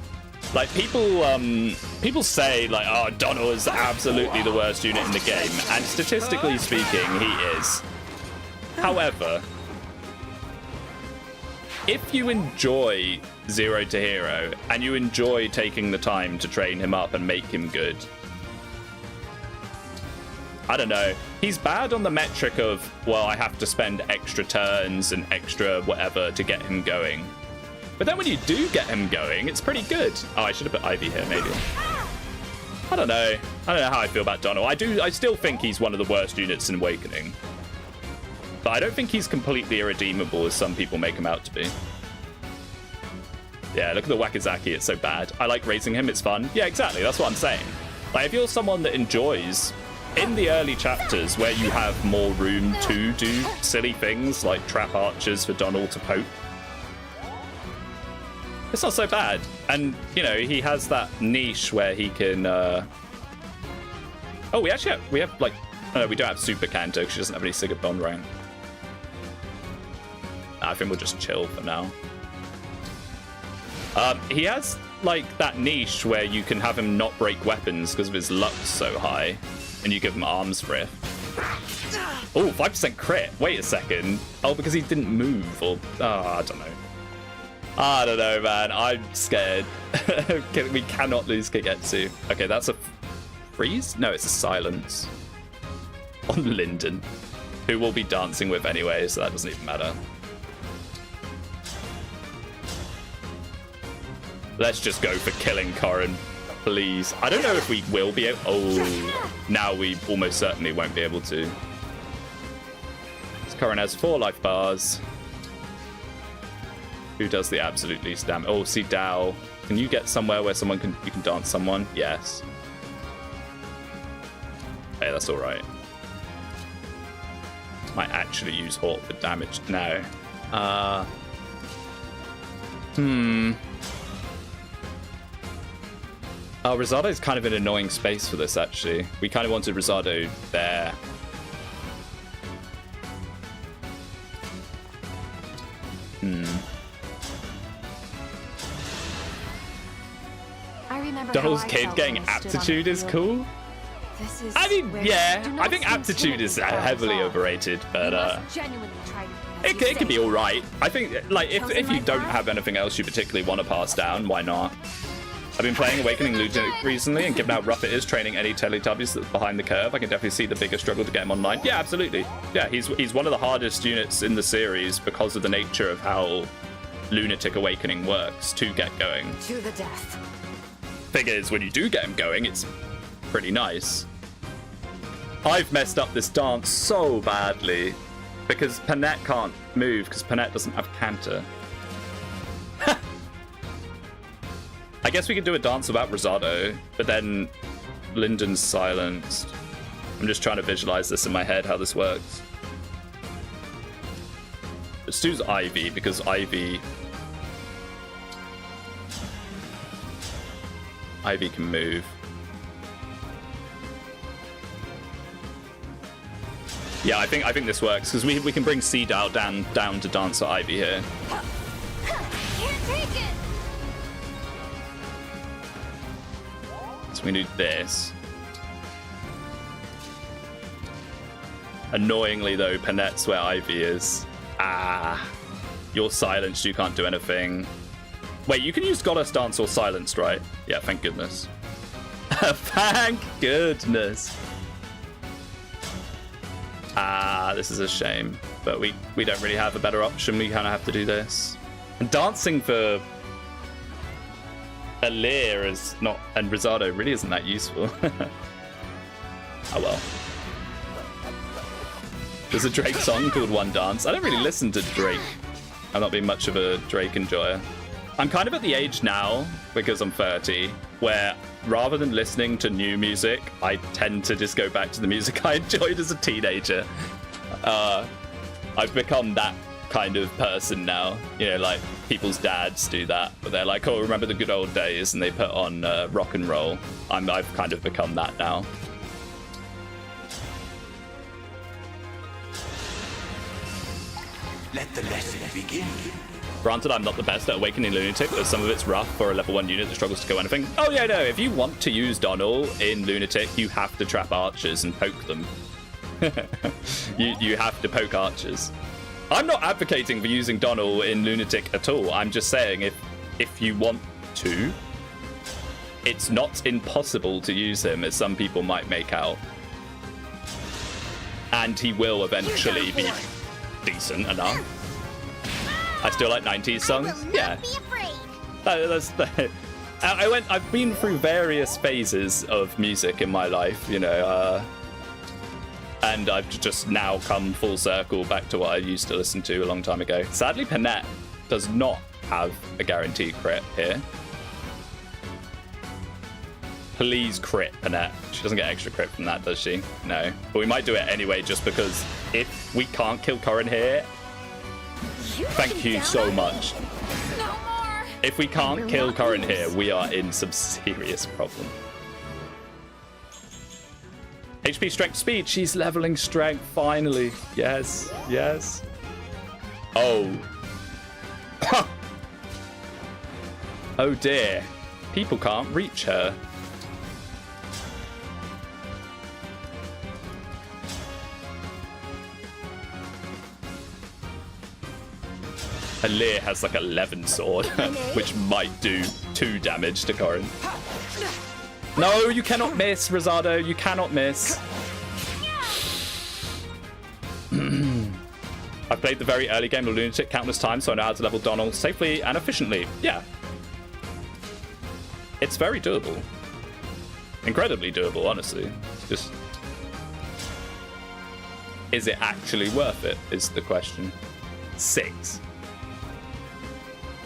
Like, people say, like, oh, Donald is absolutely the worst unit in the game, and statistically speaking, he is. However, if you enjoy Zero to Hero, and you enjoy taking the time to train him up and make him good, I don't know. He's bad on the metric of, well, I have to spend extra turns and extra whatever to get him going. But then when you do get him going, it's pretty good. Oh, I should have put Ivy here, maybe. I don't know. I don't know how I feel about Donald. I still think he's one of the worst units in Awakening. But I don't think he's completely irredeemable as some people make him out to be. Yeah, look at the Wakizaki. It's so bad. I like raising him. It's fun. Yeah, exactly. That's what I'm saying. Like, if you're someone that enjoys, in the early chapters where you have more room to do silly things like trap archers for Donald to poke, it's not so bad. And, you know, he has that niche where he can... Oh, we actually have... We have, like... No, we don't have Super Kanto because she doesn't have any Sigurd Bond rank. I think we'll just chill for now. He has, like, that niche where you can have him not break weapons because of his luck so high, and you give him arms rift. Oh, 5% crit. Wait a second. Oh, because he didn't move, or... Oh, I don't know. I don't know, man. I'm scared. We cannot lose Kagetsu. Okay, that's a freeze? No, it's a silence. On Linden, who we'll be dancing with anyway, so that doesn't even matter. Let's just go for killing Corrin, please. I don't know if we will be able... Oh, now we almost certainly won't be able to. Corrin has 4 life bars. Who does the absolute least damage? Oh, see, Dao. Can you get somewhere where you can dance someone? Yes. Hey, that's all right. Might actually use Hawk for damage now. Oh, Rosado's kind of an annoying space for this, actually. We kind of wanted Rosado there. I remember Donald's how I kid felt getting when I stood on aptitude the is field. cool. This is I mean, where yeah, do I not think seem aptitude timid is as far as heavily all. overrated, but You must genuinely try to be as it you can say. be all right. I think, like, if you don't Chosen have anything else you particularly want to pass down, why not? I've been playing Awakening Lunatic recently, and given how rough it is training any Teletubbies that's behind the curve, I can definitely see the bigger struggle to get him online. Yeah, absolutely. Yeah, he's one of the hardest units in the series because of the nature of how Lunatic Awakening works to get going. To the death. Thing is, when you do get him going, it's pretty nice. I've messed up this dance so badly because Panette can't move because Panette doesn't have Canter. I guess we could do a dance without Rosado, but then Linden's silenced. I'm just trying to visualize this in my head, how this works. Let's choose Ivy, because Ivy can move. Yeah, I think this works, because we can bring Seadow down to dance at Ivy here. Can't take it! So we do this. Annoyingly though, Panette's where Ivy is. Ah, you're silenced, you can't do anything. Wait, you can use Goddess Dance or Silenced, right? Yeah, thank goodness. Thank goodness. Ah, this is a shame. But we don't really have a better option. We kind of have to do this. And dancing for Alir is not, and Rosado really isn't that useful. Oh well. There's a Drake song called One Dance. I don't really listen to Drake. I've not been much of a Drake enjoyer. I'm kind of at the age now, because I'm 30, where rather than listening to new music, I tend to just go back to the music I enjoyed as a teenager. I've become that kind of person now. You know, like people's dads do that, but they're like, oh, remember the good old days, and they put on rock and roll. I've kind of become that now. Let the lesson begin. Granted, I'm not the best at Awakening Lunatic, but some of it's rough for a level 1 unit that struggles to go anything. Oh yeah, no, if you want to use Donnell in Lunatic, you have to trap archers and poke them. you have to poke archers. I'm not advocating for using Donnell in Lunatic at all. I'm just saying if you want to, it's not impossible to use him, as some people might make out. And he will eventually be decent enough. I still like 90s songs. Yeah. I've been through various phases of music in my life, you know, and I've just now come full circle back to what I used to listen to a long time ago. Sadly, Panette does not have a guaranteed crit here. Please crit Annette. She doesn't get extra crit from that, does she? No. But we might do it anyway, just because if we can't kill Corin here, thank you so much. No more. If we can't kill Corin here, we are in some serious problem. HP, strength, speed. She's leveling strength, finally. Yes, yes. Oh. Oh dear. People can't reach her. Alir has like 11 sword, which might do 2 damage to Corin. No, you cannot miss, Rosado. You cannot miss. I've played the very early game of Lunatic countless times, so I know how to level Donald safely and efficiently. Yeah. It's very doable. Incredibly doable, honestly. Just... is it actually worth it, is the question. 6.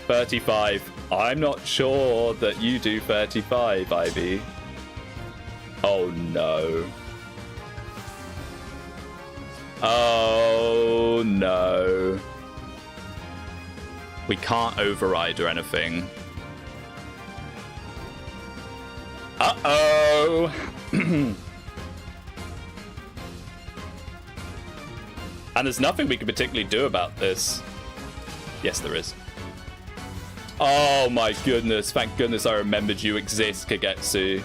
35. I'm not sure that you do 35, Ivy. Oh no. Oh no. We can't override or anything. Uh-oh. And there's nothing we can particularly do about this. Yes, there is. Oh my goodness, thank goodness I remembered you exist, Kagetsu.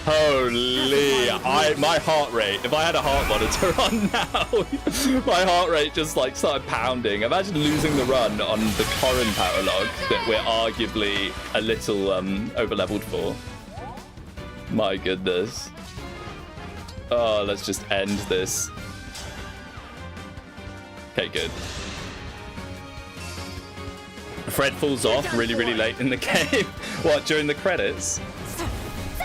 Holy, my heart rate, if I had a heart monitor on now, my heart rate just like started pounding. Imagine losing the run on the Corin Paralog that we're arguably a little over-leveled for. My goodness. Oh, let's just end this. Okay, good. Fred falls off really late in the game. What, during the credits?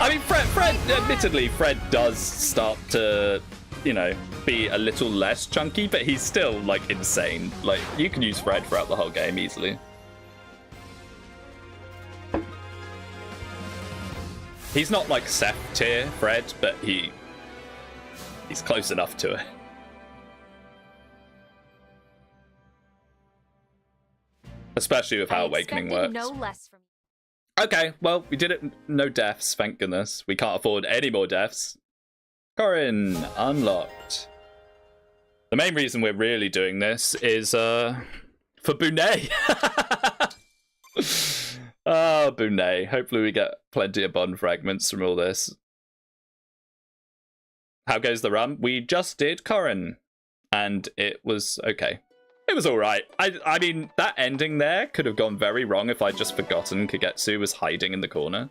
I mean, Fred, admittedly, Fred does start to, you know, be a little less chunky, but he's still, like, insane. Like, you can use Fred throughout the whole game easily. He's not, like, Seth tier Fred, but he's close enough to it. Especially with how Awakening works. No less from Okay, well, we did it. No deaths, thank goodness. We can't afford any more deaths. Corin, unlocked. The main reason we're really doing this is for Bunet. Oh, Bunet. Hopefully we get plenty of bond fragments from all this. How goes the run? We just did Corin, and it was okay. It was alright. I mean, that ending there could have gone very wrong if I'd just forgotten Kagetsu was hiding in the corner.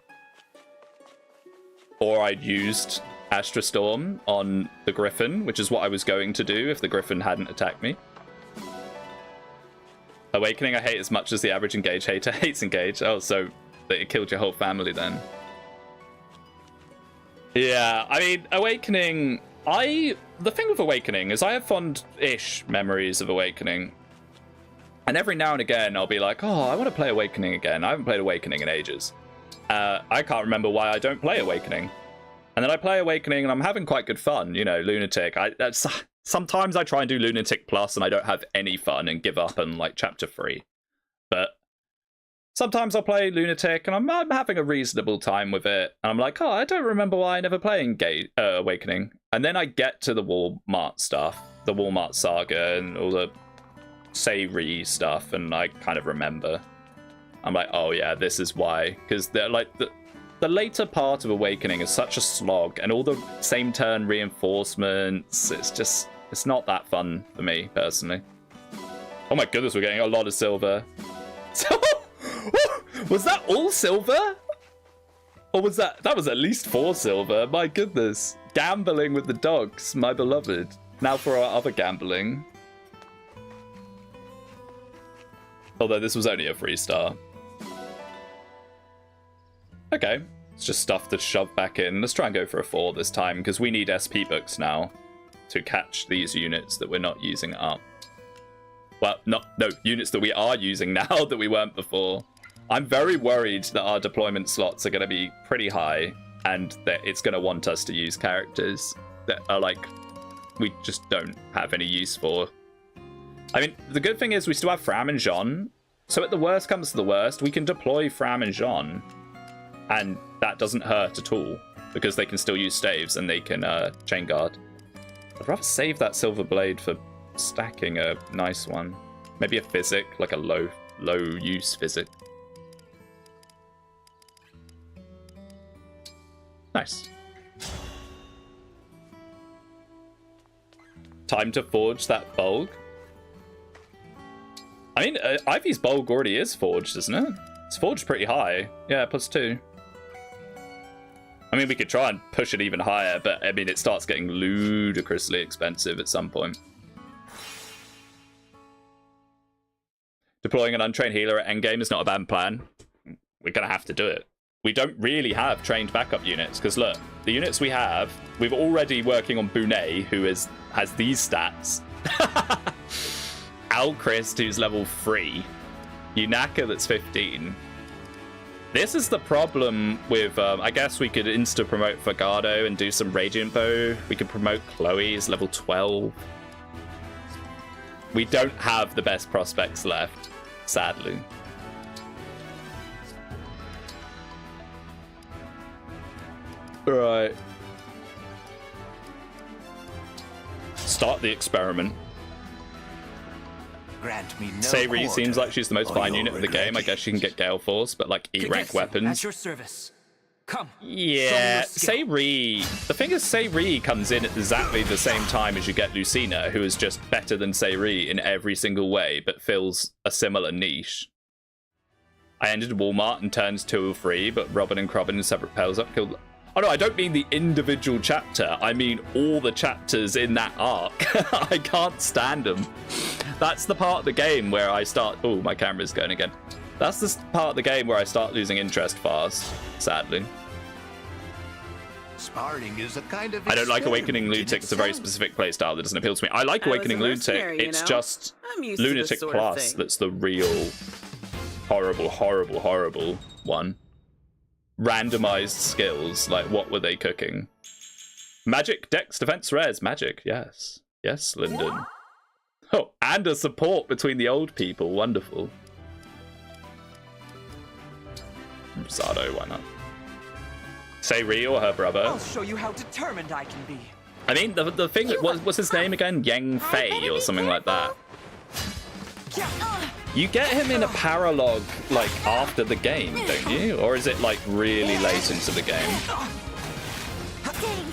Or I'd used Astra Storm on the Griffin, which is what I was going to do if the Griffin hadn't attacked me. Awakening I hate as much as the average Engage hater hates Engage. Oh, so it killed your whole family then. Yeah, I mean, Awakening... The thing with Awakening is I have fond-ish memories of Awakening. And every now and again, I'll be like, oh, I want to play Awakening again. I haven't played Awakening in ages. I can't remember why I don't play Awakening. And then I play Awakening and I'm having quite good fun. You know, Lunatic. Sometimes I try and do Lunatic Plus and I don't have any fun and give up on, like, Chapter 3. But sometimes I'll play Lunatic and I'm having a reasonable time with it. And I'm like, oh, I don't remember why I never play Awakening. And then I get to the Walmart stuff, the Walmart saga and all the savory stuff, and I kind of remember. I'm like, oh yeah, this is why. Because they're like the later part of Awakening is such a slog, and all the same turn reinforcements, it's not that fun for me, personally. Oh my goodness, we're getting a lot of silver. Was that all silver? Or was that was at least 4 silver? My goodness. Gambling with the dogs, my beloved. Now for our other gambling. Although this was only a 3-star. Okay, it's just stuff to shove back in. Let's try and go for a 4 this time, because we need SP books now to catch these units that we're not using up. Well, no, units that we are using now that we weren't before. I'm very worried that our deployment slots are going to be pretty high and that it's going to want us to use characters that are like, we just don't have any use for. I mean, the good thing is we still have Fram and Jean. So at the worst comes to the worst, we can deploy Fram and Jean. And that doesn't hurt at all because they can still use staves and they can chain guard. I'd rather save that silver blade for stacking a nice one. Maybe a physic, like a low use physic. Nice. Time to forge that bulg. I mean, Ivy's bulg already is forged, isn't it? It's forged pretty high. Yeah, +2. I mean, we could try and push it even higher, but I mean, it starts getting ludicrously expensive at some point. Deploying an untrained healer at endgame is not a bad plan. We're going to have to do it. We don't really have trained backup units, because look, the units we have, we're already working on Bunei, who has these stats. Alchrist, who's level 3. Yunaka, that's 15. This is the problem with, I guess we could insta-promote Fogado and do some Radiant Bow. We could promote Chloe as level 12. We don't have the best prospects left, sadly. Right. Start the experiment. Grant me no Sayri quarter, seems like she's the most or fine you'll unit of the regret game. I it. guess she can get Gale Force, but like E-rank At weapons. your service. Come. Yeah, Show me your Sayri. The thing is, Sayri comes in at exactly the same time as you get Lucina, who is just better than Sayri in every single way, but fills a similar niche. I ended Walmart and turns 2 or 3, but Robin and Crobin in separate pairs up killed. Oh no, I don't mean the individual chapter. I mean all the chapters in that arc. I can't stand them. That's the part of the game where I start... Oh, my camera's going again. That's the part of the game where I start losing interest fast, sadly. Sparring is a kind of I don't like Awakening experiment in Lunatic. It's a very itself. specific playstyle that doesn't appeal to me. I like I was Awakening a Lunatic. mercenary, you It's know? just I'm used to this Lunatic sort of Plus thing. that's the real horrible, horrible, horrible one. Randomized skills. Like, what were they cooking? Magic, Dex, Defense, Res. Magic, yes. Yes, Lyndon. Oh, and a support between the old people. Wonderful. Zato, why not? Sayri or her brother? I'll show you how determined I can be. I mean, the thing, what's his name again? Yang Fei or something like that. You get him in a Paralog, like, after the game, don't you? Or is it, like, really late into the game? Dang.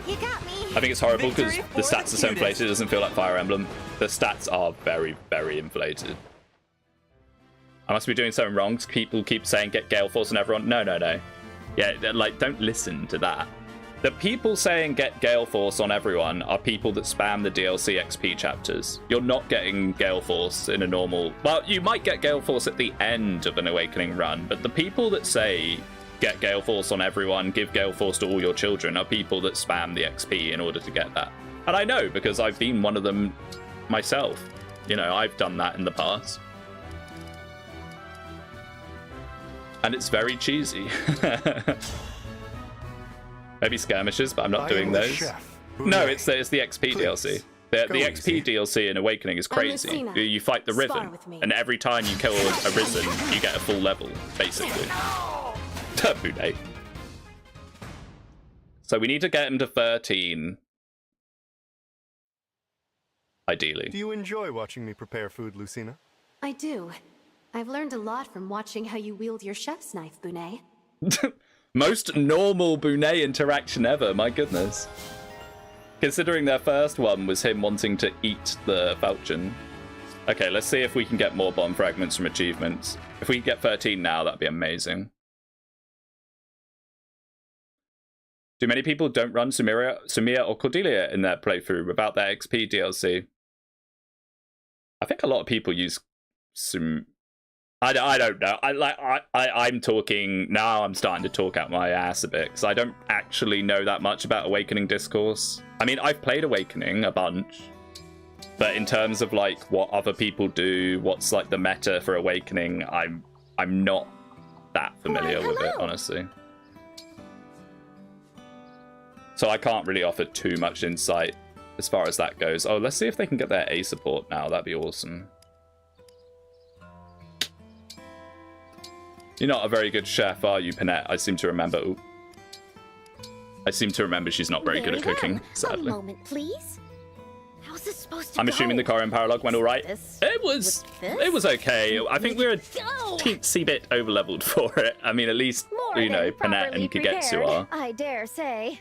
You got me. I think it's horrible because Victory the for stats the are so cutest. inflated, it doesn't feel like Fire Emblem. The stats are very, very inflated. I must be doing something wrong. People keep saying get Gale Force on everyone. No, no, no. Yeah, like, don't listen to that. The people saying get Gale Force on everyone are people that spam the DLC XP chapters. You're not getting Gale Force in a normal... Well, you might get Gale Force at the end of an Awakening run, but the people that say get Gale Force on everyone, give Gale Force to all your children, are people that spam the XP in order to get that. And I know, because I've been one of them myself. You know, I've done that in the past. And it's very cheesy. Maybe skirmishes, but I'm not I doing am the those. chef. No, Bunei. it's the XP Please, DLC. The go XP easy. DLC in Awakening is I'm crazy. Lucina. You fight the Spar Riven, with me. and every time you kill a Risen, you get a full level, basically. Bunei. So we need to get him to 13. Ideally. Do you enjoy watching me prepare food, Lucina? I do. I've learned a lot from watching how you wield your chef's knife, Bunei. Most normal Bunei interaction ever, my goodness. Considering their first one was him wanting to eat the falchion. Okay, let's see if we can get more bomb fragments from achievements. If we get 13 now, that'd be amazing. Do many people don't run Sumia or Cordelia in their playthrough without their XP DLC? I think a lot of people use I don't know. I'm talking now. I'm starting to talk out my ass a bit because I don't actually know that much about Awakening discourse. I mean, I've played Awakening a bunch, But in terms of like what other people do, what's like the meta for Awakening, I'm not that familiar with it, honestly. So I can't really offer too much insight as far as that goes. Oh, let's see if they can get their A support now. That'd be awesome. You're not a very good chef, are you, Panette? I seem to remember. Ooh. I seem to remember she's not very good at cooking, sadly. A moment, please. How's this supposed to I'm assuming the Korean Paralog went all right. It was okay. I think we were a teensy bit overleveled for it. I mean, at least, you know, Panette and Kagetsu are. I dare say.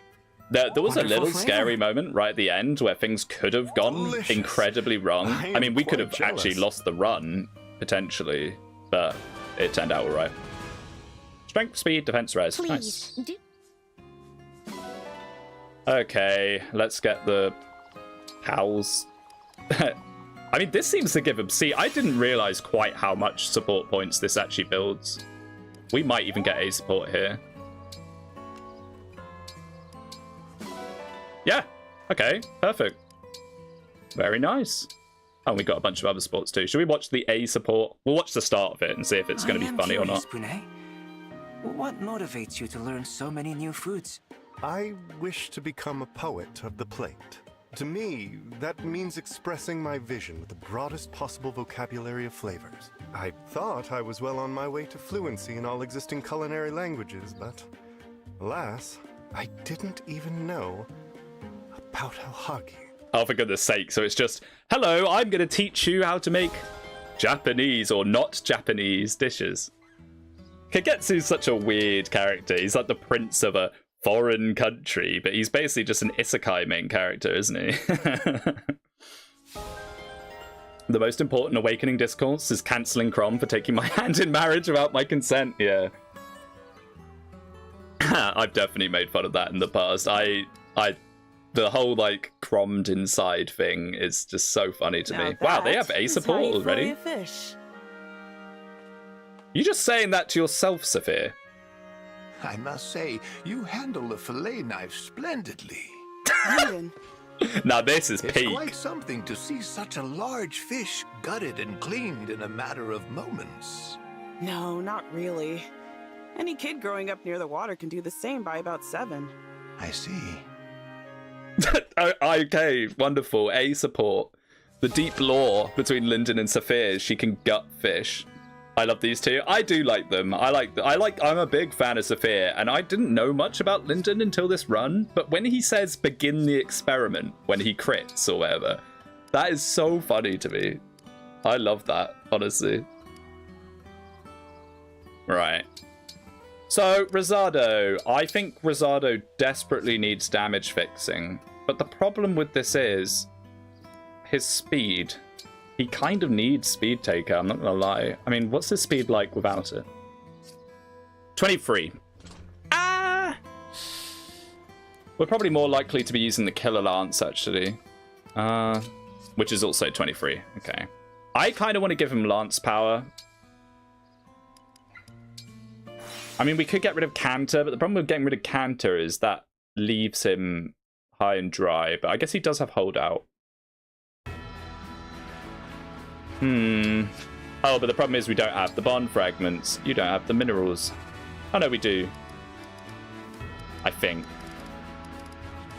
There was a little flavor. scary moment right at the end where things could have gone Delicious. incredibly wrong. I mean, we could have quite actually jealous. lost the run, potentially, but it turned out all right. Strength, speed, defense, res. Please, Nice. do Okay, let's get the pals. I mean, this seems to give him... See, I didn't realize quite how much support points this actually builds. We might even get A support here. Yeah, okay, perfect. Very nice. Oh, we got a bunch of other sports too. Should we watch the A support? We'll watch the start of it and see if it's going to be funny or not. Pune. What motivates you to learn so many new foods? I wish to become a poet of the plate. To me, that means expressing my vision with the broadest possible vocabulary of flavors. I thought I was well on my way to fluency in all existing culinary languages, but alas, I didn't even know about Alhagi. Oh, for goodness sake. So it's just, hello, I'm going to teach you how to make Japanese or not Japanese dishes. Kagetsu's such a weird character. He's like the prince of a foreign country, but he's basically just an isekai main character, isn't he? The most important Awakening discourse is cancelling Crom for taking my hand in marriage without my consent. Yeah. I've definitely made fun of that in the past. The whole, like, crommed inside thing is just so funny to me. Wow, they have A support already? You just saying that to yourself, Saphir? I must say, you handle the fillet knife splendidly. Now this is It's peak. quite something to see such a large fish gutted and cleaned in a matter of moments. No, not really. Any kid growing up near the water can do the same by about 7. I see. Okay, wonderful. A support. The deep lore between Lyndon and Saphir is she can gut fish. I love these two. I do like them. I'm a big fan of Saphir, and I didn't know much about Lyndon until this run, but when he says begin the experiment when he crits or whatever, that is so funny to me. I love that, honestly. Right. So, Rosado. I think Rosado desperately needs damage fixing, but the problem with this is his speed. He kind of needs Speed Taker, I'm not gonna lie. I mean, what's his speed like without it? 23. Ah! We're probably more likely to be using the Killer Lance, actually. Which is also 23. Okay. I kind of want to give him Lance power. I mean, we could get rid of Canter, but the problem with getting rid of Canter is that leaves him high and dry. But I guess he does have Holdout. Oh, but the problem is we don't have the bond fragments. You don't have the minerals. Oh, no, we do. I think.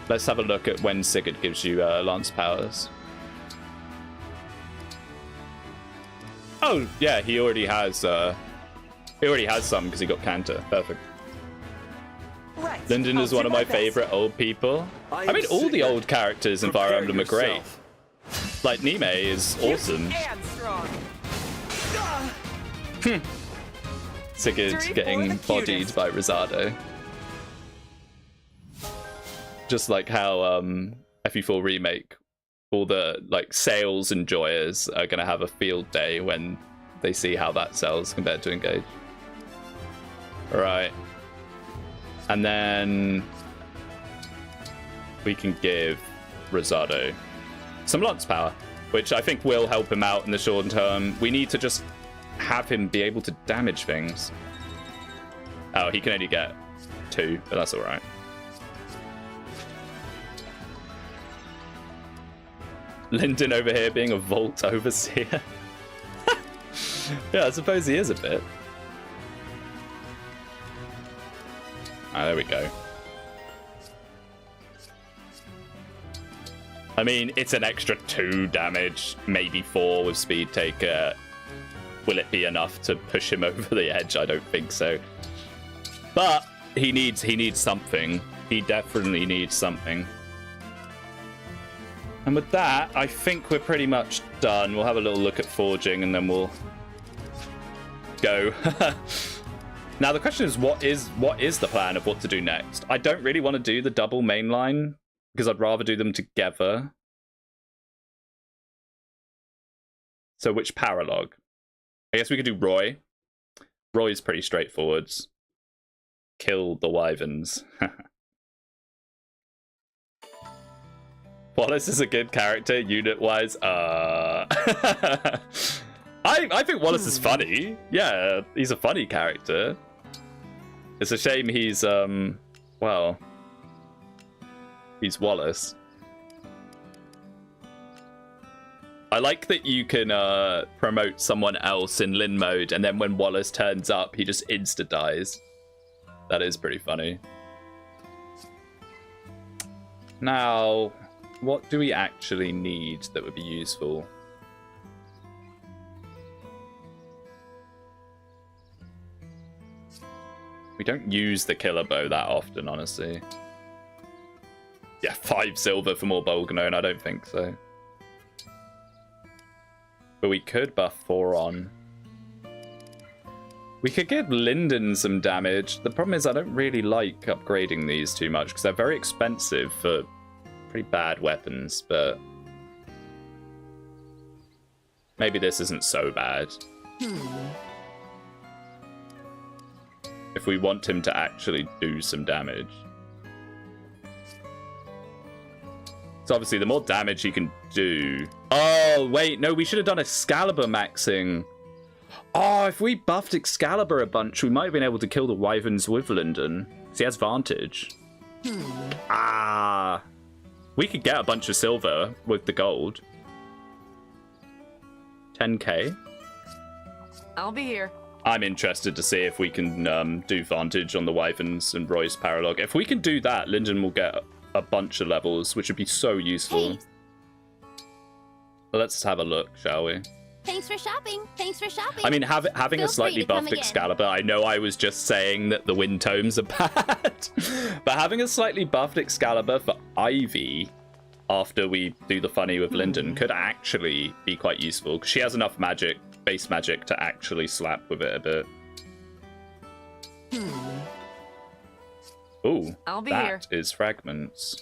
Let's have a look at when Sigurd gives you Lance powers. Oh, yeah, he already has some because he got Canter. Perfect. Right. Lyndon I'll is one do of my my best. favorite old people. I mean, all the old characters in Fire Emblem are great. Like, Nime is awesome. And strong. Sigurd Victory getting for the bodied cutest. by Rosado. Just like how FE4 Remake, all the like sales enjoyers are gonna have a field day when they see how that sells compared to Engage. Alright. And then we can give Rosado some Lance power, which I think will help him out in the short term. We need to just have him be able to damage things. Oh, he can only get 2, but that's alright. Lyndon over here being a vault overseer. Yeah, I suppose he is a bit. Ah, there we go. I mean, it's an extra 2 damage, maybe 4 with Speed Taker. Will it be enough to push him over the edge? I don't think so. But he needs something. He definitely needs something. And with that, I think we're pretty much done. We'll have a little look at forging and then we'll go. Now the question is, what is the plan of what to do next? I don't really want to do the double mainline because I'd rather do them together. So which Paralog? I guess we could do Roy. Roy's pretty straightforward. Kill the wyverns. Wallace is a good character, unit-wise. I think Wallace is funny. Yeah, he's a funny character. It's a shame he's, well, he's Wallace. I like that you can promote someone else in Lin mode, and then when Wallace turns up, he just insta-dies. That is pretty funny. Now, what do we actually need that would be useful? We don't use the killer bow that often, honestly. Yeah, 5 silver for more Bolganone, I don't think so. But we could buff 4 on. We could give Lyndon some damage. The problem is I don't really like upgrading these too much because they're very expensive for pretty bad weapons, but maybe this isn't so bad. If we want him to actually do some damage. So obviously the more damage he can do... Oh, wait, no, we should have done Excalibur maxing. Oh, if we buffed Excalibur a bunch, we might have been able to kill the wyverns with Lyndon. Because he has Vantage. Ah. We could get a bunch of silver with the gold. 10k. I'll be here. I'm interested to see if we can do Vantage on the wyverns and Roy's Paralog. If we can do that, Lyndon will get a bunch of levels, which would be so useful. Hey. Let's have a look, shall we? Thanks for shopping. Thanks for shopping. I mean, having Feel a slightly free to come buffed again. Excalibur, I know I was just saying that the wind tomes are bad, but having a slightly buffed Excalibur for Ivy after we do the funny with Lyndon could actually be quite useful, because she has enough magic, base magic, to actually slap with it a bit. Ooh, I'll be here. that is fragments.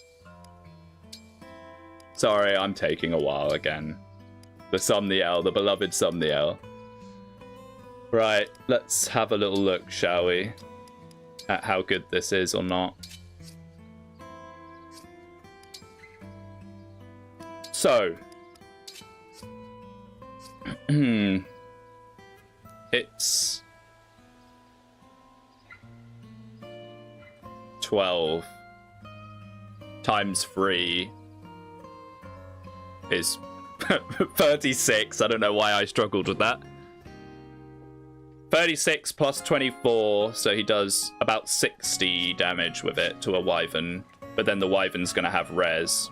Sorry, I'm taking a while again. The Somniel, the beloved Somniel. Right, let's have a little look, shall we? At how good this is or not. So. It's 12 times 3 is 36. I don't know why I struggled with that. 36 plus 24, so he does about 60 damage with it to a wyvern, but then the wyvern's gonna have res.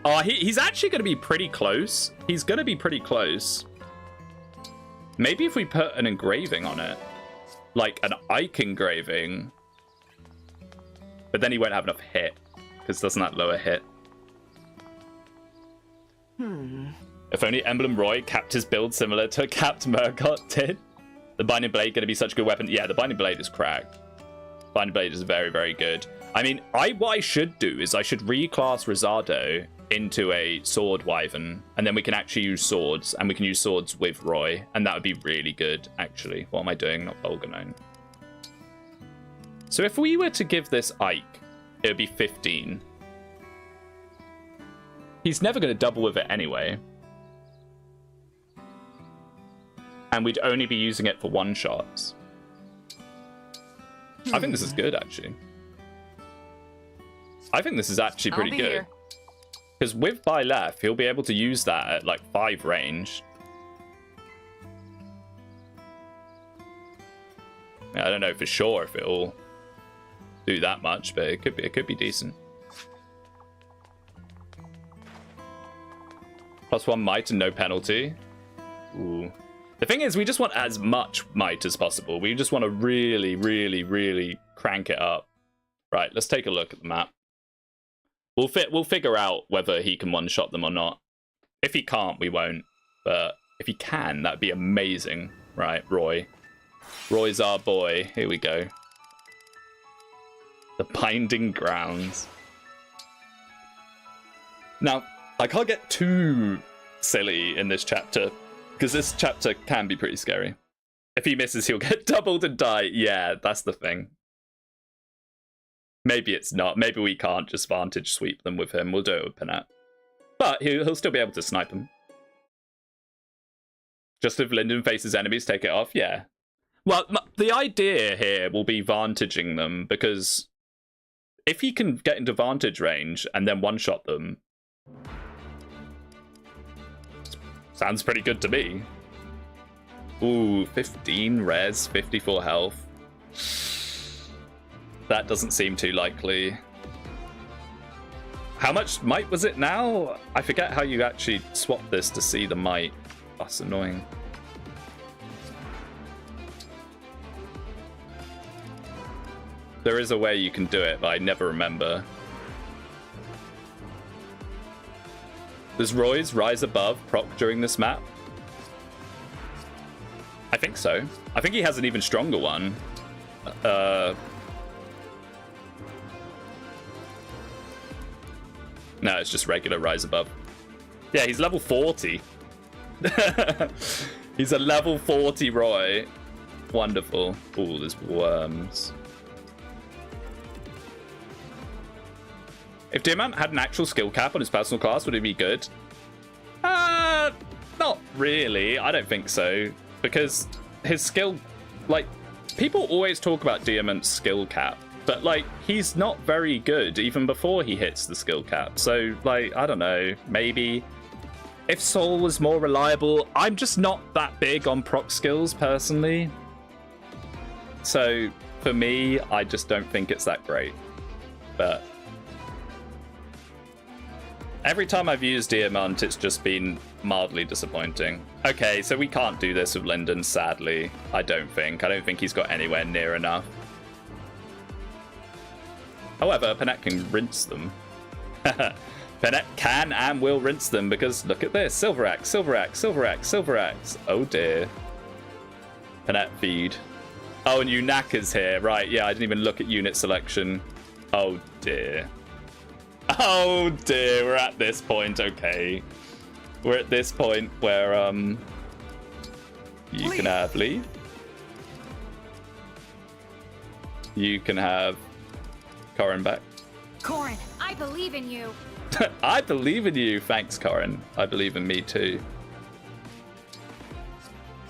Oh, he's actually gonna be pretty close. He's gonna be pretty close. Maybe if we put an engraving on it, like an Ike engraving, but then he won't have enough hit, because doesn't that lower hit? If only Emblem Roy capped his build similar to capped Murgot did. The Binding Blade going to be such a good weapon. Yeah, the Binding Blade is cracked. Binding Blade is very, very good. I mean, what I should do is I should reclass Rosado into a sword wyvern, and then we can actually use swords, and we can use swords with Roy, and that would be really good, actually. What am I doing? Not Bolganone. So if we were to give this Ike, it would be 15. He's never going to double with it anyway. And we'd only be using it for one-shots. I think this is good, actually. I think this is actually pretty good. Here. Because with Byleth, he'll be able to use that at like 5 range. I don't know for sure if it'll do that much, but it could be decent. +1 might and no penalty. Ooh. The thing is, we just want as much might as possible. We just want to really, really, really crank it up. Right, let's take a look at the map. We'll figure out whether he can one-shot them or not. If he can't, we won't. But if he can, that'd be amazing. Right, Roy. Roy's our boy. Here we go. The Binding Grounds. Now, I can't get too silly in this chapter, because this chapter can be pretty scary. If he misses, he'll get doubled and die. Yeah, that's the thing. Maybe it's not. Maybe we can't just vantage sweep them with him. We'll do it with Panette. But he'll still be able to snipe them. Just if Linden faces enemies, take it off? Yeah. Well, the idea here will be vantaging them, because if he can get into vantage range and then one-shot them, sounds pretty good to me. Ooh, 15 res, 54 health. That doesn't seem too likely. How much might was it now? I forget how you actually swap this to see the might. That's annoying. There is a way you can do it, but I never remember. Does Roy's rise above proc during this map? I think so. I think he has an even stronger one. No, it's just regular rise above. Yeah, he's level 40. He's a level 40 Roy. Wonderful. Ooh, there's worms. If Diamant had an actual skill cap on his personal class, would it be good? Not really. I don't think so. Because his skill... Like, people always talk about Diamant's skill cap. But, like, he's not very good even before he hits the skill cap. So, like, I don't know. Maybe if Soul was more reliable... I'm just not that big on proc skills, personally. So, for me, I just don't think it's that great. But every time I've used Diamant, it's just been mildly disappointing. Okay, so we can't do this with Linden, sadly. I don't think he's got anywhere near enough. However, Panette can rinse them. Panette can and will rinse them, because look at this. Silver Axe, Silver Axe, Silver Axe, Silver Axe. Oh dear. Panette feed. Oh, and Unaka's here. Right, yeah, I didn't even look at unit selection. Oh dear. Oh dear, we're at this point, okay. We're at this point where, you can have Leaf. You can have Corin back. Corin, I believe in you. I believe in you. Thanks, Corin. I believe in me too.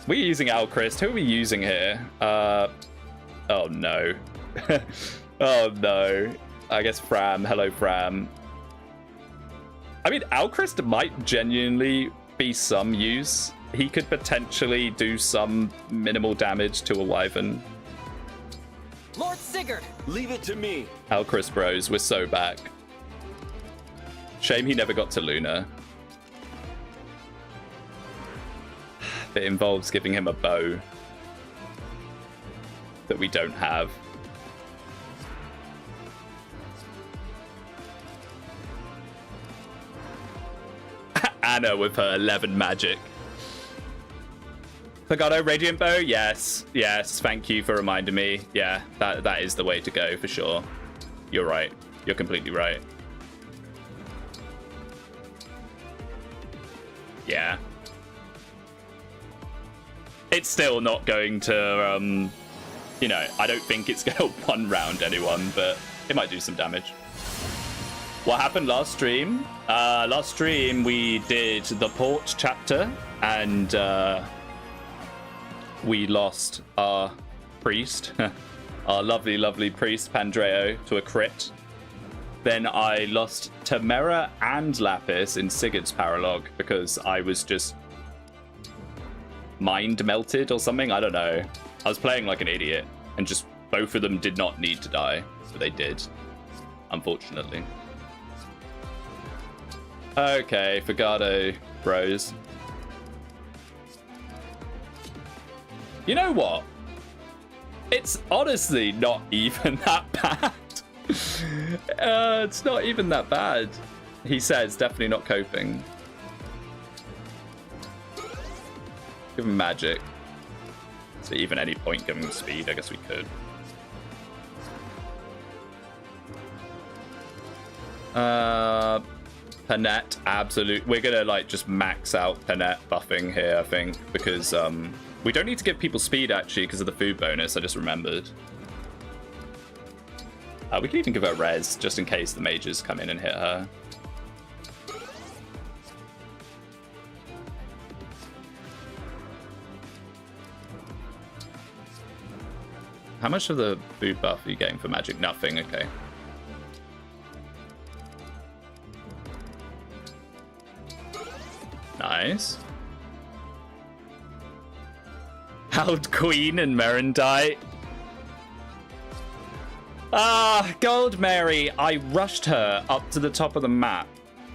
We're using Alchrist. Who are we using here? Oh no. Oh no. I guess Fram. Hello, Fram. I mean, Alchrist might genuinely be some use. He could potentially do some minimal damage to a Wyvern. Lord Sigurd, leave it to me. Alchrist bros, we're so back. Shame he never got to Luna. It involves giving him a bow that we don't have. Anna with her 11 magic. Pagano, Radiant Bow? Yes. Yes, thank you for reminding me. Yeah, that is the way to go for sure. You're right. You're completely right. Yeah. It's still not going to, you know, I don't think it's going to one round anyone, but it might do some damage. What happened last stream? Last stream we did the port chapter, and we lost our priest, our lovely, lovely priest Pandreo, to a crit. then I lost Tamera and Lapis in Sigurd's Paralog because I was just mind melted or something. I don't know. I was playing like an idiot, and just both of them did not need to die, so they did, unfortunately. Okay, Fagado bros. You know what? It's honestly not even that bad. It's not even that bad. He says, definitely not coping. Give him magic. So even any point, give him speed. I guess we could. Panette, absolute. We're gonna like just max out Panette buffing here, I think, because we don't need to give people speed actually because of the food bonus. I just remembered. We can even give her res just in case the mages come in and hit her. How much of the food buff are you getting for magic? Nothing, okay. Nice. How'd Queen and Merrin die? Gold Mary. I rushed her up to the top of the map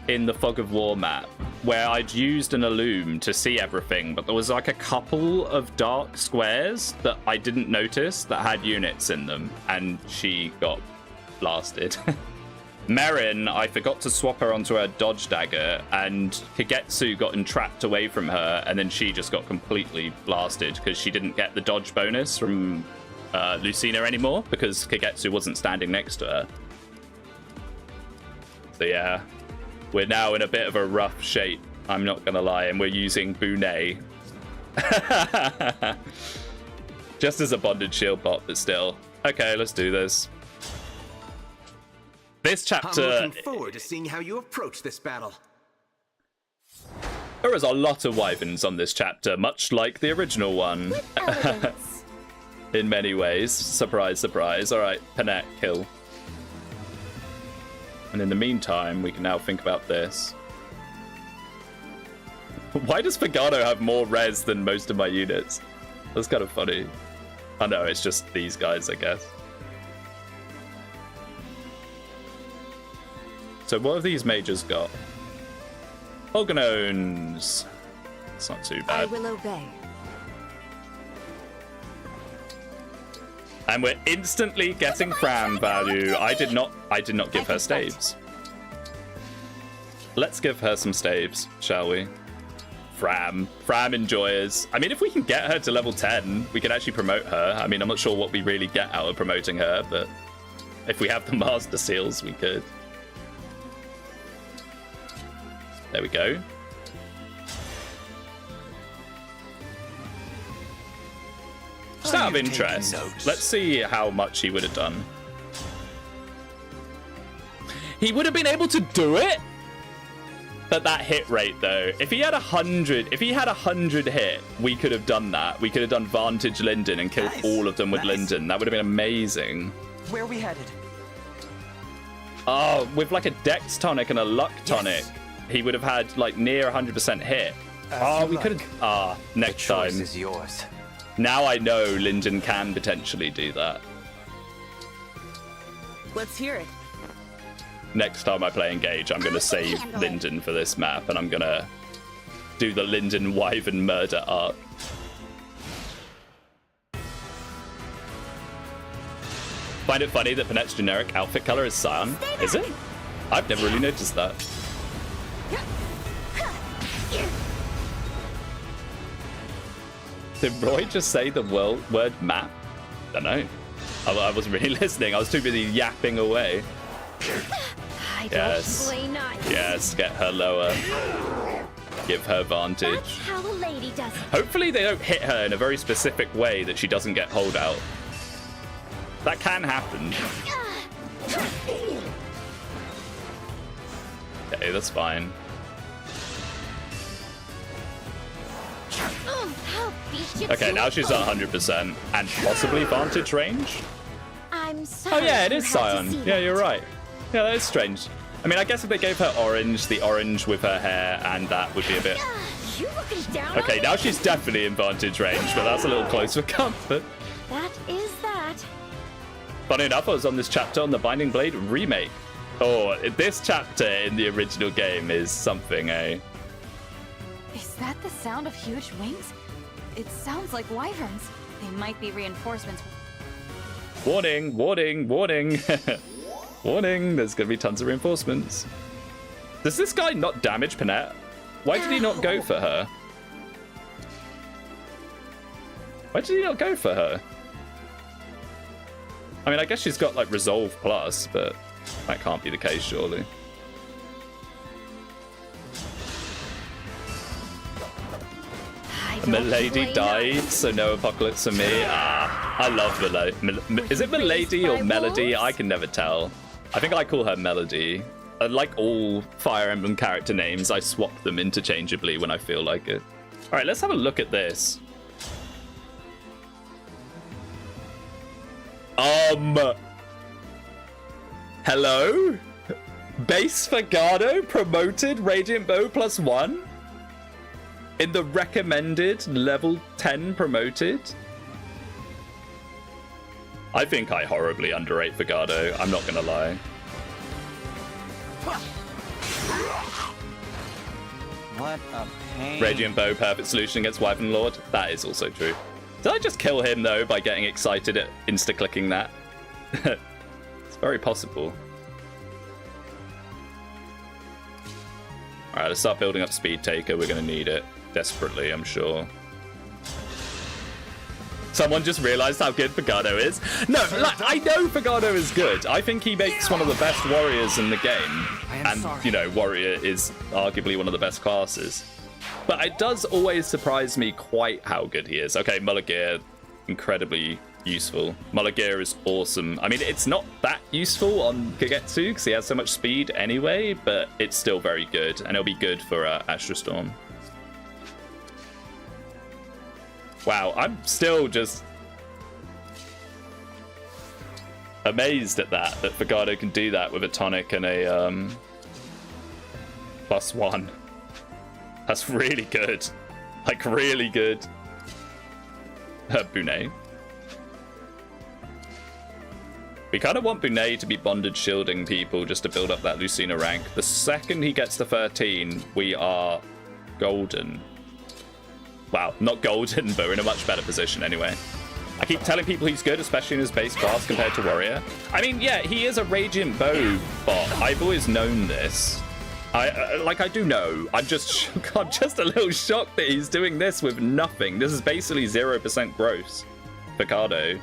in the Fog of War map where I'd used an Illume to see everything, but there was like a couple of dark squares that I didn't notice that had units in them, and she got blasted. Merrin, I forgot to swap her onto her dodge dagger, and Kagetsu got entrapped away from her, and then she just got completely blasted because she didn't get the dodge bonus from Lucina anymore because Kagetsu wasn't standing next to her. So yeah, we're now in a bit of a rough shape, I'm not gonna lie, and we're using Bunet. Just as a bonded shield bot, but still. Okay, let's do this. This chapter... I'm looking forward to seeing how you approach this battle. There is a lot of wyverns on this chapter, much like the original one. In many ways. Surprise, surprise. Alright, Panette, kill. And in the meantime, we can now think about this. Why does Fagado have more res than most of my units? That's kind of funny. Oh no, it's just these guys, I guess. So what have these mages got? Organones. It's not too bad. I will obey. And we're instantly getting Fram value. I did not give her staves. Let's give her some staves, shall we? Fram enjoyers. I mean, if we can get her to level 10, we can actually promote her. I mean, I'm not sure what we really get out of promoting her, but if we have the master seals, we could. There we go. Just out of interest, let's see how much he would have done. He would have been able to do it, but that hit rate though. If he had 100, hit, we could have done that. We could have done Vantage Linden and killed all of them with Linden. That would have been amazing. Where are we headed? Oh, with like a Dex tonic and a Luck tonic, he would have had like near 100% hit. We could have. Next time. The choice is yours. Now I know Linden can potentially do that. Let's hear it. Next time I play Engage, I'm going to save Linden for this map, and I'm going to do the Linden Wyvern murder arc. Find it funny that Panette's generic outfit color is cyan. Is it? I've never really noticed that. Did Roy just say the word map? I don't know. I wasn't really listening. I was too busy yapping away. Yes. Yes, get her lower. Give her vantage. That's how a lady does it. Hopefully they don't hit her in a very specific way that she doesn't get holdout. That can happen. Okay, that's fine. Okay, now she's at 100% and possibly vantage range. I'm sorry. Oh yeah, it is Scion. Yeah, you're right. Yeah, that is strange. I mean, I guess if they gave her orange, the orange with her hair, and that would be a bit... You looking down Okay, on now me? she's definitely in vantage range, but that's a little close for comfort. That is that. Funny enough, I was on this chapter on the Binding Blade remake. Oh, this chapter in the original game is something, eh? Is that the sound of huge wings? It sounds like wyverns. They might be reinforcements. Warning, warning, warning. Warning, there's going to be tons of reinforcements. Does this guy not damage Panette? Why did he not go for her? Why did he not go for her? I mean, I guess she's got, like, Resolve Plus, but that can't be the case, surely. Milady died, so no apocalypse for me. Ah, I love Milady. Is it Milady or Melody? I can never tell. I think I call her Melody. Like all Fire Emblem character names, I swap them interchangeably when I feel like it. All right, let's have a look at this. Hello? Base Fagado promoted Radiant Bow +1? In the recommended level 10 promoted? I think I horribly underrate Fagado, I'm not gonna lie. What a pain. Radiant Bow, perfect solution against Wyvern Lord. That is also true. Did I just kill him though by getting excited at insta-clicking that? It's very possible. Alright, let's start building up Speed Taker. We're going to need it desperately, I'm sure. Someone just realized how good Fagado is. No, like, I know Fagado is good. I think he makes one of the best warriors in the game. And, you know, warrior is arguably one of the best classes. But it does always surprise me quite how good he is. Okay, Mulligear, incredibly useful. Mulligear is awesome. I mean, it's not that useful on Kagetsu because he has so much speed anyway, but it's still very good. And it'll be good for Astra Storm. Wow, I'm still just amazed at that Fagado can do that with a tonic and a +1. That's really good. Like, really good. Bunei. We kind of want Bunei to be bonded shielding people just to build up that Lucina rank. The second he gets to 13, we are golden. Wow, not golden, but we're in a much better position anyway. I keep telling people he's good, especially in his base class compared to Warrior. I mean, yeah, he is a Radiant Bow bot. I've always known this. I do know. I'm just a little shocked that he's doing this with nothing. This is basically 0% gross. Fagado.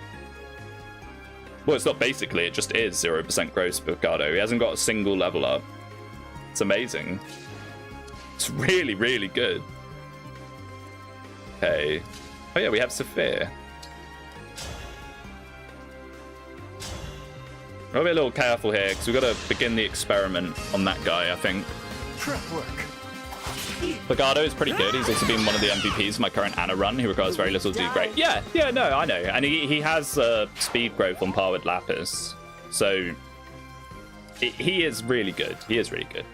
Well, it's not basically, it just is 0% gross Fagado. He hasn't got a single level up. It's amazing. It's really, really good. Okay. Oh yeah, we have Saphir. I'll be a little careful here, because we've got to begin the experiment on that guy, I think. Prep work. Fagado is pretty good. He's also been one of the MVPs of my current Ana run. He requires very little to do great. Yeah, no, I know. And he has speed growth on par with Lapis. So he is really good. He is really good.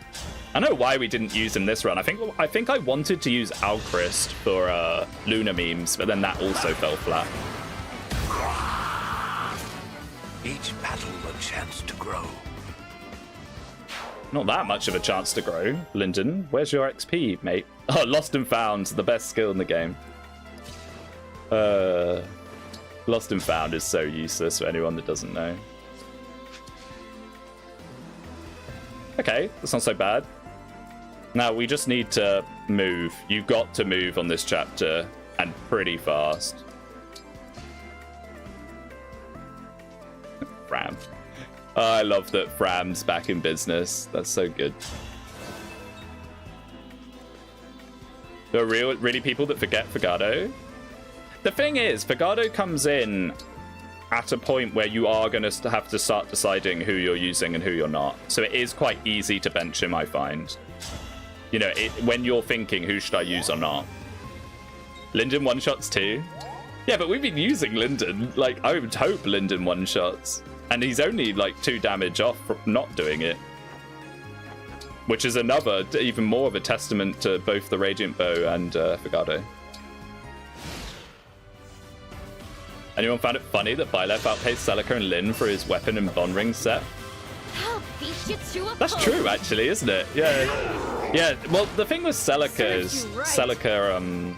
I don't know why we didn't use him this run. I think I wanted to use Alchrist for Luna memes, but then that also fell flat. Each battle a chance to grow. Not that much of a chance to grow. Lyndon, where's your XP, mate? Oh, Lost and Found, the best skill in the game. Lost and Found is so useless for anyone that doesn't know. Okay, that's not so bad. Now, we just need to move. You've got to move on this chapter, and pretty fast. Fram. Oh, I love that Fram's back in business. That's so good. There are really people that forget Fagado. The thing is, Fagado comes in at a point where you are going to have to start deciding who you're using and who you're not. So it is quite easy to bench him, I find. You know, when you're thinking, who should I use or not? Lyndon one-shots too. Yeah, but we've been using Lyndon. Like, I would hope Lyndon one-shots. And he's only, like, 2 damage off from not doing it. Which is another, even more of a testament to both the Radiant Bow and Figado. Anyone found it funny that Byleth outpaced Celica and Lyn for his weapon and bond ring set? That's true, actually, isn't it? Yeah. Yeah, well, the thing with Celica is Celica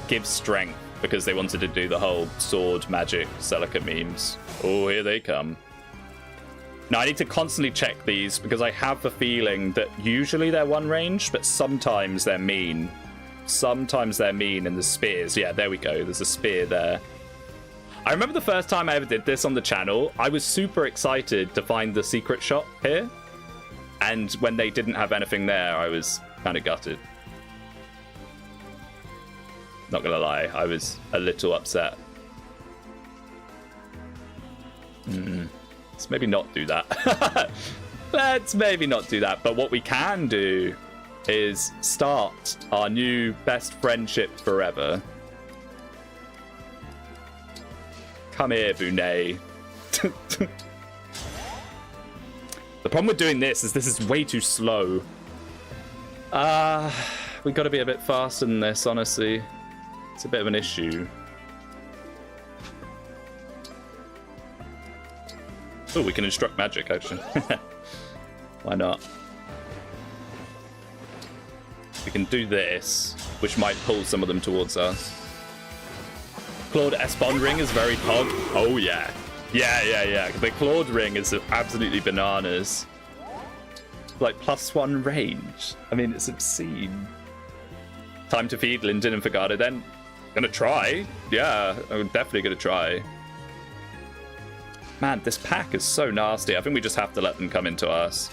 gives strength because they wanted to do the whole sword magic Celica memes. Oh, here they come. Now, I need to constantly check these because I have the feeling that usually they're one range, but sometimes they're mean. Sometimes they're mean in the spears. Yeah, there we go. There's a spear there. I remember the first time I ever did this on the channel, I was super excited to find the secret shop here. And when they didn't have anything there, I was kind of gutted. Not gonna lie, I was a little upset. Let's maybe not do that. Let's maybe not do that. But what we can do is start our new best friendship forever. Come here, Bunay. The problem with doing this is way too slow. We got to be a bit faster than this, honestly. It's a bit of an issue. Oh, we can instruct magic, actually. Why not? We can do this, which might pull some of them towards us. Claude S-Bond ring is very pog. Oh, yeah. Yeah. The Claude ring is absolutely bananas. Like, +1 range. I mean, it's obscene. Time to feed Lyndon and Figado, then. Gonna try. Yeah, I'm definitely gonna try. Man, this pack is so nasty. I think we just have to let them come into us.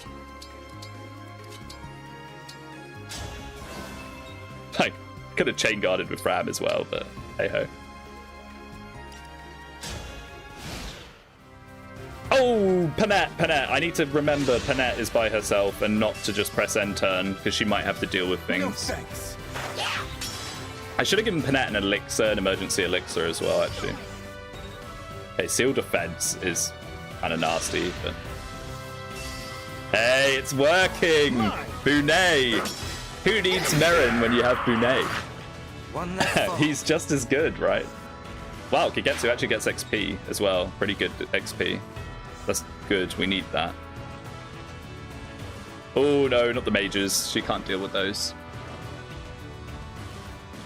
I could have chain guarded with Ram as well, but hey ho. Oh, Panette. I need to remember Panette is by herself and not to just press end turn because she might have to deal with things. No thanks. I should have given Panette an elixir, an emergency elixir as well, actually. Okay, Seal Defense is kind of nasty, but... Hey, it's working! Bunay! Who needs Merrin when you have Bunay? He's just as good, right? Wow, Kigetsu actually gets XP as well. Pretty good XP. That's good, we need that. Oh no, not the mages. She can't deal with those.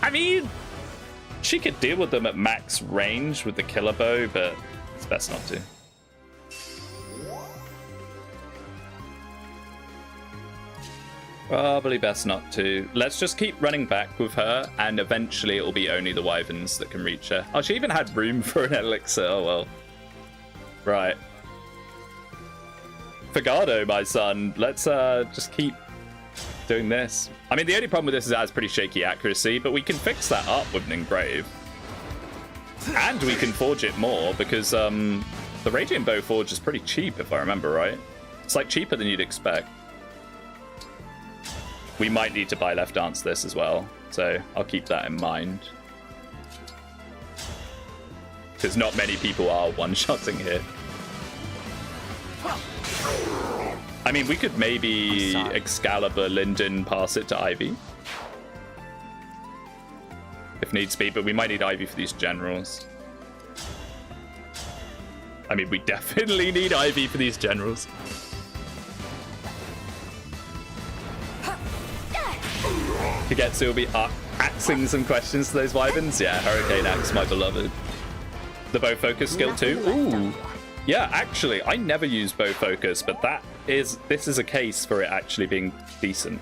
I mean, she could deal with them at max range with the killer bow, but it's best not to. Probably best not to. Let's just keep running back with her, and eventually it'll be only the wyverns that can reach her. Oh, she even had room for an elixir. Oh, well. Right. Figado, my son. Let's just keep doing this. I mean, the only problem with this is it has pretty shaky accuracy, but we can fix that up with an engrave. And we can forge it more, because the Radiant Bow Forge is pretty cheap, if I remember right. It's like cheaper than you'd expect. We might need to buy Left Dance this as well, so I'll keep that in mind. Because not many people are one-shotting here. I mean, we could maybe Excalibur Lyndon pass it to Ivy. If needs be, but we might need Ivy for these generals. I mean, we definitely need Ivy for these generals. Kigetsu will be axing some questions to those wyverns. Yeah, Hurricane Axe, my beloved. The bow focus skill too. Ooh. Yeah, actually, I never use bow focus, but this is a case for it actually being decent.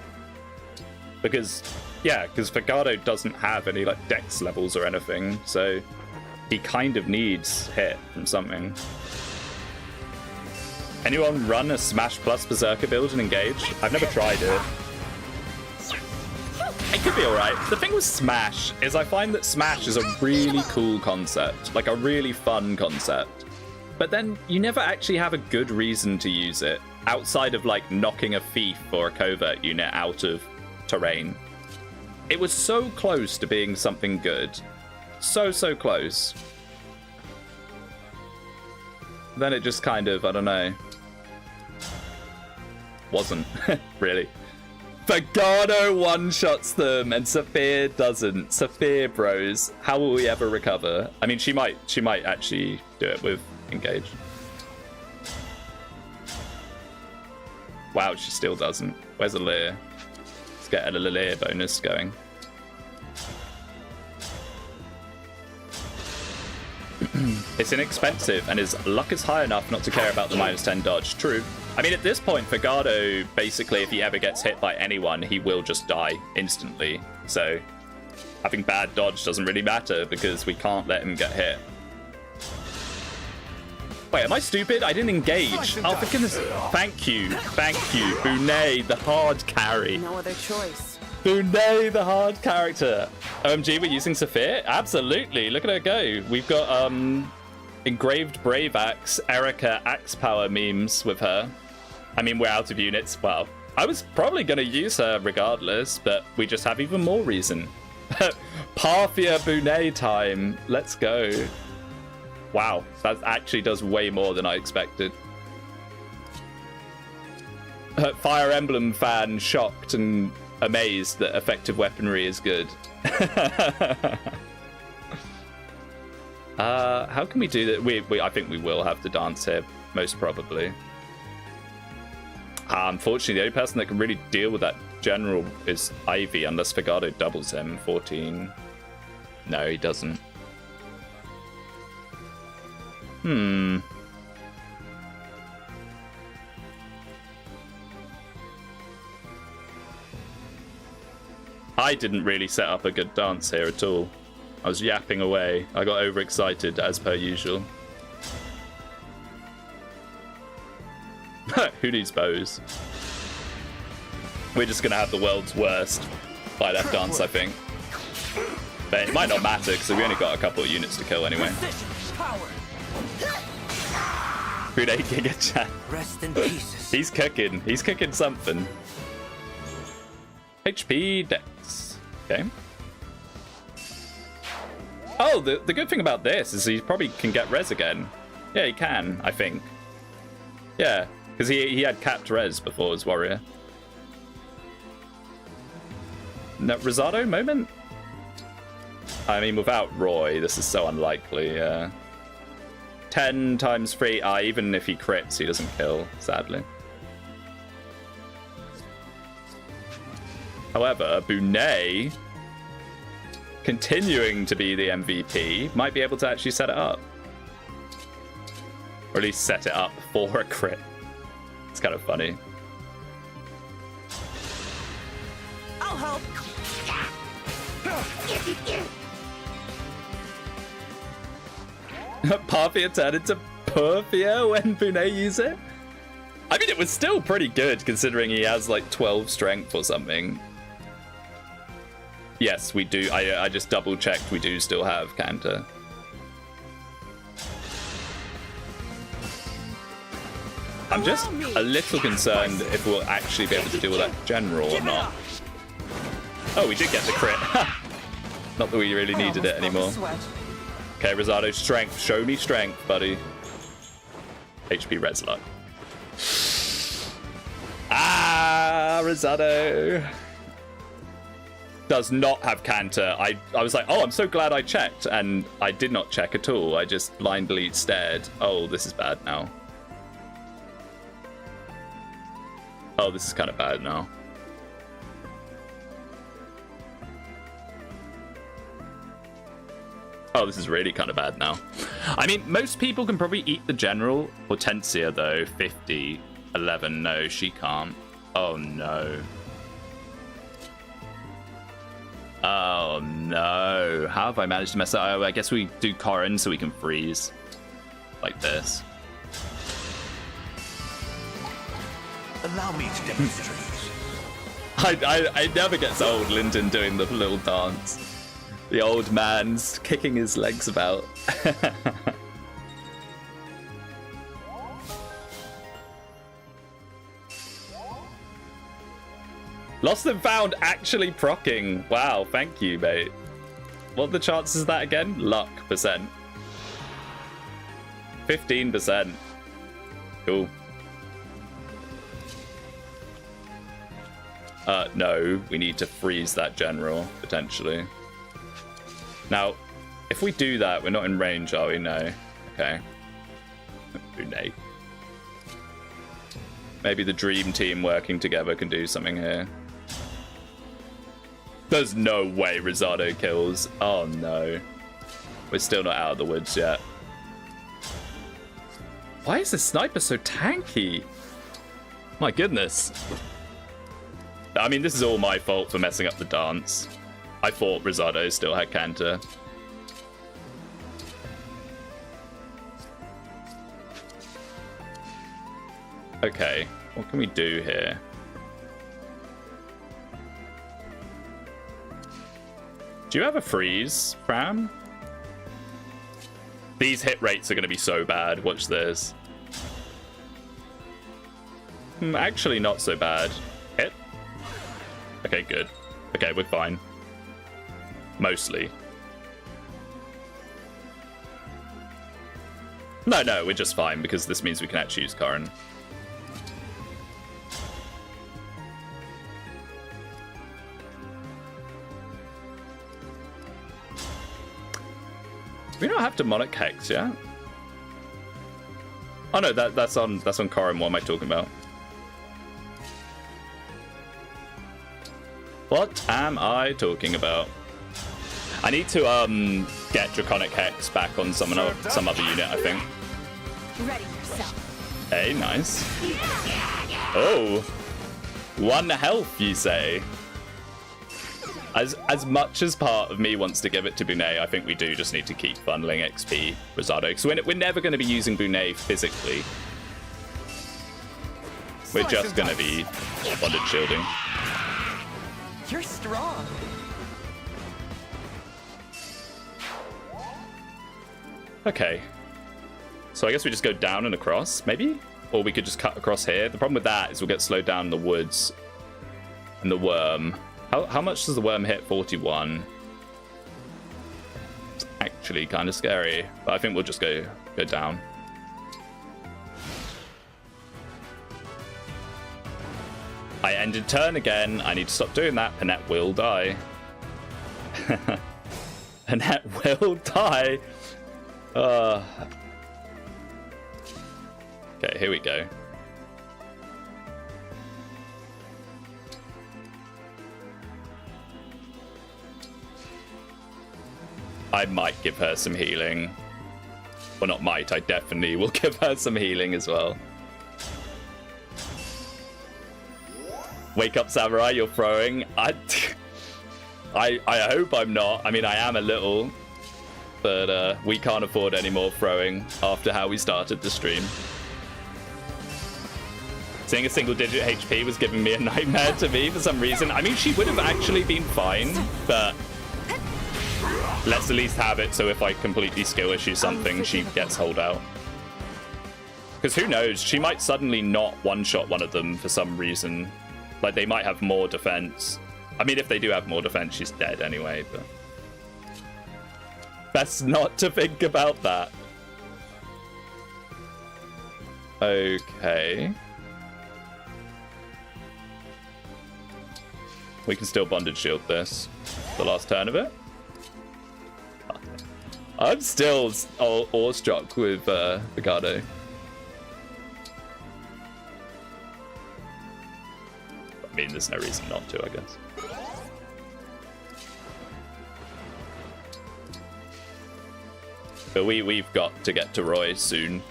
Because Figado doesn't have any like dex levels or anything, so he kind of needs hit from something. Anyone run a Smash plus Berserker build and Engage? I've never tried it. It could be alright. The thing with Smash is I find that Smash is a really cool concept, like a really fun concept. But then you never actually have a good reason to use it, outside of like knocking a thief or a covert unit out of terrain. It was so close to being something good, so close. Then it just kind of, I don't know. Wasn't, really. Fagado one-shots them and Saphir doesn't. Saphir bros. How will we ever recover? I mean, she might actually do it with Engage. Wow, she still doesn't. Where's a Leer? Let's get a Leer bonus going. It's inexpensive, and his luck is high enough not to care about the -10 dodge. True. I mean, at this point, Fagado, basically, if he ever gets hit by anyone, he will just die instantly. So, having bad dodge doesn't really matter, because we can't let him get hit. Wait, am I stupid? I didn't engage. Oh, for goodness. Thank you. Thank you. Bunei, the hard carry. No other choice. Bunei, the hard character. OMG, we're using Saphir? Absolutely. Look at her go. We've got engraved Brave Axe, Erica Axe Power memes with her. I mean, we're out of units. Well, I was probably going to use her regardless, but we just have even more reason. Parthia Bunei time. Let's go. Wow, that actually does way more than I expected. Fire Emblem fan shocked and amazed that effective weaponry is good. How can we do that? I think we will have to dance here, most probably. Unfortunately, the only person that can really deal with that general is Ivy, unless Fagado doubles him. 14. No, he doesn't. I didn't really set up a good dance here at all. I was yapping away. I got overexcited, as per usual. Who needs bows? We're just going to have the world's worst by left dance, I think. But it might not matter, because we only got a couple of units to kill anyway. Rude Giga Chat. Rest in pieces. He's cooking. He's cooking something. HP Dex. Okay. Oh, the good thing about this is he probably can get res again. Yeah, he can, I think. Yeah, because he had capped res before his warrior. No, Rosado moment? I mean, without Roy, this is so unlikely. 10 times 3. Even if he crits, he doesn't kill, sadly. However, Bunei, continuing to be the MVP, might be able to actually set it up. Or at least set it up for a crit. It's kind of funny. I'll help. Parthia turned into Parthia when Bunei used it? I mean, it was still pretty good considering he has like 12 strength or something. Yes, we do. I just double checked. We do still have Cantor. I'm just a little concerned if we'll actually be able to deal with that general or not. Oh, we did get the crit. Not that we really needed it anymore. Okay, Rosado, strength. Show me strength, buddy. HP res luck. Rosado does not have Cantor. I was like, oh, I'm so glad I checked, and I did not check at all. I just blindly stared. Oh, this is bad now. Oh, this is kind of bad now. Oh, this is really kind of bad now. I mean, most people can probably eat the general. Hortensia, though, 50, 11. No, she can't. Oh, no. Oh, no. How have I managed to mess up? Oh, I guess we do Corrin so we can freeze. Like this. Allow me to demonstrate. I never gets old, Lyndon doing the little dance. The old man's kicking his legs about. Lost and Found actually procking. Wow, thank you, mate. What are the chances of that again? Luck percent. 15%. Cool. No, we need to freeze that general, potentially. Now, if we do that, we're not in range, are we? No. Okay. Nay. Maybe the dream team working together can do something here. There's no way Rosado kills. Oh no. We're still not out of the woods yet. Why is the sniper so tanky? My goodness. I mean, this is all my fault for messing up the dance. I thought Rosado still had Cantor. Okay, what can we do here? Do you have a freeze, Pram? These hit rates are going to be so bad. Watch this. Actually, not so bad. Hit? Okay, good. Okay, we're fine. Mostly. No, we're just fine because this means we can actually use Karin. We don't have demonic hex, yeah? Oh no, that's on Karin. What am I talking about? What am I talking about? I need to get Draconic Hex back on some other unit, I think. Ready yourself. Hey, nice. Oh, 1 health, you say? As much as part of me wants to give it to Bunei, I think we do just need to keep bundling XP Rosado, because we're never going to be using Bunei physically. We're just going to be bonded shielding. You're strong. Okay. So I guess we just go down and across, maybe? Or we could just cut across here. The problem with that is we'll get slowed down in the woods. And the worm. How much does the worm hit? 41. It's actually kind of scary. But I think we'll just go down. I ended turn again. I need to stop doing that. Panette will die. Panette will die. Okay, here we go. I might give her some healing. Well, not might. I definitely will give her some healing as well. Wake up, Samurai, you're throwing. I hope I'm not. I mean, I am a little. But we can't afford any more throwing after how we started the stream. Seeing a single-digit HP was giving me a nightmare to me for some reason. I mean, she would have actually been fine, but let's at least have it so if I completely skill issue something, she gets hold out. Because who knows? She might suddenly not one-shot one of them for some reason. Like, they might have more defense. I mean, if they do have more defense, she's dead anyway, but best not to think about that. Okay. We can still bonded shield this. The last turn of it. I'm still awestruck with Ricardo. I mean, there's no reason not to, I guess. But we've got to get to Roy soon.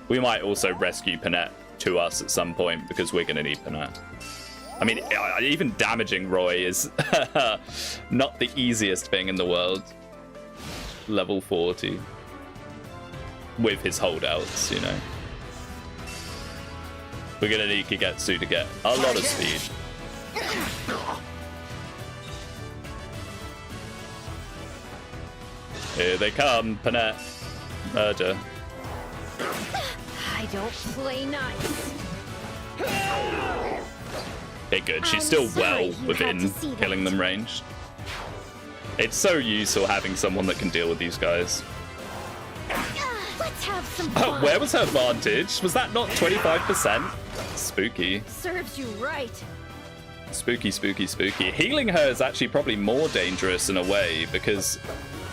We might also rescue Panette to us at some point because we're going to need Panette. I mean, even damaging Roy is not the easiest thing in the world. Level 40. With his holdouts, you know. We're going to need Kigetsu to get a lot of speed. Here they come, Panette. Murder. I don't play nice. Okay, good. She's still well within killing them range. It's so useful having someone that can deal with these guys. Let's have some fun. Where was her advantage? Was that not 25%? Spooky. Serves you right. Spooky, spooky, spooky. Healing her is actually probably more dangerous in a way because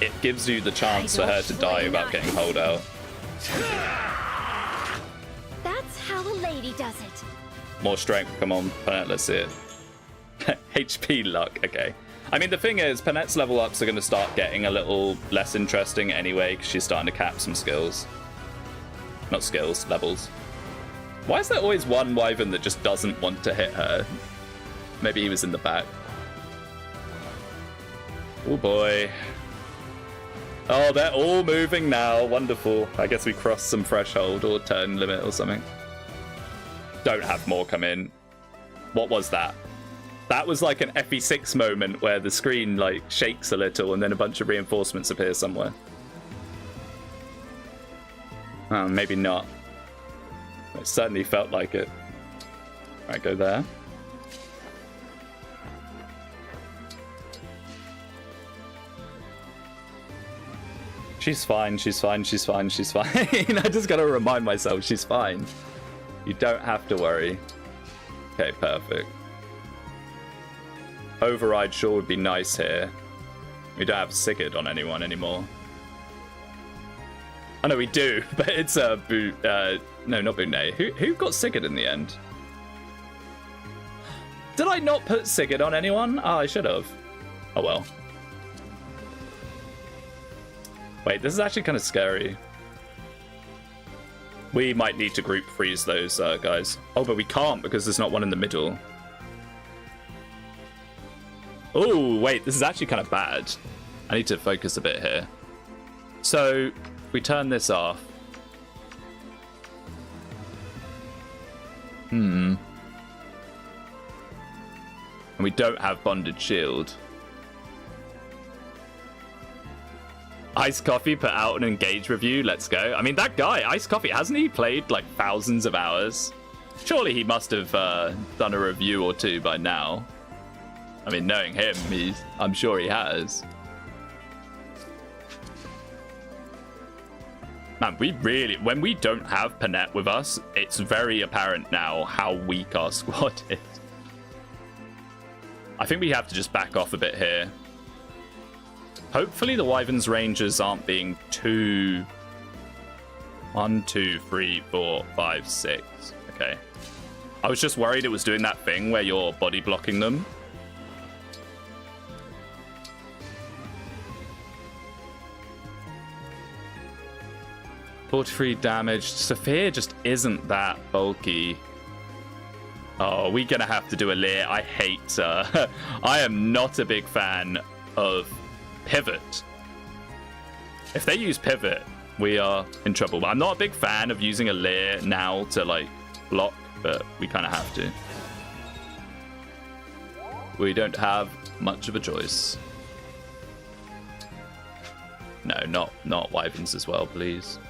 it gives you the chance for her to die without getting hold out. That's how a lady does it. More strength, come on, Panette, let's see it. HP luck, okay. I mean, the thing is, Panette's level ups are going to start getting a little less interesting anyway, because she's starting to cap some skills. Not skills, levels. Why is there always one Wyvern that just doesn't want to hit her? Maybe he was in the back. Oh boy. Oh, they're all moving now. Wonderful. I guess we crossed some threshold or turn limit or something. Don't have more come in. What was that? That was like an FE6 moment where the screen like shakes a little and then a bunch of reinforcements appear somewhere. Oh, maybe not. It certainly felt like it. Right, go there. She's fine, she's fine, she's fine, she's fine. I just gotta remind myself she's fine. You don't have to worry. Okay, perfect. Override sure would be nice here. We don't have Sigurd on anyone anymore. Oh no, we do, but it's no, not Boone. Who got Sigurd in the end? Did I not put Sigurd on anyone? Oh, I should have. Oh well. Wait, this is actually kind of scary. We might need to group freeze those guys. Oh, but we can't because there's not one in the middle. Oh, wait, this is actually kind of bad. I need to focus a bit here. So, we turn this off. And we don't have Bonded Shield. Ice Coffee put out an Engage review. Let's go. I mean, that guy, Ice Coffee, hasn't he played like thousands of hours? Surely he must have done a review or two by now. I mean, knowing him, I'm sure he has. Man, when we don't have Panette with us, it's very apparent now how weak our squad is. I think we have to just back off a bit here. Hopefully the Wyvern's Rangers aren't being too... 1, 2, 3, 4, 5, 6. Okay. I was just worried it was doing that thing where you're body blocking them. .43 damage. Sophia just isn't that bulky. Oh, we're gonna have to do a Leer. I hate I am not a big fan of Pivot. If they use Pivot, we are in trouble. I'm not a big fan of using a Leer now to like block, but we kind of have to. We don't have much of a choice. No, not Wyverns as well, please.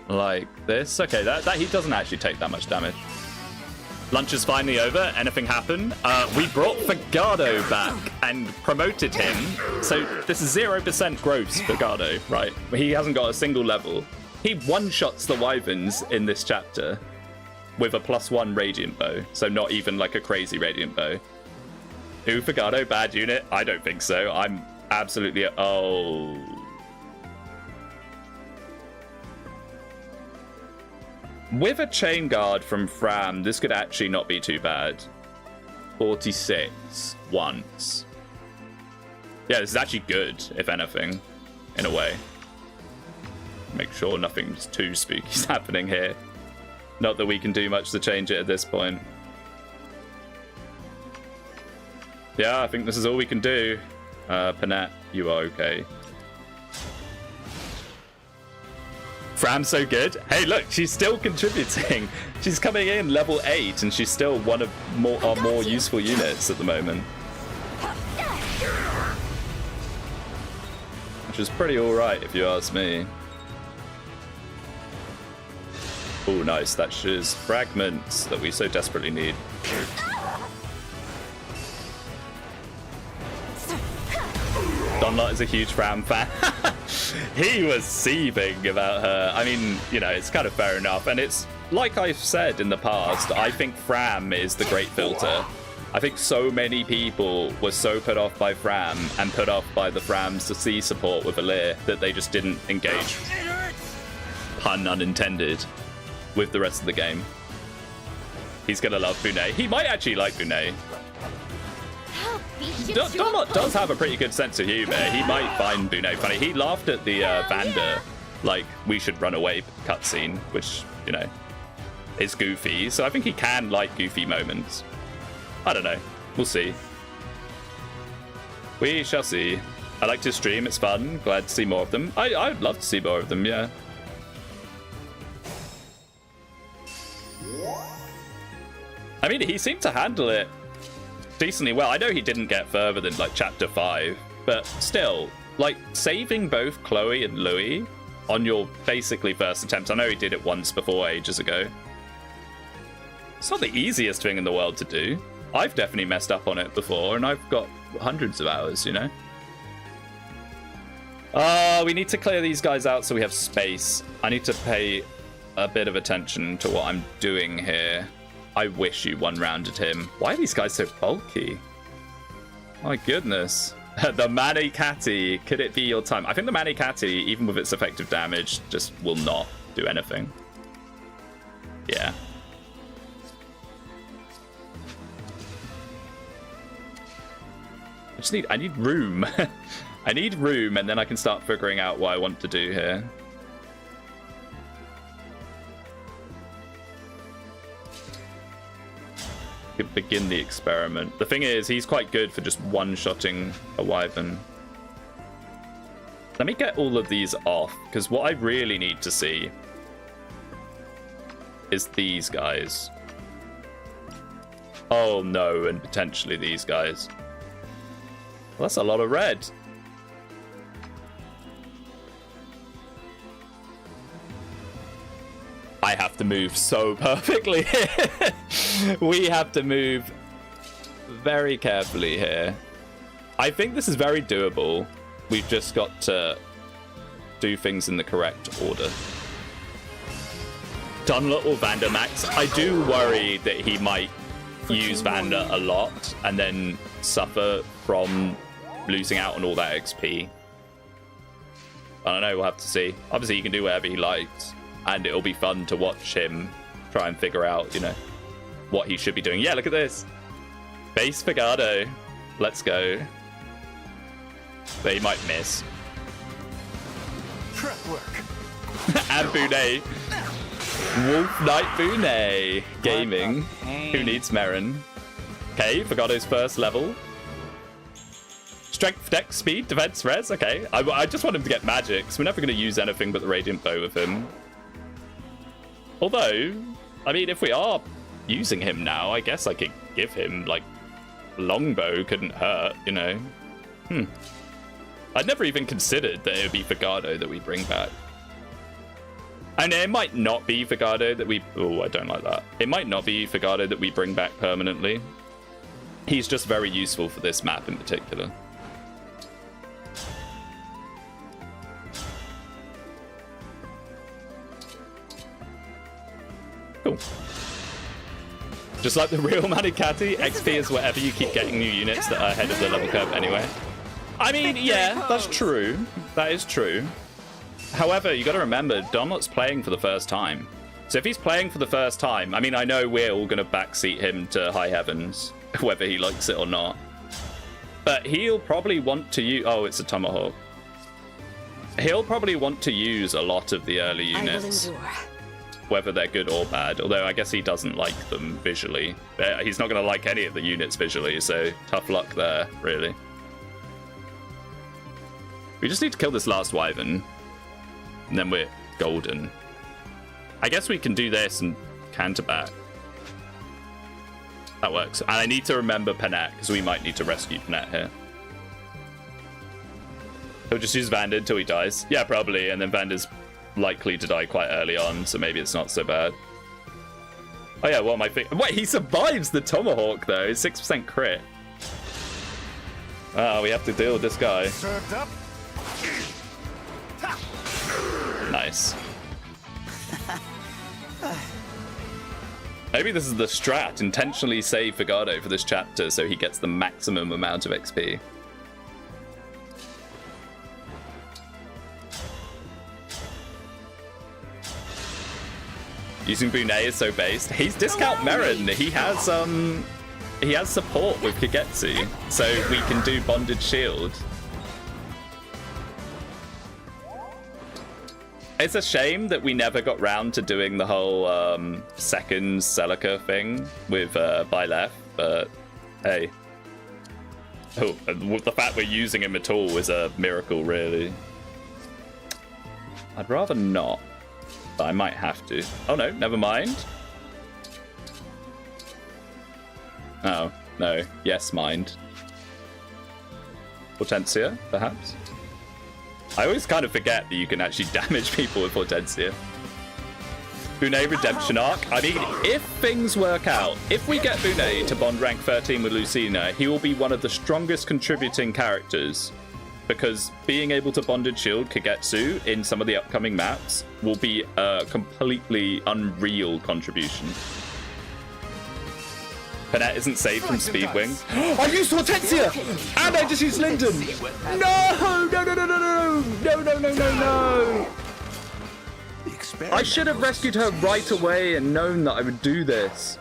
Like this. Okay, that heat doesn't actually take that much damage. Lunch is finally over. Anything happen? We brought Fagado back and promoted him. So this is 0% gross Fagado, right? He hasn't got a single level. He one-shots the Wyverns in this chapter with a +1 Radiant Bow. So not even like a crazy Radiant Bow. Ooh, Fagado, bad unit? I don't think so. I'm absolutely... Oh... With a Chain Guard from Fram, this could actually not be too bad. 46 once. Yeah, this is actually good, if anything, in a way. Make sure nothing's too spooky is happening here. Not that we can do much to change it at this point. Yeah, I think this is all we can do. Panette, you are okay. Fram's so good. Hey, look, she's still contributing. She's coming in level 8, and she's still one of our more useful units at the moment. which is pretty alright if you ask me. Oh, nice. That's just fragments that we so desperately need. Donlot is a huge Fram fan. He was seething about her. I mean, you know, it's kind of fair enough. And it's like I've said in the past, I think Fram is the great filter. I think so many people were so put off by Fram and put off by the Fram's to C support with Alir that they just didn't engage, pun unintended, with the rest of the game. He's gonna love Bunei. He might actually like Bunei. Donlot does have a pretty good sense of humor. He might find Bunei funny. He laughed at the Vander, like, we should run away cutscene, which, you know, is goofy. So I think he can like goofy moments. I don't know. We'll see. We shall see. I like to stream. It's fun. Glad to see more of them. I'd love to see more of them, yeah. I mean, he seemed to handle it decently well. I know he didn't get further than, like, Chapter 5, but still, like, saving both Chloe and Louis on your basically first attempt. I know he did it once before ages ago. It's not the easiest thing in the world to do. I've definitely messed up on it before, and I've got hundreds of hours, you know? We need to clear these guys out so we have space. I need to pay a bit of attention to what I'm doing here. I wish you one-rounded him. Why are these guys so bulky? My goodness. The Manikati, could it be your time? I think the Manikati, even with its effective damage, just will not do anything. Yeah. I need room. I need room, and then I can start figuring out what I want to do here. Begin the experiment. The thing is, he's quite good for just one-shotting a Wyvern. Let me get all of these off, because what I really need to see is these guys. Oh no, and potentially these guys. Well, that's a lot of red. I have to move so perfectly here. We have to move very carefully here. I think this is very doable. We've just got to do things in the correct order. Dunlop or Vandermax. I do worry that he might use Vander a lot and then suffer from losing out on all that XP. I don't know, we'll have to see. Obviously, he can do whatever he likes, and it'll be fun to watch him try and figure out, you know, what he should be doing. Yeah, look at this. Base Figado. Let's go. But he might miss. Prep work. And Bunei. Wolf Knight Bunei. Gaming. Who needs Merrin? Okay, Figado's first level. Strength, dex, speed, defense, res. Okay. I just want him to get magic, because we're never going to use anything but the Radiant Bow with him. Although, I mean, if we are using him now, I guess I could give him, like, Longbow couldn't hurt, you know. I'd never even considered that it would be Figado that we bring back. And it might not be Figado that we... Oh, I don't like that. It might not be Figado that we bring back permanently. He's just very useful for this map in particular. Cool. Just like the real Manikati, XP is whatever you keep getting new units that are ahead of the level curve anyway. I mean, yeah, that's true. That is true. However, you got to remember, Donlot's playing for the first time. So if he's playing for the first time, I mean, I know we're all going to backseat him to High Heavens, whether he likes it or not. But he'll probably want to use... Oh, it's a Tomahawk. He'll probably want to use a lot of the early units, whether they're good or bad. Although I guess he doesn't like them visually. He's not going to like any of the units visually, so tough luck there, really. We just need to kill this last Wyvern, and then we're golden. I guess we can do this and counter back. That works. And I need to remember Panet, because we might need to rescue Panet here. He'll just use Vander until he dies. Yeah, probably. And then Vander's likely to die quite early on, so maybe it's not so bad. Oh yeah, what am I thinking? Wait, he survives the Tomahawk though. 6% crit. Oh, we have to deal with this guy. Served up. Nice. Maybe this is the strat. Intentionally save Fogado for this chapter so he gets the maximum amount of XP. Using Bunei is so based. He's discount Merrin. He has support with Kagetsu, so we can do Bonded Shield. It's a shame that we never got round to doing the whole second Celica thing with Byleth, but hey. Oh, the fact we're using him at all is a miracle, really. I'd rather not, but I might have to. Oh no, never mind. Oh, no. Yes, mind. Hortensia, perhaps? I always kind of forget that you can actually damage people with Hortensia. Bunei Redemption Arc. I mean, if things work out, if we get Bunei to bond rank 13 with Lucina, he will be one of the strongest contributing characters. Because being able to Bonded Shield Kagetsu in some of the upcoming maps will be a completely unreal contribution. Panette isn't safe from Speedwing. I used Hortensia! And I just used Linden! No! No, no, no, no, no! No, no, no, no, no! I should have rescued her right away and known that I would do this.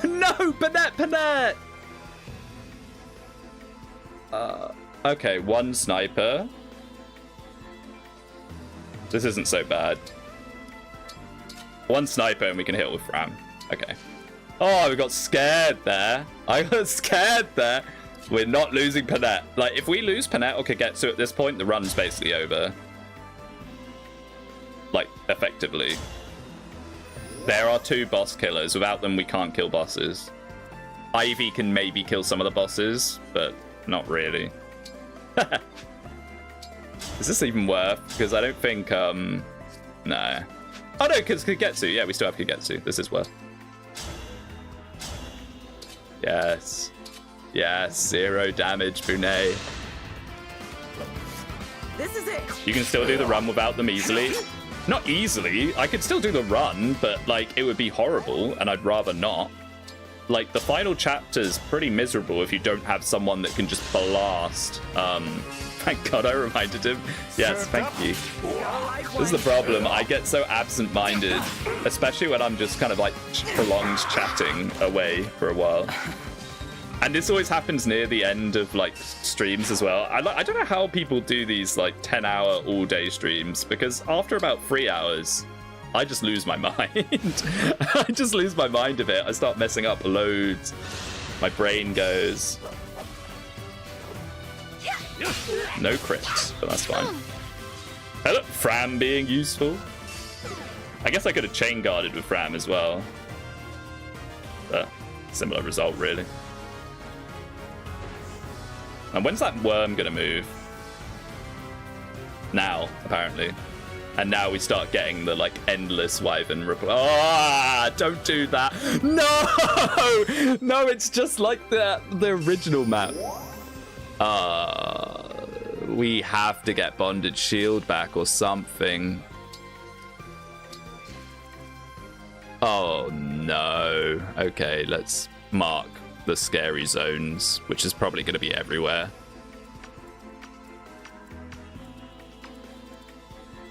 No! Panette! Panette! Okay, one sniper. This isn't so bad. One sniper and we can hit with Ram. Okay. Oh, we got scared there. I got scared there. We're not losing Panette. Like, if we lose Panette or Kagetsu at this point, the run's basically over. Like, effectively. There are 2 boss killers. Without them, we can't kill bosses. Ivy can maybe kill some of the bosses, but not really. Is this even worth? Because I don't think, no. Oh no, because Kagetsu. Yeah, we still have Kagetsu. This is worth. Yes. Yes, 0 damage, Bunei. This is it. You can still do the run without them easily. Not easily. I could still do the run, but, like, it would be horrible, and I'd rather not. Like, the final chapter's pretty miserable if you don't have someone that can just blast. Thank God I reminded him. Yes, thank you. This is the problem. I get so absent-minded, especially when I'm just kind of, like, prolonged chatting away for a while. And this always happens near the end of, like, streams as well. I don't know how people do these, like, 10-hour all-day streams, because after about 3 hours, I just lose my mind. I just lose my mind of it. I start messing up loads. My brain goes. No crits, but that's fine. Hello, Fram being useful. I guess I could have chain guarded with Fram as well. Similar result, really. And when's that worm gonna move? Now, apparently. And now we start getting the, like, endless Wyvern reply. Ah, don't do that. No! No, it's just like the original map. We have to get Bonded Shield back or something. Oh, no. Okay, let's mark the scary zones, which is probably going to be everywhere.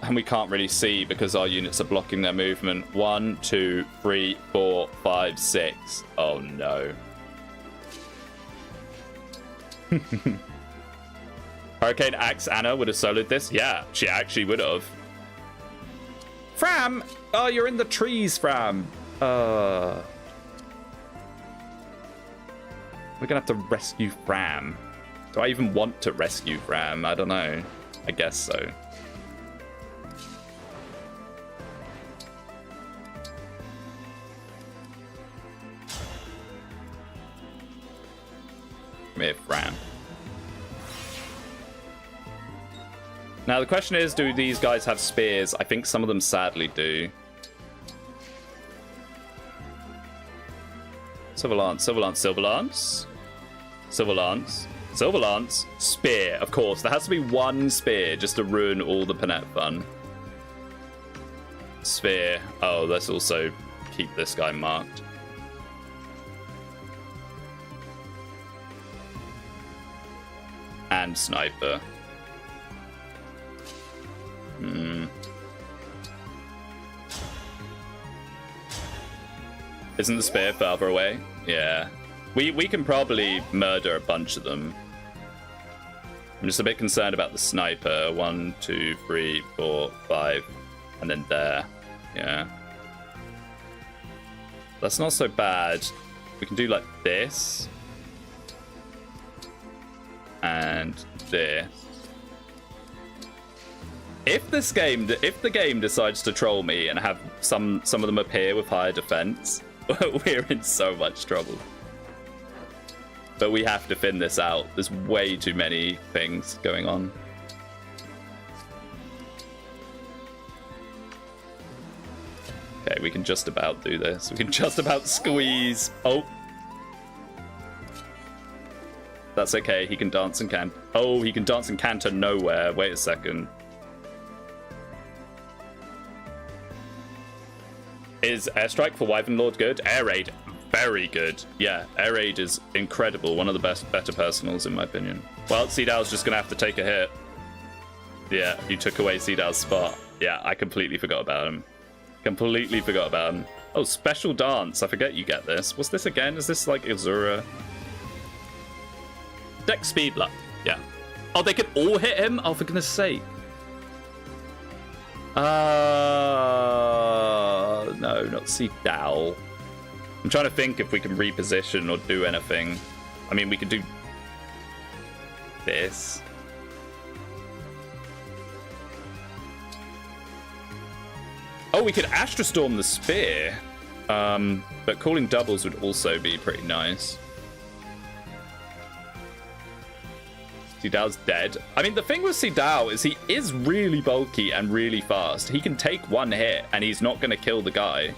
And we can't really see because our units are blocking their movement. 1, 2, 3, 4, 5, 6. Oh no. Hurricane Axe Anna would have soloed this? Yeah, she actually would have. Fram! Oh, you're in the trees, Fram. We're gonna have to rescue Fram. Do I even want to rescue Fram? I don't know. I guess so. Come here, Fram. Now the question is, do these guys have spears? I think some of them sadly do. Silver Lance, Silver Lance, Silver Lance. Silver Lance, Silver Lance, spear. Of course, there has to be one spear just to ruin all the Panette fun. Sphere. Oh, let's also keep this guy marked. And sniper. Isn't the spear further away? Yeah. We can probably murder a bunch of them. I'm just a bit concerned about the sniper. 1, 2, 3, 4, 5. And then there. Yeah. That's not so bad. We can do like this. And this. If the game decides to troll me and have some of them appear with higher defense, we're in so much trouble. But we have to thin this out. There's way too many things going on. Okay, we can just about do this. We can just about squeeze. Oh. That's okay. He can dance and can. Oh, he can dance and canter nowhere. Wait a second. Is Airstrike for Wyvern Lord good? Air Raid, very good. Yeah, Air Raid is incredible. One of the better personals, in my opinion. Well, Seedow's just going to have to take a hit. Yeah, you took away Seedow's spot. Yeah, I completely forgot about him. Completely forgot about him. Oh, Special Dance. I forget you get this. What's this again? Is this like Azura? Dex Speed Luck. Yeah. Oh, they can all hit him? Oh, for goodness sake. No, not Seedow. I'm trying to think if we can reposition or do anything. I mean, we could do this. Oh, we could Astrostorm the spear. But calling doubles would also be pretty nice. Seedow's dead. I mean, the thing with Seedow is he is really bulky and really fast. He can take one hit and he's not going to kill the guy.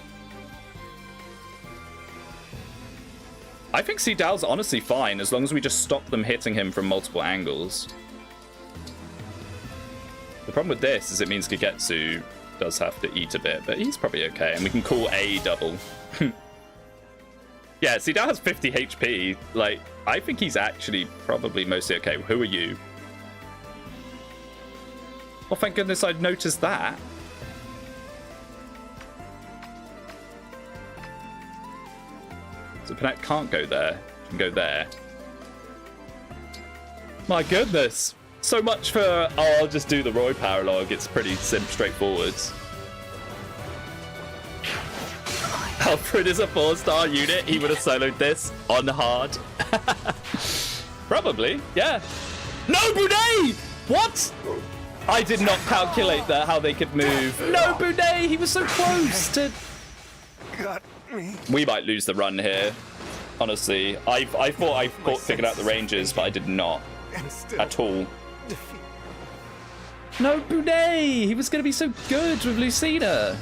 I think Seedow's honestly fine as long as we just stop them hitting him from multiple angles. The problem with this is it means Kagetsu does have to eat a bit, but he's probably okay. And we can call a double. Yeah, Seedow has 50 HP. Like, I think he's actually probably mostly okay. Who are you? Well, thank goodness I'd noticed that. So Panette can't go there. She can go there. My goodness. So much for, oh, I'll just do the Roy Paralog. It's pretty straightforward. Alfred is a 4-star unit. He would have soloed this on hard. Probably, yeah. No, Boudet! What? I did not calculate that, how they could move. No, Boudet! He was so close to... Got me. We might lose the run here. Honestly, I thought I figured out the ranges, but I did not. At all. No, Boudet! He was going to be so good with Lucina.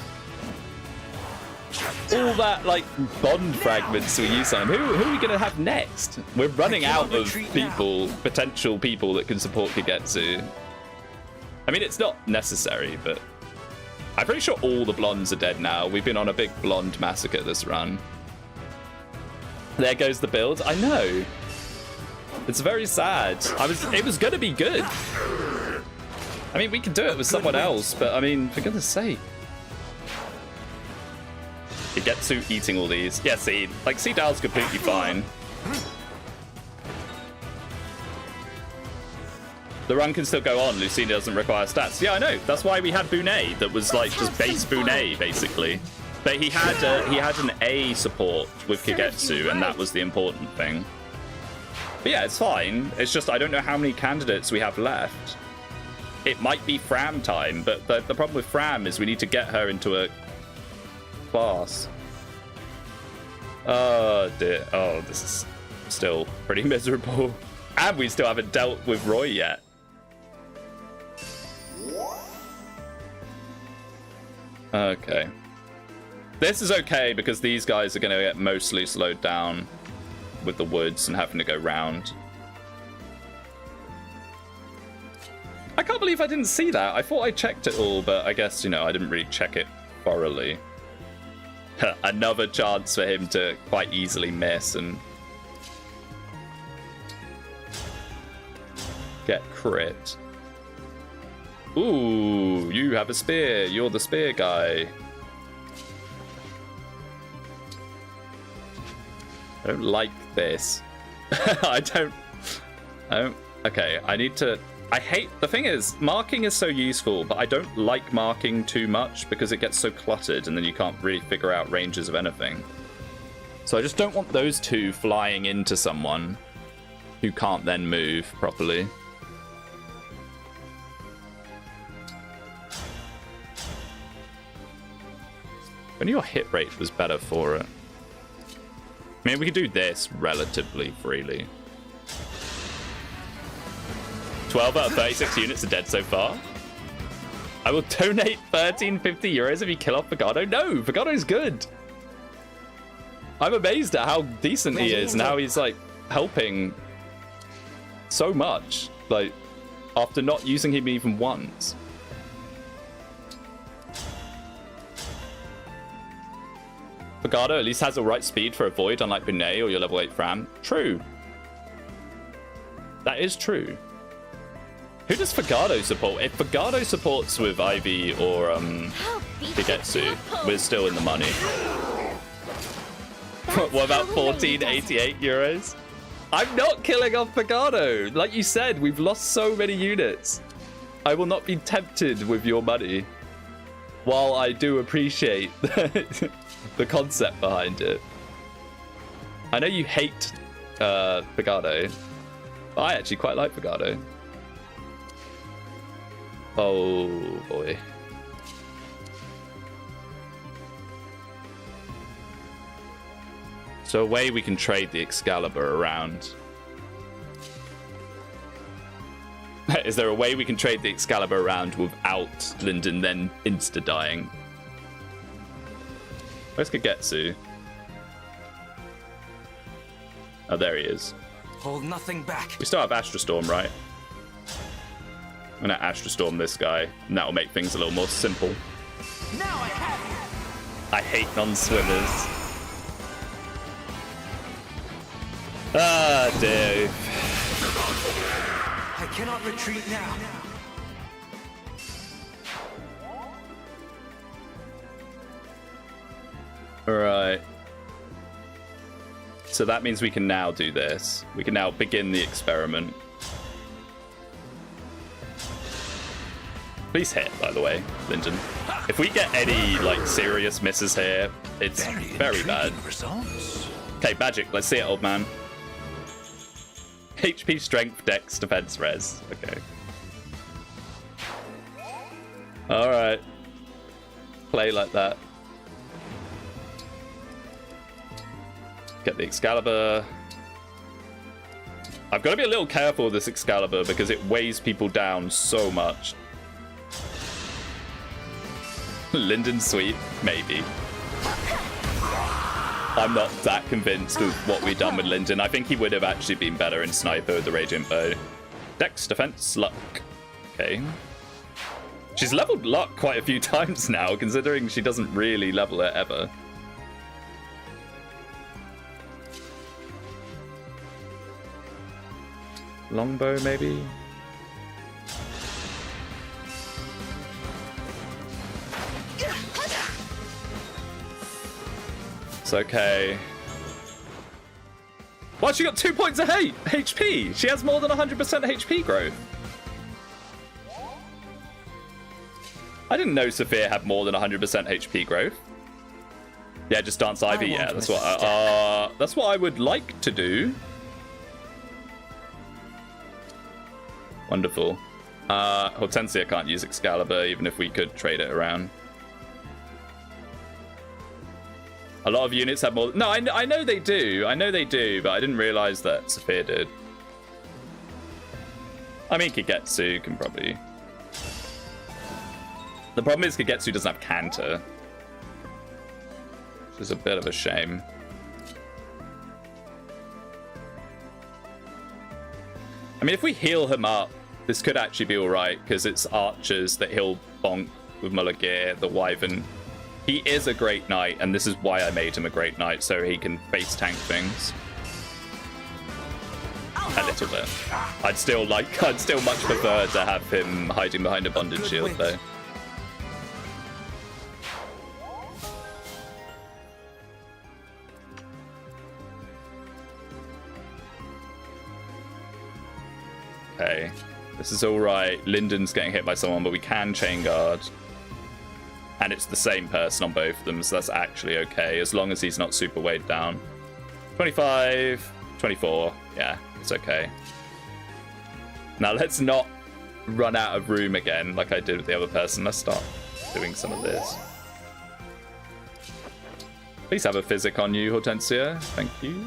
All that, like, bond fragments we use on him. Who are we going to have next? We're running out of people, potential people that can support Kagetsu. I mean, it's not necessary, but I'm pretty sure all the blondes are dead now. We've been on a big blonde massacre this run. There goes the build. I know. It's very sad. It was going to be good. I mean, we can do it with someone else, but I mean, for goodness sake. Kagetsu eating all these. Yeah, see, like, Seedow's completely fine. The run can still go on. Lucina doesn't require stats. Yeah, I know. That's why we had Bunet that was like just base Bunet, basically. But he had an A support with Kagetsu, and that was the important thing. But yeah, it's fine. It's just I don't know how many candidates we have left. It might be Fram time, but the problem with Fram is we need to get her into a class. Oh dear. Oh, this is still pretty miserable. And we still haven't dealt with Roy yet. Okay. This is okay because these guys are going to get mostly slowed down with the woods and having to go round. I can't believe I didn't see that. I thought I checked it all, but I guess, you know, I didn't really check it thoroughly. Another chance for him to quite easily miss and get crit. Ooh, you have a spear. You're the spear guy. I don't like this. I don't. Okay, I need to. I hate. The thing is, marking is so useful, but I don't like marking too much because it gets so cluttered and then you can't really figure out ranges of anything. So I just don't want those two flying into someone who can't then move properly. Only your hit rate was better for it. I mean, we could do this relatively freely. 12 out of 36 units are dead so far. I will donate 1350 euros if you kill off Vigado. No, Vigado's good. I'm amazed at how decent he is and how he's like helping so much. Like, after not using him even once. Vigado at least has the right speed for a void, unlike Binet or your level 8 Fram. True. That is true. Who does Vigado support? If Vigado supports with Ivy or Bigetsu, we're still in the money. What about 1488 euros? I'm not killing off Vigado. Like you said, we've lost so many units. I will not be tempted with your money. While I do appreciate the concept behind it. I know you hate Vigado, but I actually quite like Vigado. Oh boy. So a way we can trade the Excalibur around. Is there a way we can trade the Excalibur around without Lyndon then insta-dying? Where's Kagetsu? Oh, there he is. Hold nothing back. We still have Astra Storm, right? I'm gonna Astra Storm this guy, and that'll make things a little more simple. Now I have you. I hate non-swimmers. Ah, Dave. I cannot retreat now. Alright. So that means we can now do this. We can now begin the experiment. Please hit, by the way, Lyndon. If we get any, like, serious misses here, it's very bad. Results. Okay, Magic, let's see it, old man. HP, Strength, Dex, Defense, Res. Okay. Alright. Play like that. Get the Excalibur. I've got to be a little careful with this Excalibur because it weighs people down so much. Lyndon Sweet, maybe. I'm not that convinced of what we've done with Lyndon. I think he would have actually been better in Sniper with the Radiant Bow. Dex, Defense, Luck. Okay. She's leveled Luck quite a few times now, considering she doesn't really level it ever. Longbow, maybe? It's okay. Well, she got 2 points of HP. She has more than 100% HP growth. I didn't know Sophia had more than 100% HP growth. Yeah, just dance Ivy. Yeah, that's what I would like to do. Wonderful. Hortensia can't use Excalibur, even if we could trade it around. A lot of units have more... No, I know they do. I know they do, but I didn't realize that Sophia did. I mean, Kigetsu can probably... The problem is Kagetsu doesn't have Canter, which is a bit of a shame. I mean, if we heal him up, this could actually be alright, because it's archers that he'll bonk with Mulagir, the Wyvern. He is a great knight, and this is why I made him a great knight, so he can face tank things. A little bit. I'd still much prefer to have him hiding behind a bonded shield, though. Okay, this is all right. Lyndon's getting hit by someone, but we can chain guard. And it's the same person on both of them, so that's actually okay, as long as he's not super weighed down. 25, 24, yeah, it's okay. Now let's not run out of room again like I did with the other person. Let's start doing some of this. Please have a physic on you, Hortensia. Thank you.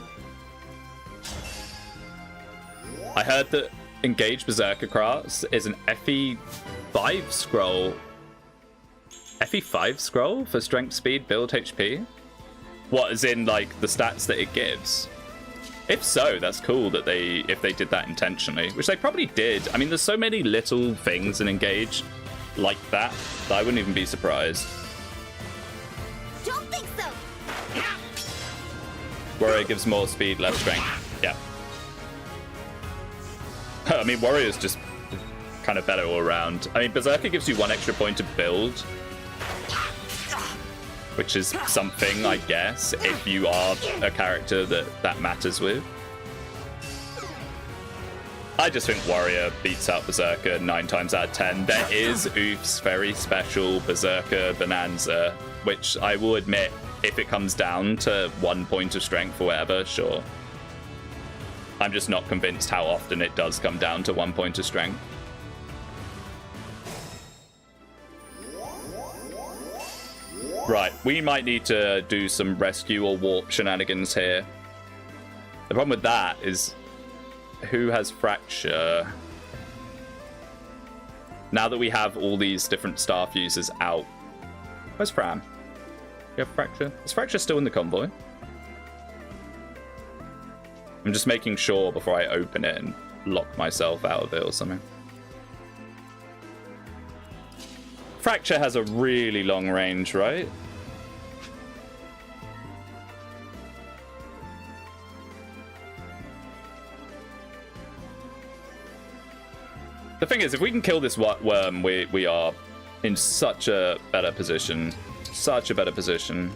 I heard that Engage Berserker Class is an FE5 scroll. FE5 scroll for strength, speed, build, HP? What, as in, like, the stats that it gives? If so, that's cool that if they did that intentionally, which they probably did. I mean, there's so many little things in Engage like that I wouldn't even be surprised. Don't think so. Warrior gives more speed, less strength. Yeah. I mean, Warrior's just kind of better all around. I mean, Berserker gives you 1 extra point to build, which is something, I guess, if you are a character that matters with. I just think Warrior beats out Berserker 9 times out of 10. There is Oof's very special Berserker Bonanza, which I will admit, if it comes down to 1 point of strength or whatever, sure. I'm just not convinced how often it does come down to 1 point of strength. Right, we might need to do some rescue or warp shenanigans here. The problem with that is, who has Fracture? Now that we have all these different staff users out. Where's Fran? You have Fracture? Is Fracture still in the convoy? I'm just making sure before I open it and lock myself out of it or something. Fracture has a really long range, right? The thing is, if we can kill this worm, we are in such a better position. Such a better position.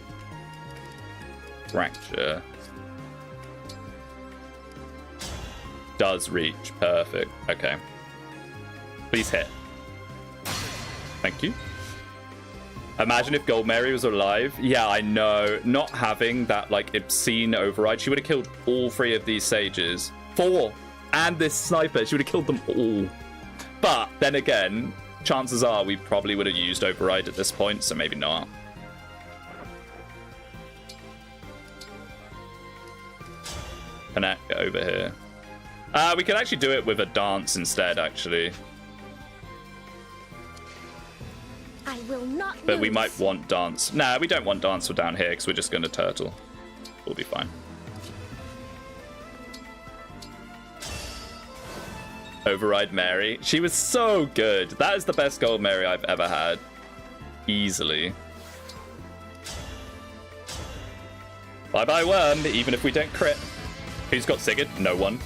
Fracture. Does reach. Perfect. Okay. Please hit. Thank you. Imagine if Gold Mary was alive. Yeah, I know. Not having that, like, obscene override. She would have killed all 3 of these sages. 4. And this sniper. She would have killed them all. But, then again, chances are we probably would have used override at this point, so maybe not. Connect over here. We could actually do it with a dance instead, actually. I will not But lose. we might want dance. Nah, we don't want dance for down here because we're just going to turtle. We'll be fine. Override Mary. She was so good. That is the best Gold Mary I've ever had. Easily. Bye-bye worm, even if we don't crit. Who's got Sigurd? No one.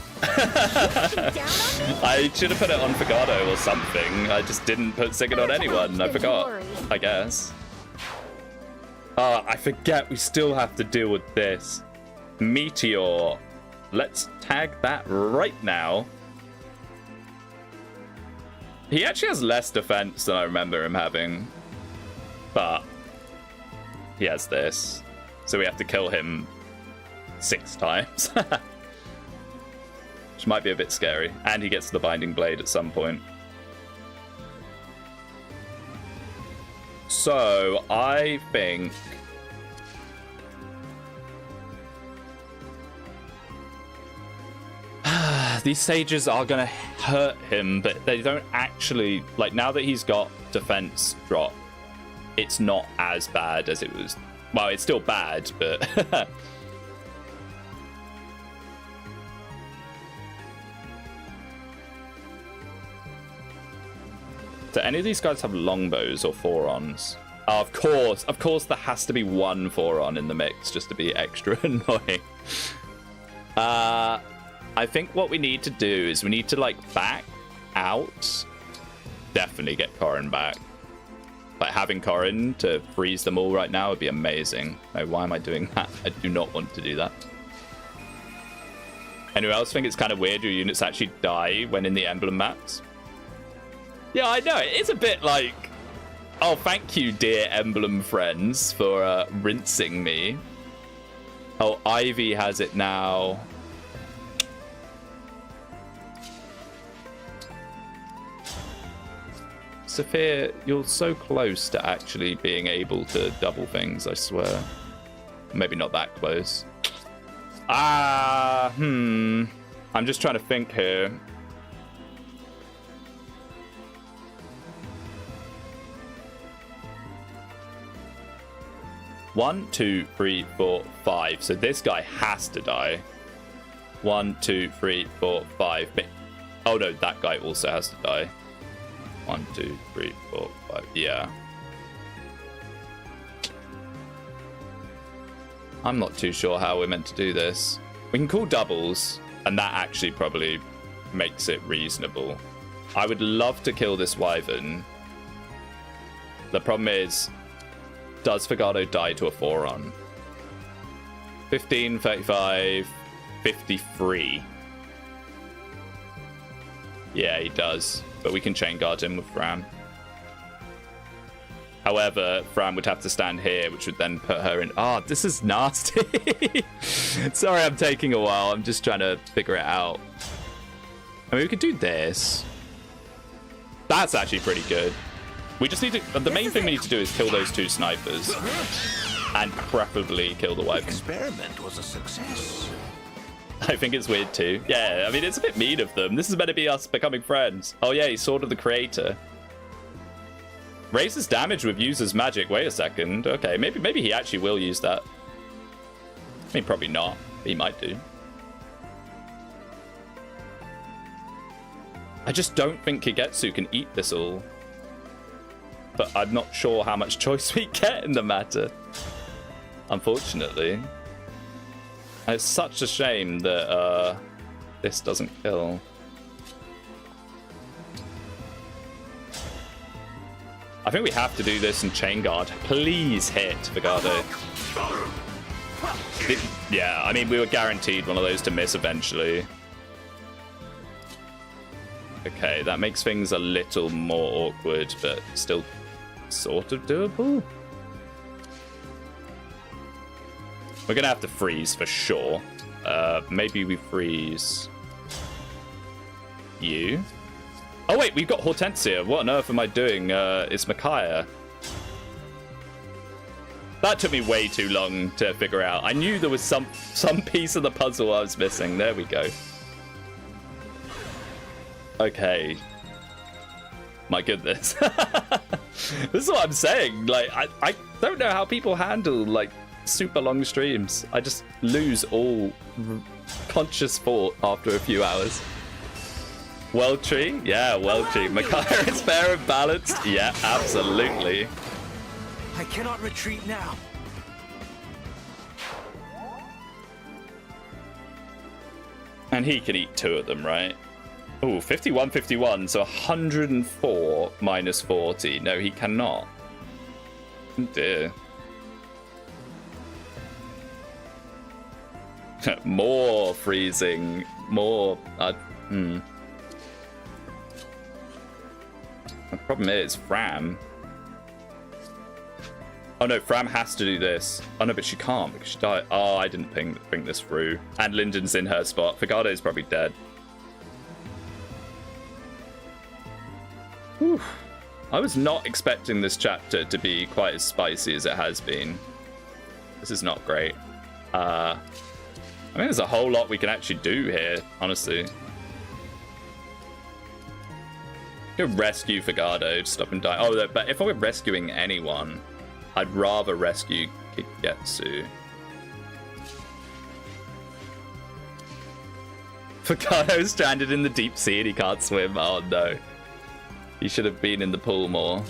I should have put it on Fogado or something. I just didn't put Sigurd on anyone. I forgot, I guess. I forget we still have to deal with this. Meteor. Let's tag that right now. He actually has less defense than I remember him having. But he has this. So we have to kill him 6 times. Which might be a bit scary. And he gets the Binding Blade at some point. So, I think... these sages are going to hurt him, but they don't actually... Like, now that he's got defense drop, it's not as bad as it was. Well, it's still bad, but do any of these guys have longbows or forons? Oh, of course there has to be one foron in the mix just to be extra annoying. I think what we need to do is we need to like back out. Definitely get Corrin back. Like having Corrin to freeze them all right now would be amazing. No, why am I doing that? I do not want to do that. Anyone else think it's kind of weird your units actually die when in the emblem maps? Yeah, I know. It's a bit like, oh, thank you, dear emblem friends, for rinsing me. Oh, Ivy has it now. Sophia, you're so close to actually being able to double things, I swear. Maybe not that close. I'm just trying to think here. One, two, three, four, five. So this guy has to die. 1, 2, 3, 4, 5. Oh no, that guy also has to die. 1, 2, 3, 4, 5. Yeah. I'm not too sure how we're meant to do this. We can call doubles, and that actually probably makes it reasonable. I would love to kill this wyvern. The problem is, does Fagado die to a foron? 15, 35, 53. Yeah, he does. But we can chain guard him with Fram. However, Fram would have to stand here, which would then put her in... Oh, this is nasty. Sorry, I'm taking a while. I'm just trying to figure it out. I mean, we could do this. That's actually pretty good. We just need to... The main thing we need to do is kill those 2 snipers. And preferably kill the wyvern. The experiment was a success. I think it's weird too. Yeah, I mean, it's a bit mean of them. This is meant to be us becoming friends. Oh yeah, he's Sword of the Creator. Raises damage with user's magic. Wait a second. Okay, maybe he actually will use that. I mean, probably not. He might do. I just don't think Kigetsu can eat this all. But I'm not sure how much choice we get in the matter. Unfortunately. And it's such a shame that this doesn't kill. I think we have to do this and chain guard. Please hit Fagado. Yeah, I mean, we were guaranteed one of those to miss eventually. Okay, that makes things a little more awkward, but still sort of doable. We're gonna have to freeze for sure. Maybe we freeze you. Oh wait, we've got Hortensia. What on earth am I doing? It's Micaiah. That took me way too long to figure out. I knew there was some piece of the puzzle I was missing. There we go. Okay. My goodness. This is what I'm saying. Like, I don't know how people handle, like, super long streams. I just lose all conscious thought after a few hours. World Tree? Yeah, World Tree. Micaiah is fair and balanced? Yeah, absolutely. I cannot retreat now. And he can eat 2 of them, right? Oh, 51, 51. So 104 minus 40. No, he cannot. Oh dear. More freezing. More... The problem is Fram. Oh no, Fram has to do this. Oh no, but she can't because she died. Oh, I didn't think this through. And Linden's in her spot. Fagado's probably dead. Whew. I was not expecting this chapter to be quite as spicy as it has been. This is not great. I mean, there's a whole lot we can actually do here, honestly. could rescue Fagado, stop him dying. Oh, but if I were rescuing anyone, I'd rather rescue Kigetsu. Fagado's stranded in the deep sea and he can't swim. Oh no. He should have been in the pool more.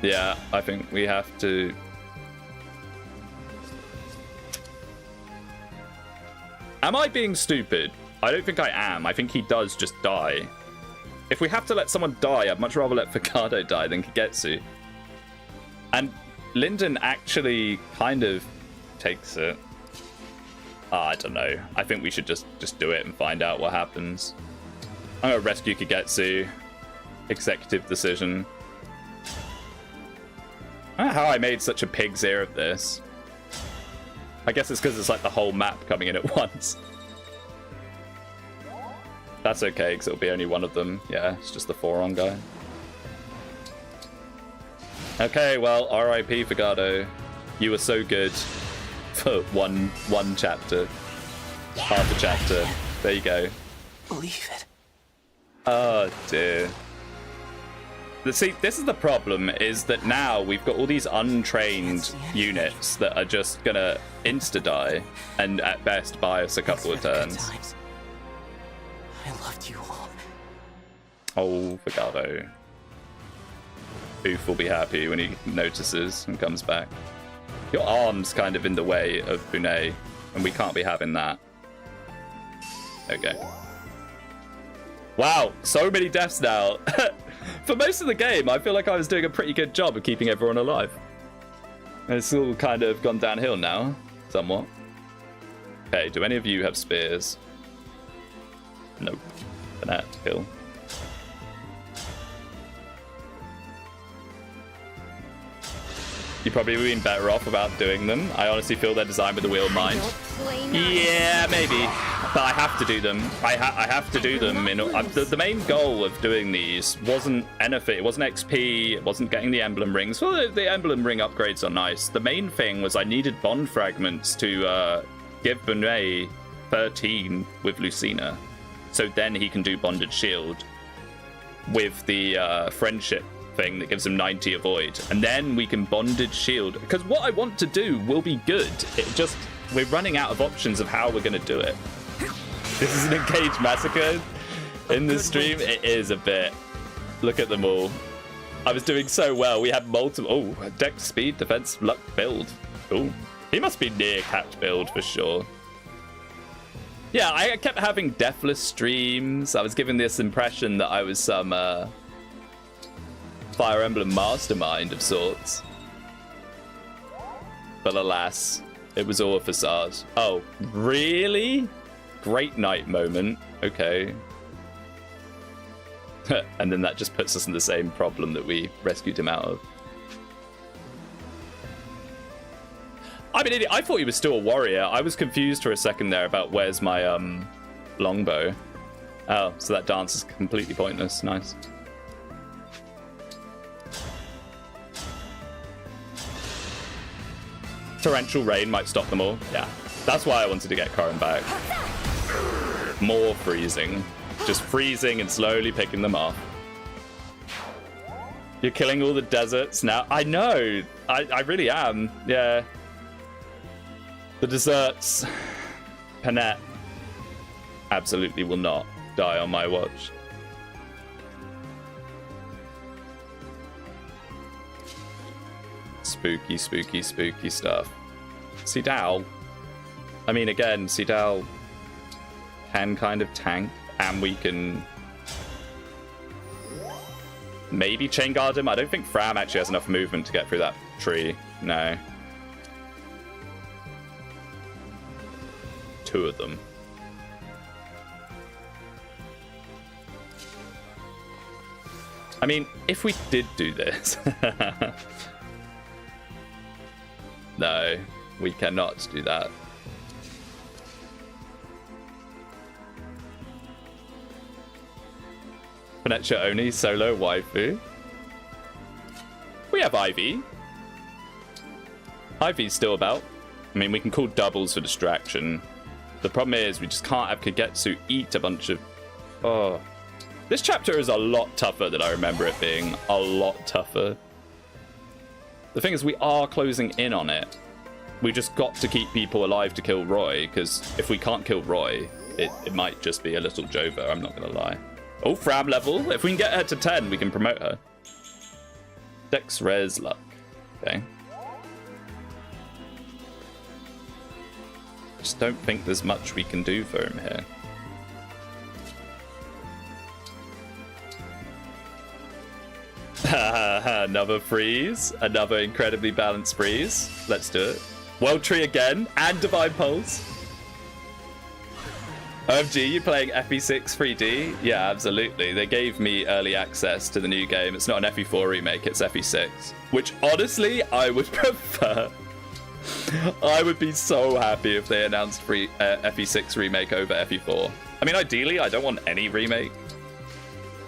Yeah, I think we have to... Am I being stupid? I don't think I am. I think he does just die. If we have to let someone die, I'd much rather let Fagado die than Kagetsu. And Linden actually kind of takes it. I don't know. I think we should just do it and find out what happens. I'm gonna rescue Kagetsu. Executive decision. I don't know how I made such a pig's ear of this. I guess it's because it's like the whole map coming in at once. That's okay, because it'll be only one of them. Yeah, it's just the Foron guy. Okay, well, R.I.P. Fagado. You were so good for one chapter. Half a chapter. There you go. Believe it. Oh, dear. See, this is the problem, is that now we've got all these untrained units that are just gonna insta-die and at best buy us a couple of turns. I loved you all. Oh, Fagado. Oof will be happy when he notices and comes back. Your arm's kind of in the way of Bunei, and we can't be having that. Okay. Wow, so many deaths now. For most of the game, I feel like I was doing a pretty good job of keeping everyone alive. And it's all kind of gone downhill now, somewhat. Okay, do any of you have spears? Nope. Banat, kill. You probably would have been better off without doing them. I honestly feel they're designed with the wheel in mind. Yeah, maybe. But I have to do them. I have to do them. The main goal of doing these wasn't anything. It wasn't XP. It wasn't getting the emblem rings. Well, the emblem ring upgrades are nice. The main thing was I needed bond fragments to give Bunei 13 with Lucina. So then he can do bonded shield with the friendship thing that gives him 90 avoid, and then we can bonded shield, because what I want to do will be good. It just, we're running out of options of how we're going to do it. This is an Engage massacre in the stream. It is a bit. Look at them all. I was doing so well. We had multiple. Oh, dex, speed, defense, luck, build. Oh, he must be near capped build for sure. Yeah, I kept having deathless streams. I was given this impression that I was some Fire Emblem mastermind of sorts. But alas, it was all a facade. Oh, really? Great night moment. Okay. And then that just puts us in the same problem that we rescued him out of. I mean, I thought he was still a warrior. I was confused for a second there about where's my longbow. Oh, so that dance is completely pointless. Nice. Torrential rain might stop them all. Yeah, that's why I wanted to get Karin back. More freezing. Just freezing and slowly picking them off. You're killing all the deserts now. I know. I really am. Yeah. The deserts. Panette absolutely will not die on my watch. Spooky, spooky, spooky stuff. Sidal. I mean, again, Sidal can kind of tank, and we can maybe chain guard him. I don't think Fram actually has enough movement to get through that tree. No. Two of them. I mean, if we did do this... No, we cannot do that. Venetia only solo waifu. We have Ivy. Ivy's still about. I mean, we can call doubles for distraction. The problem is we just can't have Kagetsu eat a bunch of... Oh. This chapter is a lot tougher than I remember it being. A lot tougher. The thing is, we are closing in on it. We just got to keep people alive to kill Roy, because if we can't kill Roy, it might just be a little Jova, I'm not going to lie. Oh, Fram level. If we can get her to 10, we can promote her. Dex Res Luck. Okay. Just don't think there's much we can do for him here. Another freeze. Another incredibly balanced freeze. Let's do it. World Tree again. And Divine Pulse. OMG, you playing FE6 3D? Yeah, absolutely. They gave me early access to the new game. It's not an FE4 remake, it's FE6. Which, honestly, I would prefer. I would be so happy if they announced FE6 remake over FE4. I mean, ideally, I don't want any remake.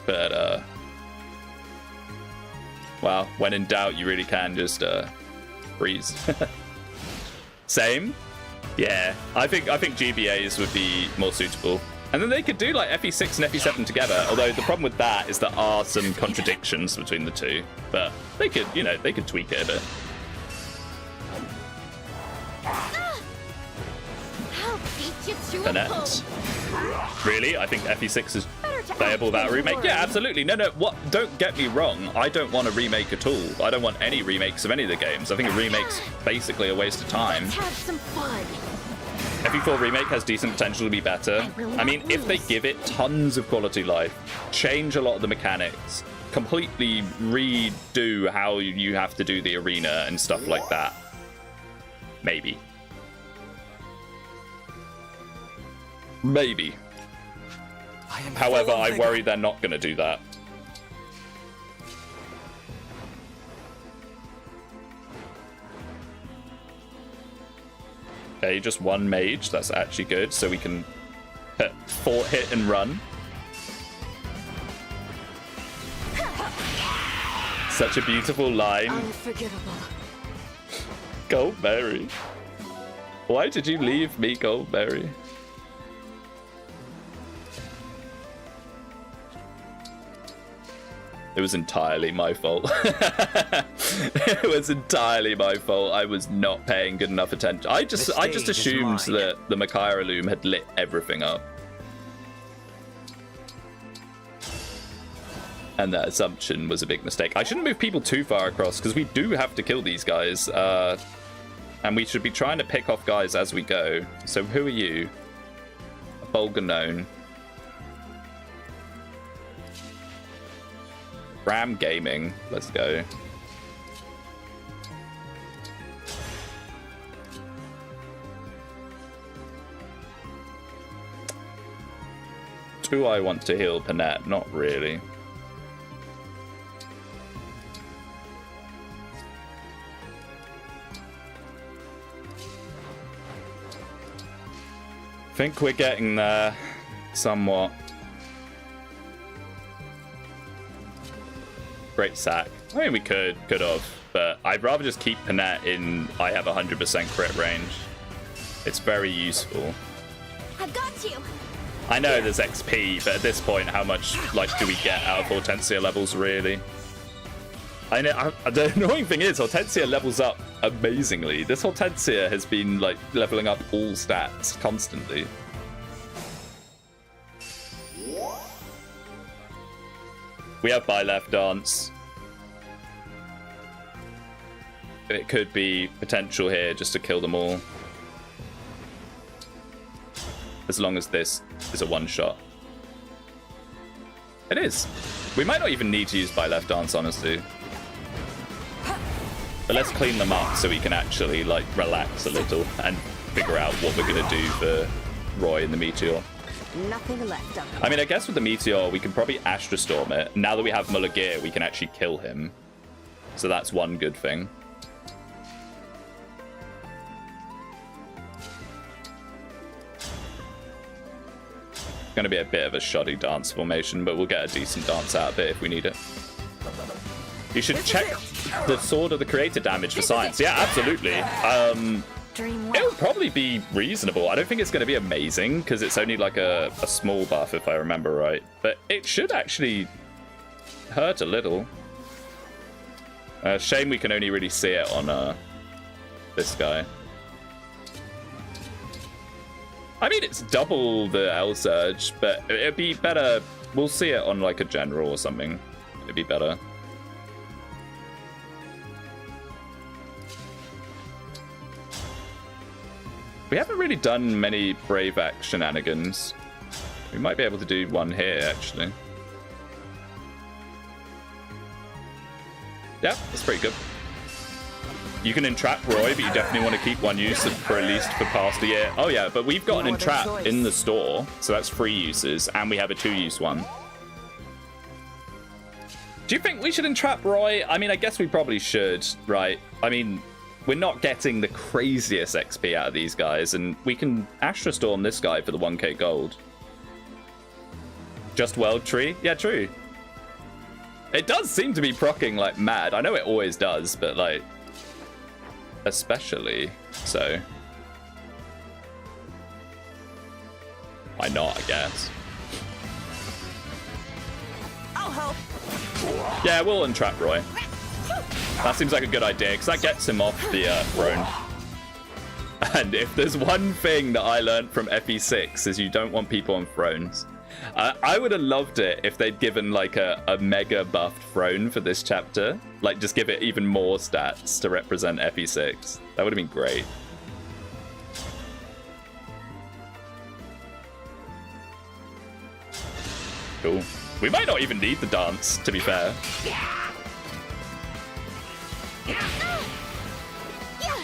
But, well, when in doubt, you really can just freeze. Same. Yeah, I think GBAs would be more suitable. And then they could do like FE6 and FE7 together, although the problem with that is there are some contradictions between the two. But they could, you know, they could tweak it a bit. Annette. Really? I think FE6 is playable without a remake? Yeah, absolutely. No, what? Don't get me wrong. I don't want a remake at all. I don't want any remakes of any of the games. I think a remake's basically a waste of time. Let's have some fun. FE4 remake has decent potential to be better. I mean, if they give it tons of quality life, change a lot of the mechanics, completely redo how you have to do the arena and stuff like that, maybe. Maybe. However, I worry they're not going to do that. Okay, just one mage. That's actually good. So we can hit and run. Such a beautiful line. Unforgivable. Goldberry. Why did you leave me, Goldberry? It was entirely my fault. It was entirely my fault. I was not paying good enough attention. I just assumed that the Makaira Loom had lit everything up. And that assumption was a big mistake. I shouldn't move people too far across, because we do have to kill these guys. And we should be trying to pick off guys as we go. So who are you? A Bolganone. Ram Gaming. Let's go. Do I want to heal Panette? Not really. I think we're getting there somewhat. Great sack. I mean, we could have, but I'd rather just keep Panette in I have 100% crit range. It's very useful. I've got you. I know there's XP, but at this point, how much like do we get out of Hortensia levels, really? I know. The annoying thing is, Hortensia levels up amazingly. This Hortensia has been like leveling up all stats constantly. We have buy left dance. It could be potential here just to kill them all. As long as this is a one-shot. It is. We might not even need to use buy left dance, honestly. But let's clean them up so we can actually like relax a little and figure out what we're gonna do for Roy and the Meteor. Nothing left of it. I mean, I guess with the Meteor, we can probably Astra Storm it. Now that we have Muller Gear, we can actually kill him. So that's one good thing. It's going to be a bit of a shoddy dance formation, but we'll get a decent dance out of it if we need it. You should check the Sword of the Creator damage for science. Yeah, absolutely. extreme It'll well. probably be reasonable. I don't think it's going to be amazing because it's only like a small buff if I remember right. But it should actually hurt a little. Shame we can only really see it on this guy. I mean, it's double the L Surge, but it'd be better. We'll see it on like a general or something. It'd be better. We haven't really done many Brave Act shenanigans. We might be able to do one here, actually. Yeah, that's pretty good. You can entrap Roy, but you definitely want to keep one use for at least for past a year. Oh yeah, but we've got an entrap in the store, so that's 3 uses, and we have a 2-use one. Do you think we should entrap Roy? I mean, I guess we probably should, right? I mean, we're not getting the craziest XP out of these guys, and we can Astra Storm this guy for the 1k gold. Just World Tree? Yeah, true. It does seem to be proccing like mad. I know it always does, but like, especially so. Why not, I guess. I'll help. Yeah, we'll entrap Roy. That seems like a good idea, because that gets him off the throne. And if there's one thing that I learned from FE6 is you don't want people on thrones. I would have loved it if they'd given like a mega buffed throne for this chapter. Like just give it even more stats to represent FE6. That would have been great. Cool. We might not even need the dance, to be fair.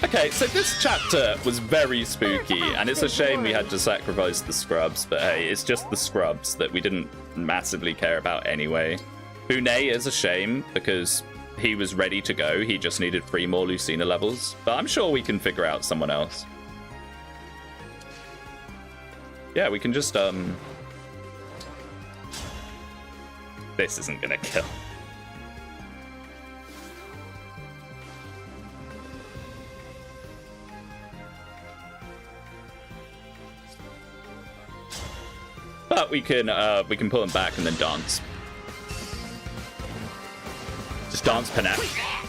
Okay, so this chapter was very spooky, and it's a shame we had to sacrifice the scrubs, but hey, it's just the scrubs that we didn't massively care about anyway. Bune is a shame, because he was ready to go, he just needed 3 more Lucina levels, but I'm sure we can figure out someone else. Yeah, we can just, This isn't gonna kill. But we can pull him back and then dance. Just dance Panette.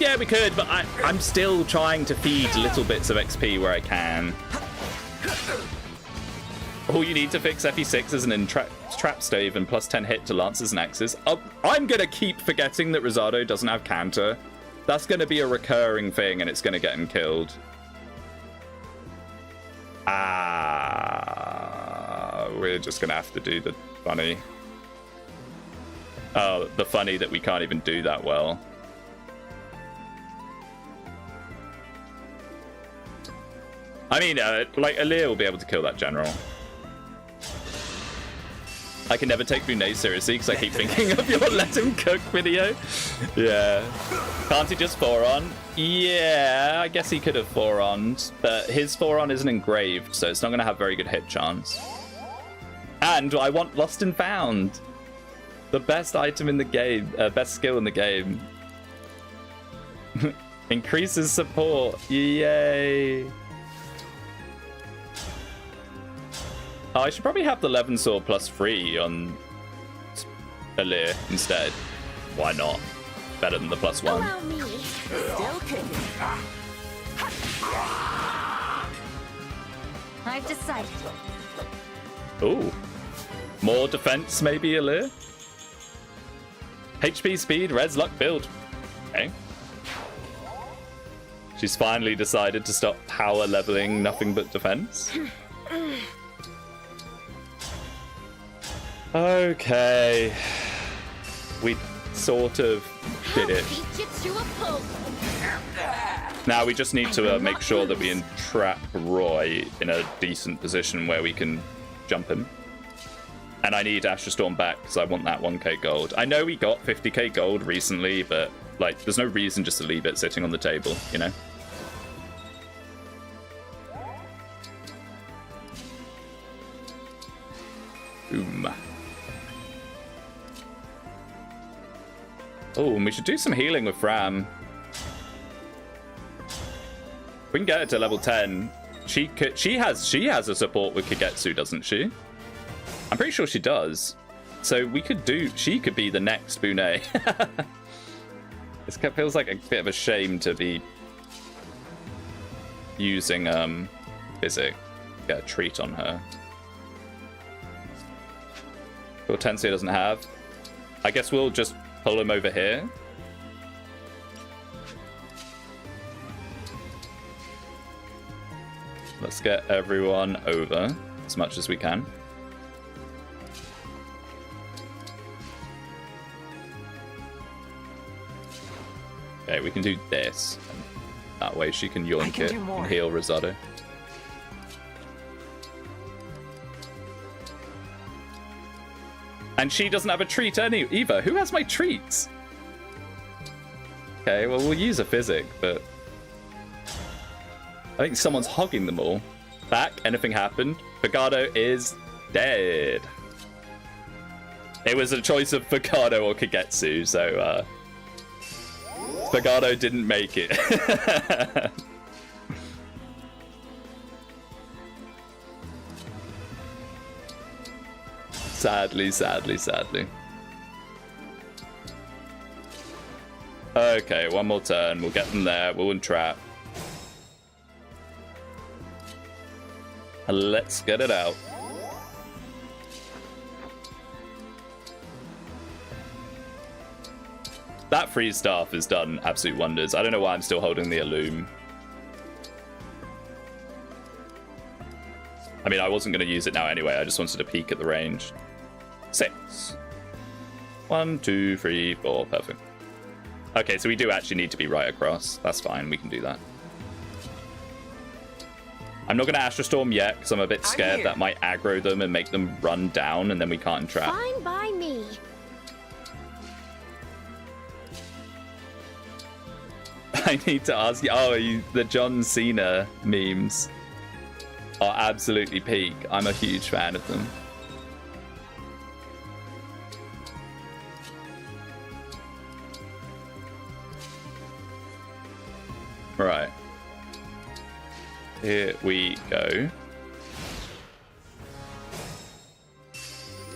Yeah, we could, but I'm still trying to feed little bits of XP where I can. All you need to fix FE6 is an trap stave and plus 10 hit to lances and axes. I'm gonna keep forgetting that Rosado doesn't have counter. That's gonna be a recurring thing and it's gonna get him killed. We're just gonna have to do the funny. Oh, the funny that we can't even do that well. I mean, like, Aaliyah will be able to kill that general. I can never take Bune seriously because I keep thinking of your Let Him Cook video. Yeah. Can't he just 4-on? Yeah, I guess he could have 4-oned, but his 4-on isn't engraved, so it's not going to have very good hit chance. And I want Lost and Found. The best item in the game, best skill in the game. Increases support. Yay. Oh, I should probably have the Levin Sword plus 3 on Aaliyah instead. Why not? Better than the plus 1. Allow me. Still kicking. I've decided. Ooh. More defense, maybe, Aaliyah? HP speed, res luck build. Okay. She's finally decided to stop power leveling nothing but defense. Okay. We sort of did it. Now we just need to make sure that we entrap Roy in a decent position where we can jump him. And I need Astra Storm back because I want that 1k gold. I know we got 50k gold recently, but like, there's no reason just to leave it sitting on the table, you know? Boom. Oh, and we should do some healing with Fram. If we can get it to level 10, she has a support with Kagetsu, doesn't she? I'm pretty sure she does. So she could be the next Bune. It feels like a bit of a shame to be using Physic. Get a treat on her. Hortensia doesn't have. I guess we'll just pull him over here. Let's get everyone over as much as we can. Okay, we can do this. That way she can yoink it and heal Rosado. And she doesn't have a treat either. Who has my treats? Okay, well, we'll use a Physic, but I think someone's hogging them all. Back, anything happened? Fagado is dead. It was a choice of Fagado or Kagetsu, so Fagado didn't make it. Sadly. Okay, one more turn. We'll get them there. We'll entrap. And let's get it out. That freeze staff has done absolute wonders. I don't know why I'm still holding the Illume. I mean, I wasn't going to use it now anyway. I just wanted to peek at the range. 6. 1, 2, 3, 4. Perfect. Okay, so we do actually need to be right across. That's fine. We can do that. I'm not going to Astral Storm yet because I'm a bit scared that might aggro them and make them run down and then we can't entrap. Fine by me. I need to ask you. Oh, the John Cena memes are absolutely peak. I'm a huge fan of them. Right. Here we go.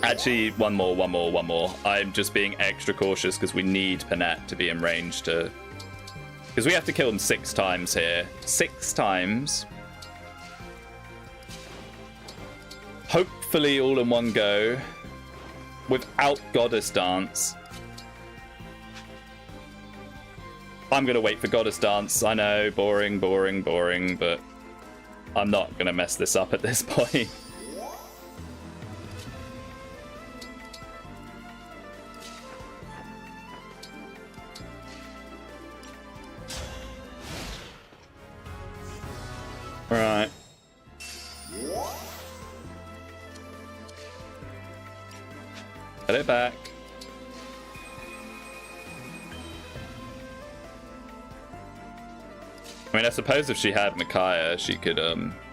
Actually, one more. I'm just being extra cautious because we need Panette to be in range to... Because we have to kill him 6 times here. 6 times. Hopefully all in one go. Without Goddess Dance. I'm going to wait for Goddess Dance. I know, boring, but I'm not going to mess this up at this point. Right. Get it back. I mean, I suppose if she had Micaiah, she could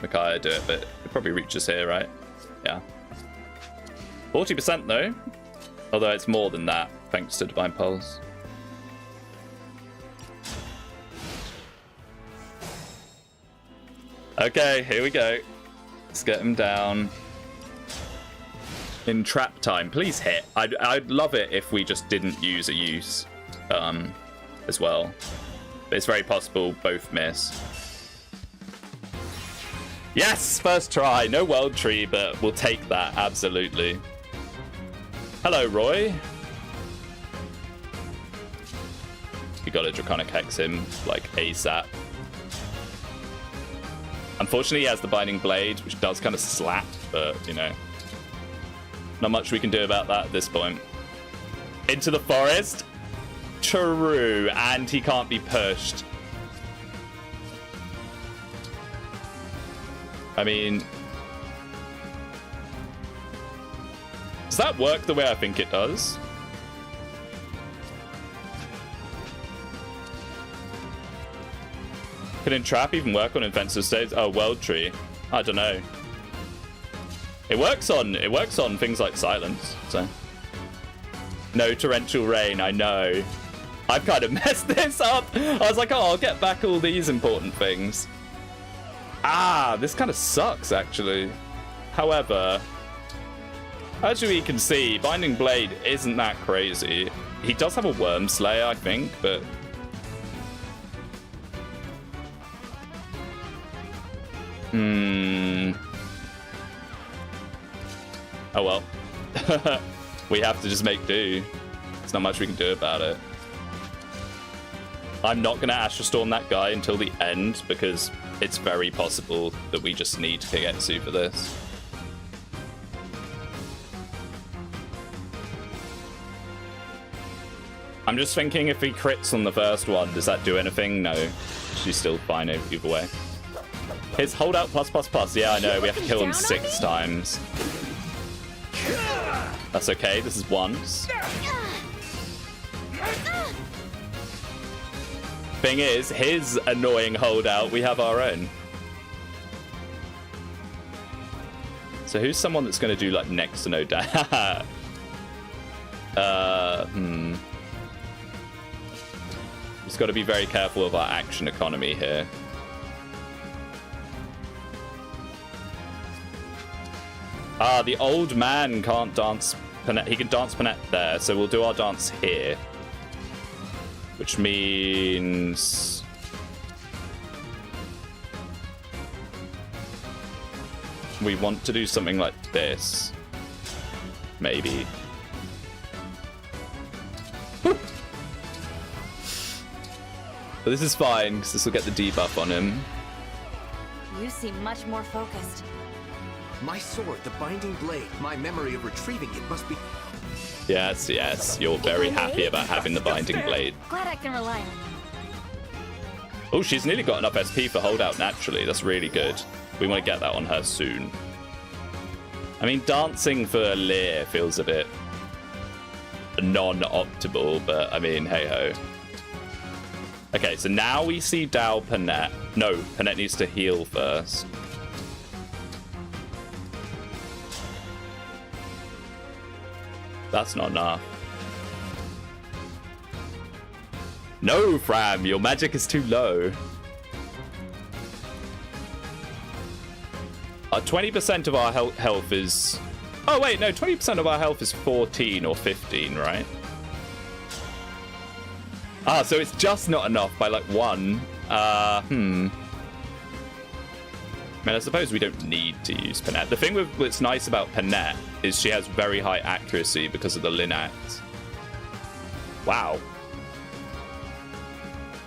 Micaiah do it, but it probably reaches here, right? Yeah. 40% though. Although it's more than that, thanks to Divine Pulse. Okay, here we go. Let's get him down. In trap time, please hit. I'd love it if we just didn't use a use as well. But it's very possible both miss. Yes, first try. No World Tree, but we'll take that, absolutely. Hello, Roy. We gotta Draconic Hex him, like, ASAP. Unfortunately, he has the Binding Blade, which does kind of slap, but, you know. Not much we can do about that at this point. Into the forest? True, and he can't be pushed. I mean... Does that work the way I think it does? Can Entrap even work on offensive states? Oh, World Tree. I don't know. It works on things like Silence, so. No Torrential Rain, I know. I've kind of messed this up. I was like, oh, I'll get back all these important things. This kind of sucks, actually. However, as we can see, Binding Blade isn't that crazy. He does have a Worm Slayer, I think, but... Oh well. We have to just make do. There's not much we can do about it. I'm not going to Astral Storm that guy until the end, because it's very possible that we just need Kagetsu for this. I'm just thinking if he crits on the first one, does that do anything? No. She's still fine either way. His holdout plus plus plus. Yeah, I know. We have to kill him 6 times. That's okay. This is once. Thing is, his annoying holdout, we have our own. So who's someone that's going to do like next to no damage? Just got to be very careful of our action economy here. The old man can't dance Panette. He can dance Panette there, so we'll do our dance here. Which means... we want to do something like this. Maybe. But this is fine, because this will get the debuff on him. You seem much more focused. My sword, the Binding Blade, my memory of retrieving it must be... Yes, yes, you're very happy about having the Binding Blade. Glad I can rely on you. Oh, she's nearly got enough SP for holdout naturally. That's really good. We want to get that on her soon. I mean, dancing for Lear feels a bit non-optimal, but I mean, hey-ho. Okay, so now we see Dao Panette. No, Panette needs to heal first. That's not enough. No, Fram, your magic is too low. 20% of our health is... Oh, wait, no, 20% of our health is 14 or 15, right? Ah, so it's just not enough by, like, 1. I mean, I suppose we don't need to use Panette. The thing with what's nice about Panette is she has very high accuracy because of the Linact. Wow.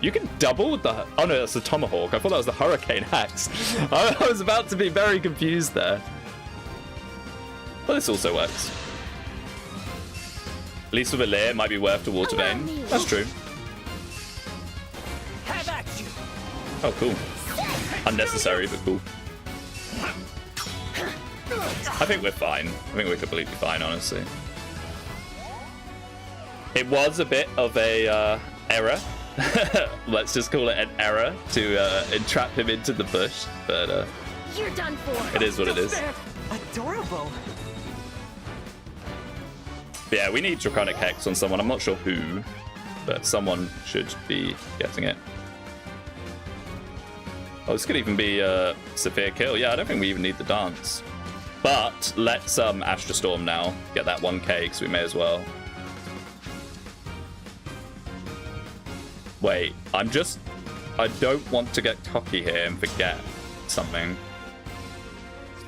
You can double with the... Oh, no, that's the Tomahawk. I thought that was the Hurricane Axe. I was about to be very confused there. Well, this also works. At least with a Lear, it might be worth the Water Vein. That's true. Have at you. Oh, cool. Unnecessary, but cool. I think we're fine. I think we're completely fine, honestly. It was a bit of a error. Let's just call it an error to entrap him into the bush. But You're done for. It is what it is. Adorable. But yeah, we need Draconic Hex on someone. I'm not sure who, but someone should be getting it. Oh, this could even be a severe kill. Yeah, I don't think we even need the dance. But let's Astral Storm now. Get that 1k, because we may as well. Wait, I don't want to get cocky here and forget something.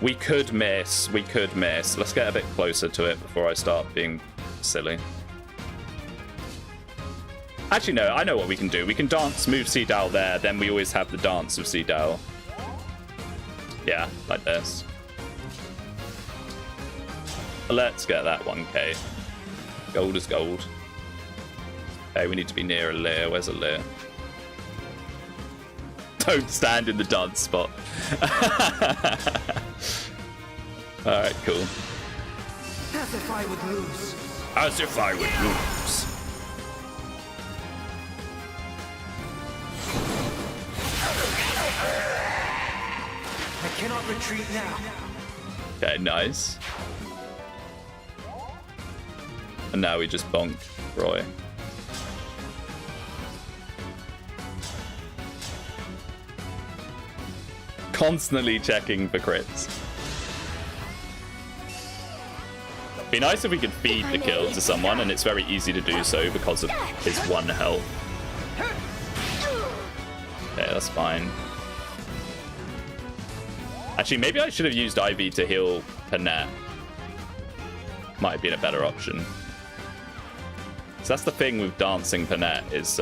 We could miss. Let's get a bit closer to it before I start being silly. Actually, no, I know what we can do. We can dance, move Seedal there, then we always have the dance of Seedal. Yeah, like this. Let's get that 1k. Gold is gold. Okay, we need to be near a Lear. Where's a Lear? Don't stand in the dance spot. Alright, cool. As if I would lose. As if I would lose. I cannot retreat now. Okay, nice. And now we just bonk Roy. constantly checking for crits. Be nice if we could feed the kill to someone, and it's very easy to do so because of his 1 health. Okay, that's fine. Actually, maybe I should have used Ivy to heal Panette. Might have been a better option. So that's the thing with dancing Panette, is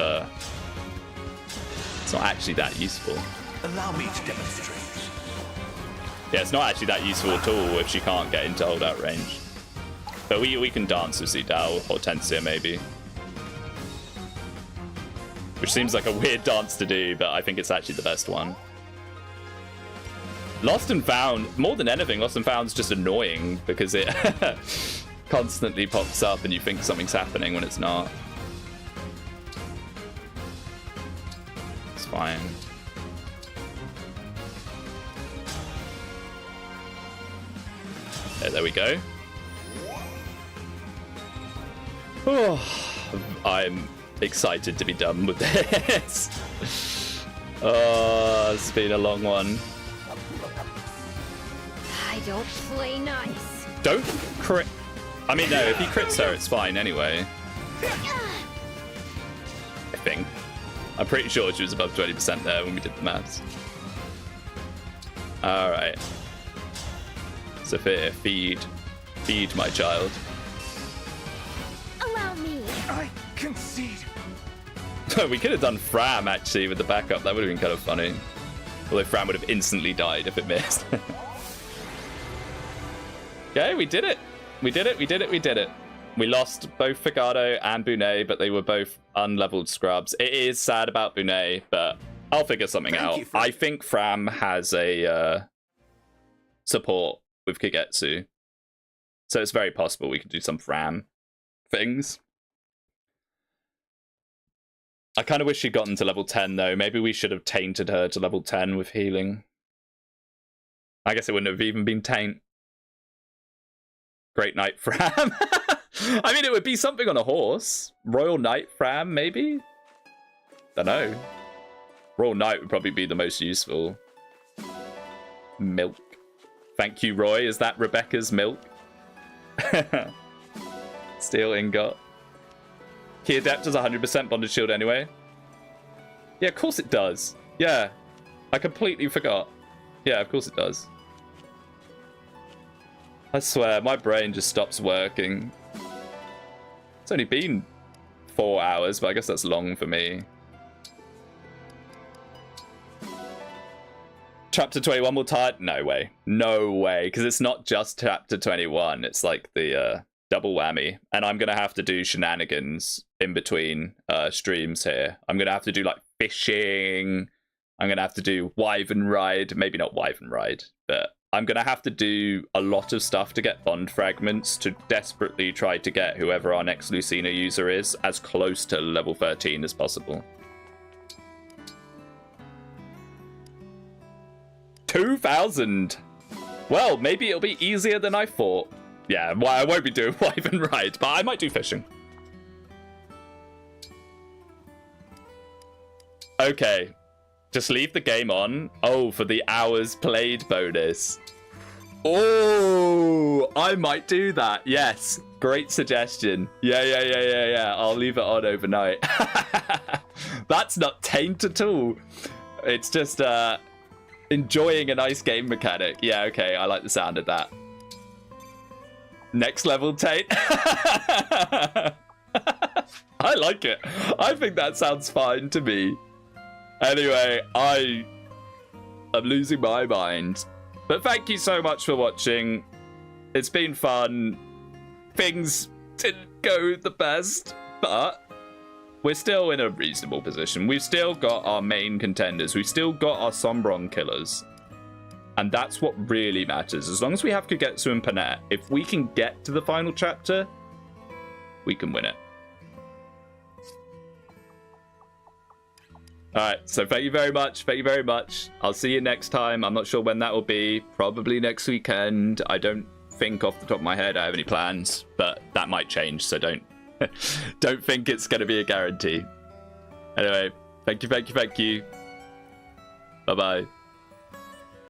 it's not actually that useful. Allow me to demonstrate. Yeah, it's not actually that useful at all if she can't get into holdout range. But we can dance with Zidao or Tensia maybe. Which seems like a weird dance to do, but I think it's actually the best one. Lost and Found, more than anything, Lost and Found's just annoying because it constantly pops up and you think something's happening when it's not. It's fine. Yeah, there we go. Oh, I'm excited to be done with this. Oh, it's been a long one. I don't play nice. Don't crit. I mean, no, if he crits her, it's fine anyway. I think. I'm pretty sure she was above 20% there when we did the maths. Alright. Sophia, feed my child. Allow me. I concede. We could have done Fram, actually, with the backup. That would have been kind of funny. Although Fram would have instantly died if it missed. Okay, we did it. We did it, we did it, we did it. We lost both Figado and Bunet, but they were both unleveled scrubs. It is sad about Bunet, but I'll figure something out. I think Fram has a support with Kagetsu. So it's very possible we could do some Fram things. I kind of wish she'd gotten to level 10, though. Maybe we should have tainted her to level 10 with healing. I guess it wouldn't have even been taint. Great Knight Fram. I mean, it would be something on a horse. Royal Knight Fram, maybe? Don't know. Royal Knight would probably be the most useful. Milk. Thank you, Roy. Is that Rebecca's milk? Steel ingot. Key Adept has 100% bonded shield anyway. Yeah, of course it does. Yeah. I completely forgot. Yeah, of course it does. I swear, my brain just stops working. It's only been 4 hours, but I guess that's long for me. Chapter 21 will tie it? No way. No way, because it's not just Chapter 21. It's like the double whammy. And I'm going to have to do shenanigans in between streams here. I'm going to have to do, like, fishing. I'm going to have to do Wyvern Ride. Maybe not Wyvern Ride, but I'm going to have to do a lot of stuff to get bond fragments to desperately try to get whoever our next Lucina user is as close to level 13 as possible. 2,000! Well, maybe it'll be easier than I thought. Yeah, well, I won't be doing Wyvern Ride, but I might do fishing. Okay. Just leave the game on. Oh, for the hours played bonus. Oh, I might do that. Yes. Great suggestion. Yeah. I'll leave it on overnight. That's not taint at all. It's just enjoying a nice game mechanic. Yeah, okay. I like the sound of that. Next level taint. I like it. I think that sounds fine to me. Anyway, I am losing my mind. But thank you so much for watching. It's been fun. Things didn't go the best, but we're still in a reasonable position. We've still got our main contenders. We've still got our Sombron killers. And that's what really matters. As long as we have Kagetsu and Panette, if we can get to the final chapter, we can win it. Alright, so thank you very much. Thank you very much. I'll see you next time. I'm not sure when that will be. Probably next weekend. I don't think off the top of my head I have any plans, but that might change, so don't think it's going to be a guarantee. Anyway, thank you. Bye-bye.